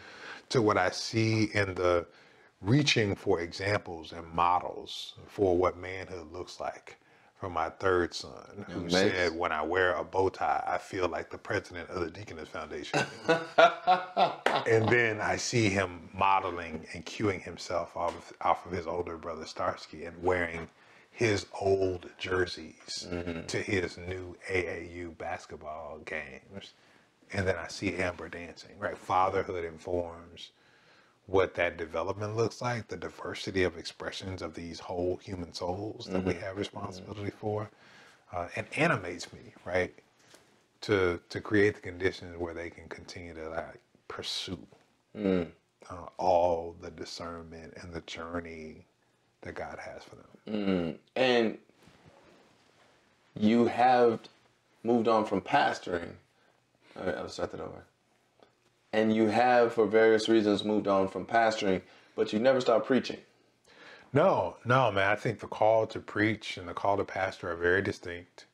to what I see in the reaching for examples and models for what manhood looks like from my third son, who said, when I wear a bow tie, I feel like the president of the Deaconess Foundation. And then I see him modeling and cueing himself off of his older brother Starsky and wearing his old jerseys to his new AAU basketball games. And then I see Amber dancing, right? Fatherhood informs what that development looks like, the diversity of expressions of these whole human souls that we have responsibility for, and animates me, right, to create the conditions where they can continue to pursue all the discernment and the journey that God has for them. And you have moved on from pastoring. All right, I'll start that over. And you have, for various reasons, moved on from pastoring, but you never stopped preaching. No, man. I think the call to preach and the call to pastor are very distinct.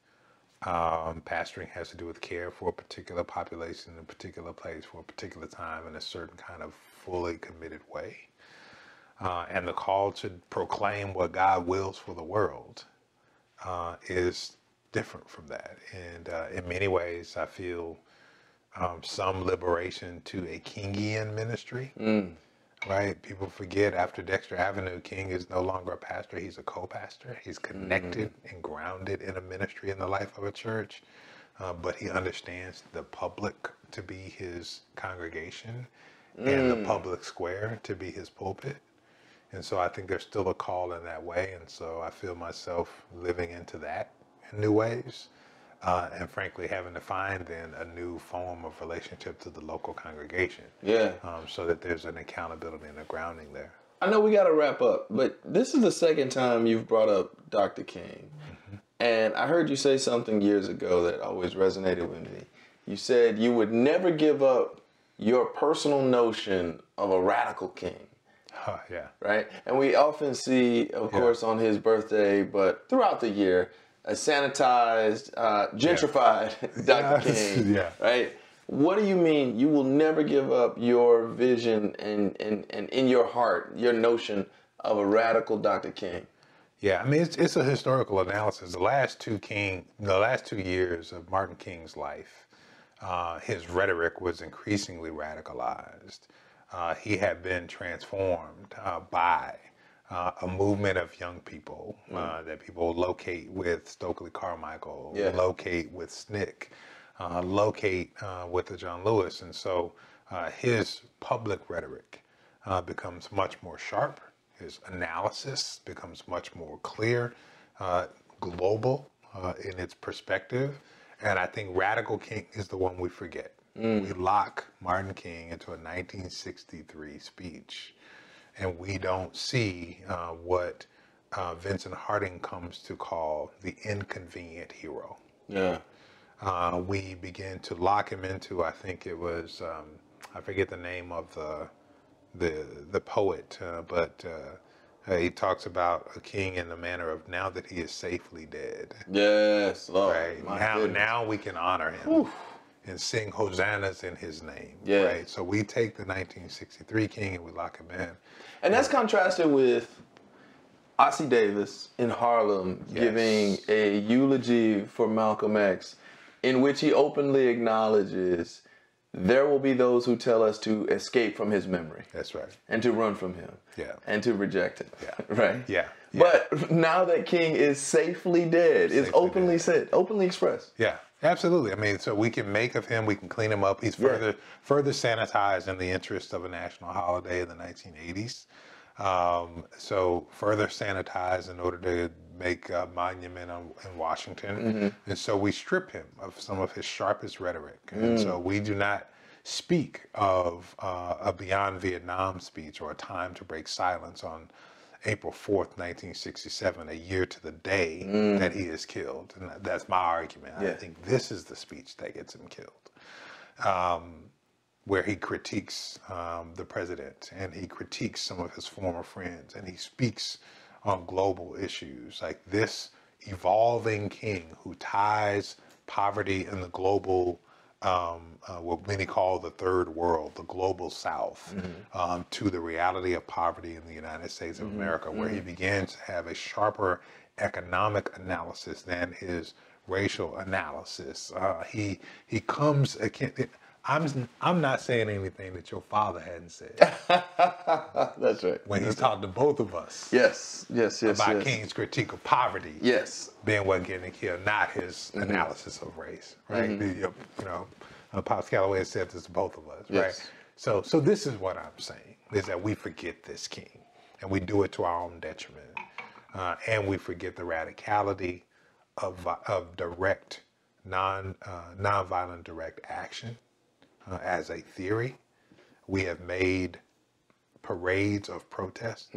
Pastoring has to do with care for a particular population in a particular place for a particular time in a certain kind of fully committed way. And the call to proclaim what God wills for the world is different from that. And in many ways, I feel some liberation to a Kingian ministry. Right? People forget after Dexter Avenue, King is no longer a pastor. He's a co-pastor. He's connected and grounded in a ministry in the life of a church. But he understands the public to be his congregation and the public square to be his pulpit. And so I think there's still a call in that way. And so I feel myself living into that in new ways. And frankly, having to find then a new form of relationship to the local congregation. Yeah. So that there's an accountability and a grounding there. I know we got to wrap up, but this is the second time you've brought up Dr. King. And I heard you say something years ago that always resonated with me. You said you would never give up your personal notion of a radical king. Yeah. Right? And we often see, of course, on his birthday, but throughout the year, a sanitized, gentrified Dr. King, right? What do you mean you will never give up your vision and in your heart, your notion of a radical Dr. King? Yeah, I mean, it's a historical analysis. The last 2 years of Martin King's life, his rhetoric was increasingly radicalized. He had been transformed by a movement of young people that people locate with Stokely Carmichael, locate with SNCC, locate with the John Lewis. And so his public rhetoric becomes much more sharp. His analysis becomes much more clear, global in its perspective. And I think Radical King is the one we forget. We lock Martin King into a 1963 speech. And we don't see what Vincent Harding comes to call the inconvenient hero. Yeah. We begin to lock him into, I think it was, I forget the name of the poet, but he talks about a king in the manner of now that he is safely dead. Yes, Lord. Right? Now we can honor him. And sing hosannas in his name. Yeah. Right. So we take the 1963 king and we lock him in. And that's contrasted with Ossie Davis in Harlem giving a eulogy for Malcolm X, in which he openly acknowledges there will be those who tell us to escape from his memory. That's right. And to run from him. Yeah. And to reject him. Yeah. Right? Yeah. But now that King is safely dead, it's openly said, openly expressed. Yeah. Absolutely. I mean, so we can make of him, we can clean him up. He's further sanitized in the interest of a national holiday in the 1980s. So further sanitized in order to make a monument in Washington. And so we strip him of some of his sharpest rhetoric. And so we do not speak of a Beyond Vietnam speech or a time to break silence on April 4th, 1967, a year to the day that he is killed. And that's my argument. I think this is the speech that gets him killed, where he critiques the president and he critiques some of his former friends and he speaks on global issues like this evolving king who ties poverty in the global what many call the third world, the global south, to the reality of poverty in the United States of America, where he begins to have a sharper economic analysis than his racial analysis. He comes, I'm not saying anything that your father hadn't said. That's right. When he's talked to both of us. Yes. About King's critique of poverty. Yes. Being what getting killed, not his analysis of race, right? You know, Pops Calloway said this to both of us, right? So this is what I'm saying, is that we forget this king, and we do it to our own detriment. And we forget the radicality of direct, nonviolent direct action as a theory. We have made parades of protest.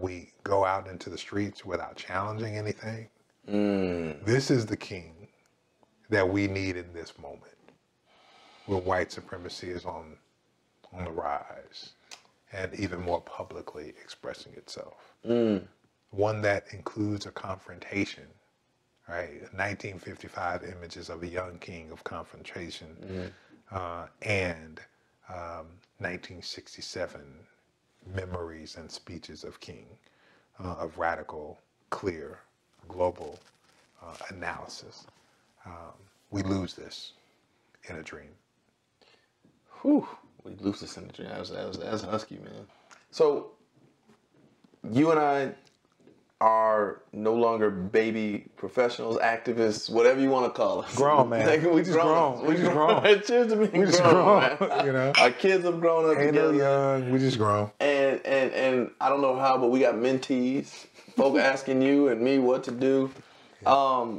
We go out into the streets without challenging anything. This is the king that we need in this moment, where white supremacy is on the rise and even more publicly expressing itself. One that includes a confrontation right? 1955 images of a young king of confrontation, and 1967 memories and speeches of king, of radical, clear, global analysis. We lose this in a dream. Whew. We lose this in a dream. That's husky, man. So, you and I are no longer baby professionals, activists, whatever you want to call us. Grown, man. We just grown. We just grown. Cheers to being We just grown, grown, man. you know. Our kids have grown up Ain't no together. young. We just grown. And I don't know how, but we got mentees, folk asking you and me what to do. Yeah.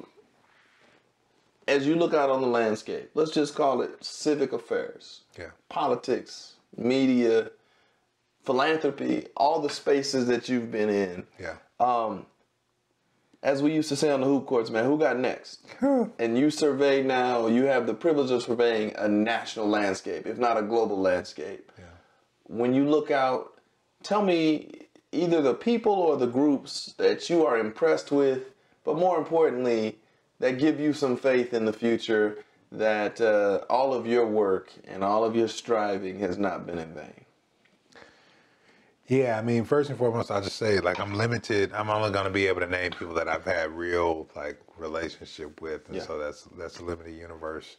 As you look out on the landscape, let's just call it civic affairs, politics, media, philanthropy, all the spaces that you've been in. Yeah. As we used to say on the hoop courts, man, who got next? And you survey now, you have the privilege of surveying a national landscape, if not a global landscape. Yeah. When you look out, tell me either the people or the groups that you are impressed with, but more importantly, that give you some faith in the future that all of your work and all of your striving has not been in vain. Yeah, I mean, first and foremost, I'll just say, like, I'm limited. I'm only going to be able to name people that I've had real, like, relationship with, and so that's a limited universe.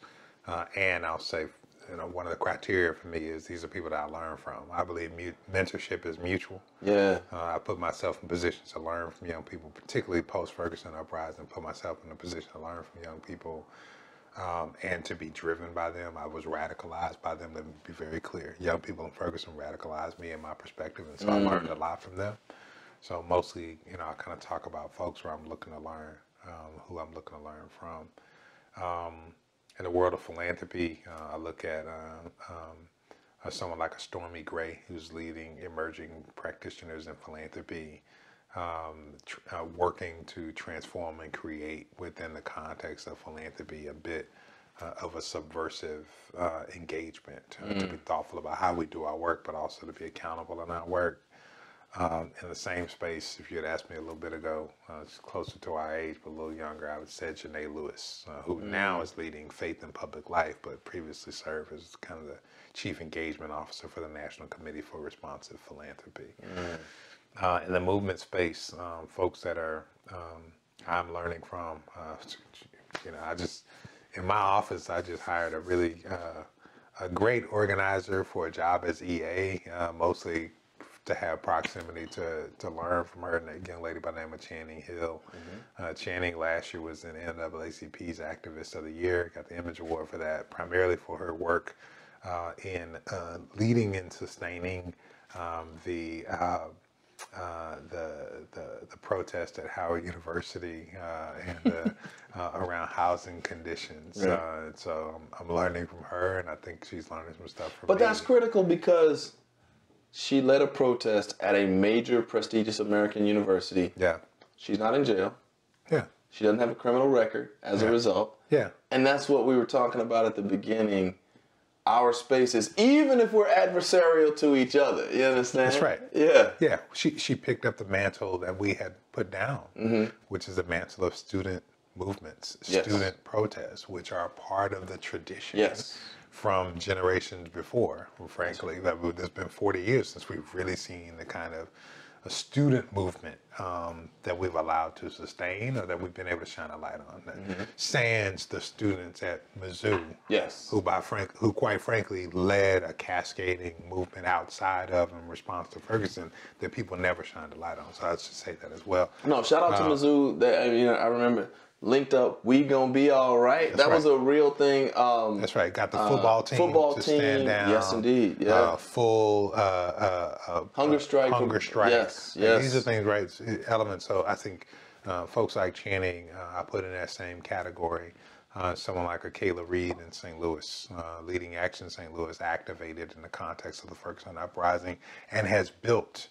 And I'll say, you know, one of the criteria for me is these are people that I learn from. I believe mentorship is mutual. Yeah. I put myself in positions to learn from young people, particularly post-Ferguson uprising, put myself in a position to learn from young people. And to be driven by them. I was radicalized by them. Let me be very clear. Young people in Ferguson radicalized me in my perspective, and so I learned a lot from them. So mostly, you know, I kind of talk about folks where I'm looking to learn, who I'm looking to learn from. In the world of philanthropy, I look at someone like a Stormy Gray, who's leading emerging practitioners in philanthropy. Working to transform and create within the context of philanthropy a bit of a subversive engagement, to be thoughtful about how we do our work, but also to be accountable in our work. In the same space, if you had asked me a little bit ago, it's closer to our age, but a little younger, I would say Janae Lewis, who now is leading Faith in Public Life, but previously served as kind of the Chief Engagement Officer for the National Committee for Responsive Philanthropy. In the movement space, folks that are I'm learning from, you know, in my office, I just hired a really a great organizer for a job as EA, mostly to have proximity to learn from her, and a young lady by the name of Channing Hill. Channing last year was in NAACP's Activist of the Year, got the Image Award for that, primarily for her work in leading and sustaining the protest at Howard University and around housing conditions. So I'm learning from her, and I think she's learning some stuff from me. But that's critical because she led a protest at a major prestigious American university. Yeah. She's not in jail. Yeah. She doesn't have a criminal record as a result. Yeah. And that's what we were talking about at the beginning. Our spaces, even if we're adversarial to each other, you understand? That's right. Yeah. Yeah. She picked up the mantle that we had put down, which is the mantle of student movements, student protests, which are part of the tradition from generations before. Frankly, there's been 40 years since we've really seen the kind of a student movement that we've allowed to sustain, or that we've been able to shine a light on. Sans the students at Mizzou, who quite frankly led a cascading movement outside of in response to Ferguson that people never shined a light on. So I should say that as well. No, shout out to Mizzou. I remember linked up. We gonna be all right. That was a real thing. That's right. Got the football team to stand down. Yes, indeed. Yeah. Full hunger strike. Yes. These are things, right? Elements. So I think folks like Channing, I put in that same category. Someone like a Kayla Reed in St. Louis, leading Action St. Louis, activated in the context of the Ferguson uprising, and has built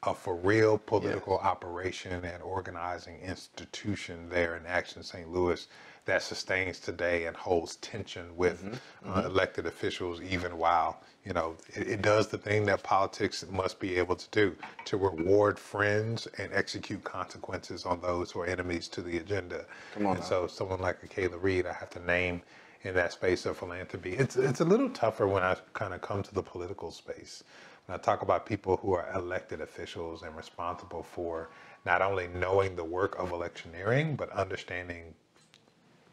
a for real political operation and organizing institution there in Action St. Louis that sustains today and holds tension with elected officials, even while, you know, it does the thing that politics must be able to do, to reward friends and execute consequences on those who are enemies to the agenda. Come on and now. so someone like a Kayla Reed, I have to name in that space of philanthropy. It's a little tougher when I kind of come to the political space. When I talk about people who are elected officials and responsible for not only knowing the work of electioneering, but understanding,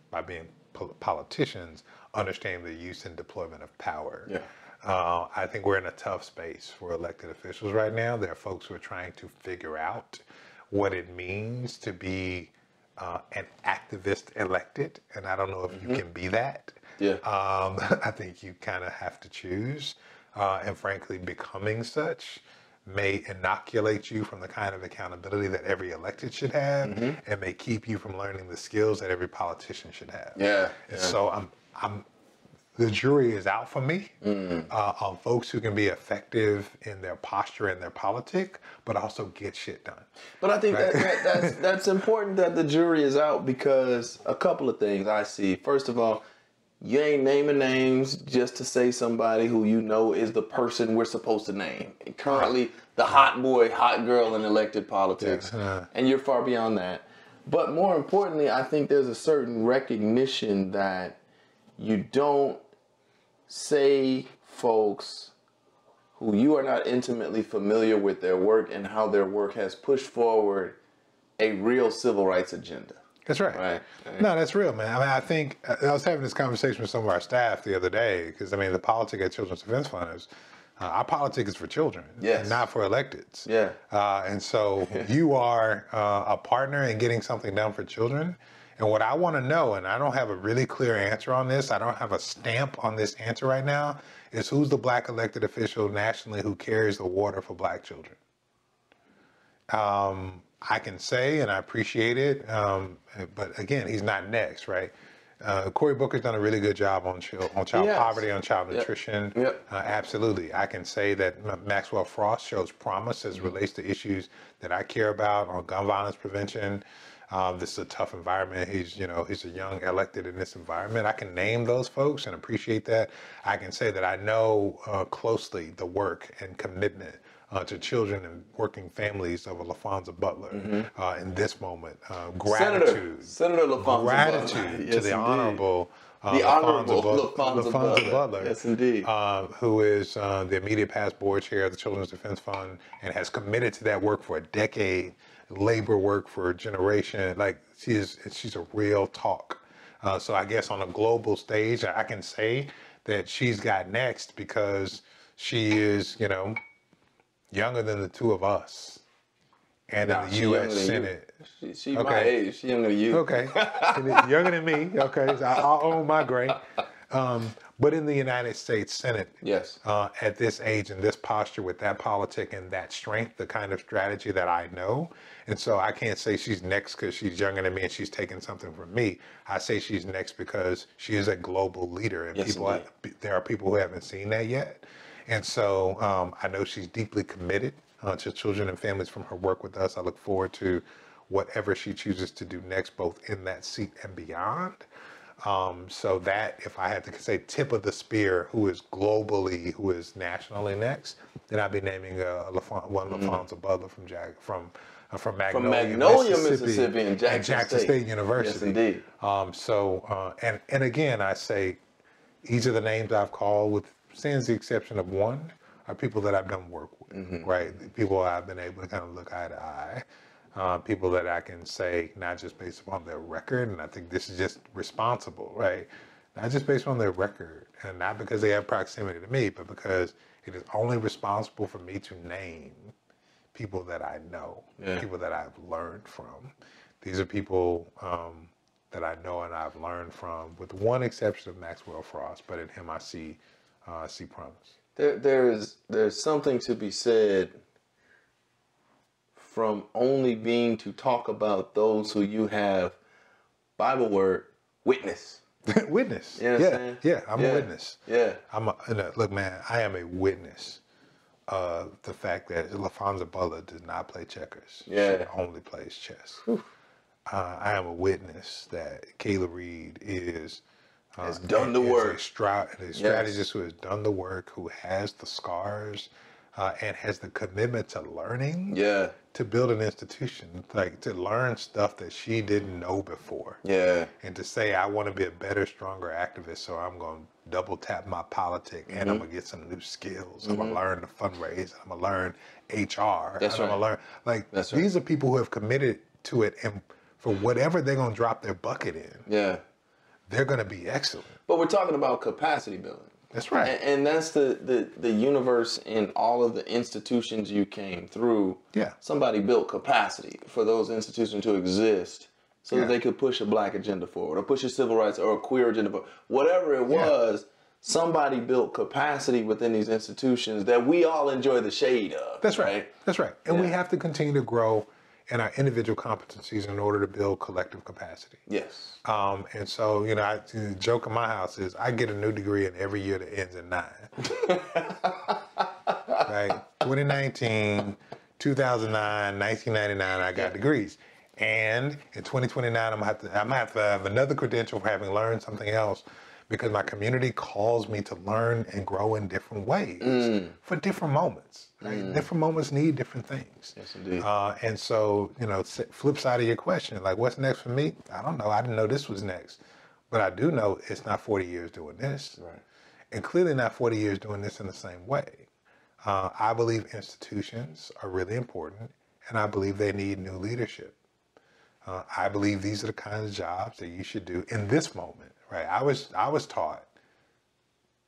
by being politicians, understanding the use and deployment of power. Yeah. I think we're in a tough space for elected officials right now. There are folks who are trying to figure out what it means to be an activist elected, and I don't know if you can be that. Yeah. I think you kind of have to choose, and frankly, becoming such may inoculate you from the kind of accountability that every elected should have, and may keep you from learning the skills that every politician should have. Yeah. And so the jury is out for me on folks who can be effective in their posture and their politic, but also get shit done. But I think that's important that the jury is out, because a couple of things I see. First of all, you ain't naming names just to say somebody who you know is the person we're supposed to name. Currently, the hot boy, hot girl in elected politics. And you're far beyond that. But more importantly, I think there's a certain recognition that you don't say folks who you are not intimately familiar with their work and how their work has pushed forward a real civil rights agenda. That's right. Right. No, that's real, man. I mean, I think I was having this conversation with some of our staff the other day, because I mean, the politic at Children's Defense Fund is our politic is for children, and not for electeds. Yeah. And so you are a partner in getting something done for children. And what I want to know, and I don't have a really clear answer on this, I don't have a stamp on this answer right now, is who's the black elected official nationally who carries the water for black children? I can say, and I appreciate it, but again, he's not next, right? Cory Booker's done a really good job on child poverty, on child nutrition. Absolutely. I can say that Maxwell Frost shows promise as relates to issues that I care about on gun violence prevention. This is a tough environment. He's a young elected in this environment. I can name those folks and appreciate that. I can say that I know closely the work and commitment to children and working families of LaFonza Butler in this moment. Gratitude. Senator LaFonza gratitude Butler. to the Honorable LaFonza Butler. Yes, indeed. Who is the immediate past board chair of the Children's Defense Fund and has committed to that work for a decade, labor work for a generation. Like, she's a real talk. So I guess on a global stage, I can say that she's got next because she is, younger than the two of us, and in the U.S. Senate. She my age. She younger than you. Okay, younger than me. Okay, so I'll own my grain. But in the United States Senate, yes, at this age and this posture, with that politic and that strength, the kind of strategy that I know, and so I can't say she's next because she's younger than me and she's taking something from me. I say she's next because she is a global leader, and there are people who haven't seen that yet. And so I know she's deeply committed to children and families from her work with us. I look forward to whatever she chooses to do next, both in that seat and beyond. So that, if I had to say tip of the spear, who is globally, who is nationally next, then I'd be naming one LaFonza Butler from Magnolia, Mississippi, and Jackson State University. Yes, indeed. And again, I say, these are the names I've called, with sans the exception of one, are people that I've done work with, right? People I've been able to kind of look eye to eye. People that I can say, not just based upon their record, and I think this is just responsible, right? Not just based on their record, and not because they have proximity to me, but because it is only responsible for me to name people that I know, people that I've learned from. These are people that I know and I've learned from, with one exception of Maxwell Frost, but in him I see promise. There's something to be said from only being to talk about those who you have, Bible word, witness. Witness. You know what I'm saying? Yeah, I'm a witness. Yeah. Look, man, I am a witness the fact that LaFonza Butler does not play checkers. Yeah. She only plays chess. I am a witness that Kayla Reed has done the work. A strategist who has done the work, who has the scars, and has the commitment to learning. Yeah. To build an institution, like to learn stuff that she didn't know before. Yeah. And to say, I want to be a better, stronger activist, so I'm going to double tap my politics and I'm going to get some new skills. I'm going to learn to fundraise. I'm going to learn HR. That's right. I'm going to learn, these are people who have committed to it, and for whatever they're going to drop their bucket in, they're going to be excellent. But we're talking about capacity building. That's right. And that's the universe in all of the institutions you came through. Yeah. Somebody built capacity for those institutions to exist so that they could push a black agenda forward or push a civil rights or a queer agenda forward. Whatever it was, somebody built capacity within these institutions that we all enjoy the shade of. That's right. That's right. And we have to continue to grow in our individual competencies in order to build collective capacity. Yes. And so, the joke in my house is I get a new degree in every year that ends in 9. Right? 2019, 2009, 1999, I got degrees. And in 2029, I'm gonna have to have another credential for having learned something else, because my community calls me to learn and grow in different ways for different moments. Right? Different moments need different things. Yes, indeed. And so, flip side of your question, like what's next for me? I don't know. I didn't know this was next. But I do know it's not 40 years doing this. Right. And clearly not 40 years doing this in the same way. I believe institutions are really important, and I believe they need new leadership. I believe these are the kinds of jobs that you should do in this moment. Right? I was taught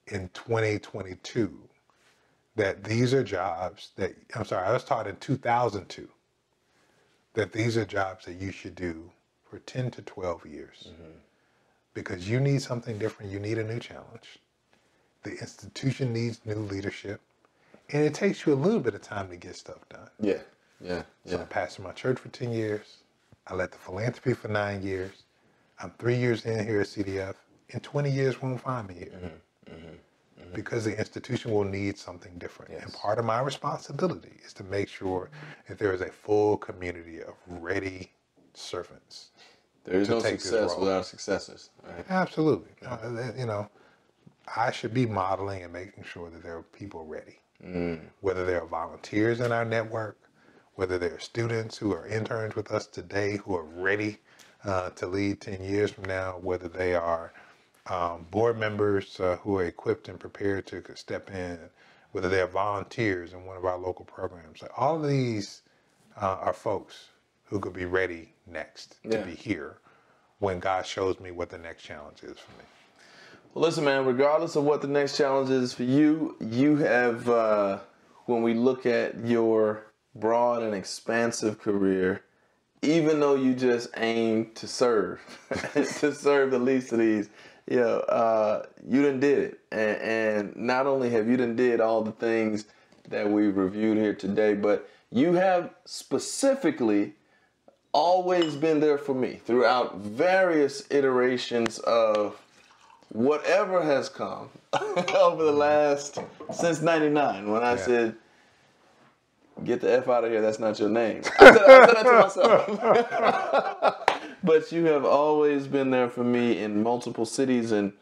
in 2022 that these are jobs that, I was taught in 2002 that these are jobs that you should do for 10 to 12 years. Because you need something different. You need a new challenge. The institution needs new leadership. And it takes you a little bit of time to get stuff done. Yeah. So I pastored my church for 10 years. I led the philanthropy for 9 years. I'm 3 years in here at CDF. In 20 years won't find me here. Because the institution will need something different. And part of my responsibility is to make sure that there is a full community of ready servants. There is no success without successors. Right? Absolutely. I should be modeling and making sure that there are people ready. Whether there are volunteers in our network, whether there are students who are interns with us today who are ready to lead 10 years from now, whether they are board members who are equipped and prepared to step in, whether they are volunteers in one of our local programs. Like, all of these are folks who could be ready next to be here when God shows me what the next challenge is for me. Well, listen, man, regardless of what the next challenge is for you, you have, when we look at your broad and expansive career, even though you just aim to serve, to serve the least of these, you done did it. And not only have you done did all the things that we reviewed here today, but you have specifically always been there for me throughout various iterations of whatever has come over the last, since 99, when I said, get the F out of here, that's not your name. I said that to myself. But you have always been there for me in multiple cities and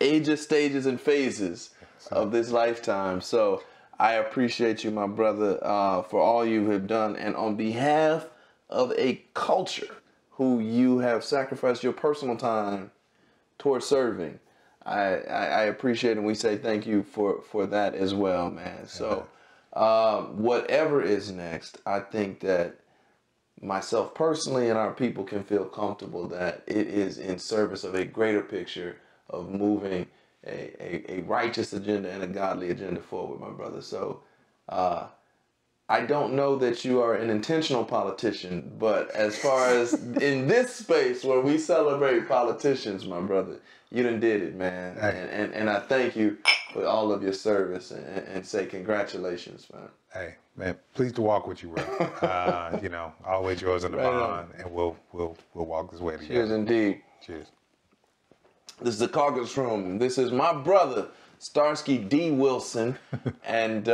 ages, stages, and phases of this lifetime. So I appreciate you, my brother, for all you have done. And on behalf of a culture who you have sacrificed your personal time towards serving, I appreciate, and we say thank you for that as well, man. So whatever is next, I think that myself personally and our people can feel comfortable that it is in service of a greater picture of moving a righteous agenda and a godly agenda forward, my brother. So I don't know that you are an intentional politician, but as far as in this space where we celebrate politicians, my brother, you done did it, man. Hey. And I thank you for all of your service and say congratulations, man. Hey, man, pleased to walk with you, bro. Always yours in the bond, and we'll walk this way together. Cheers, indeed. Cheers. This is the Caucus Room. This is my brother, Starsky D. Wilson, and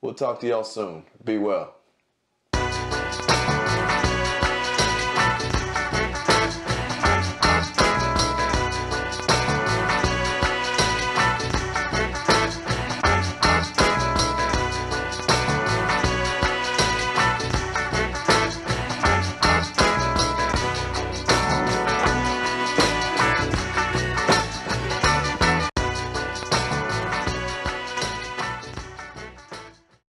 We'll talk to y'all soon. Be well.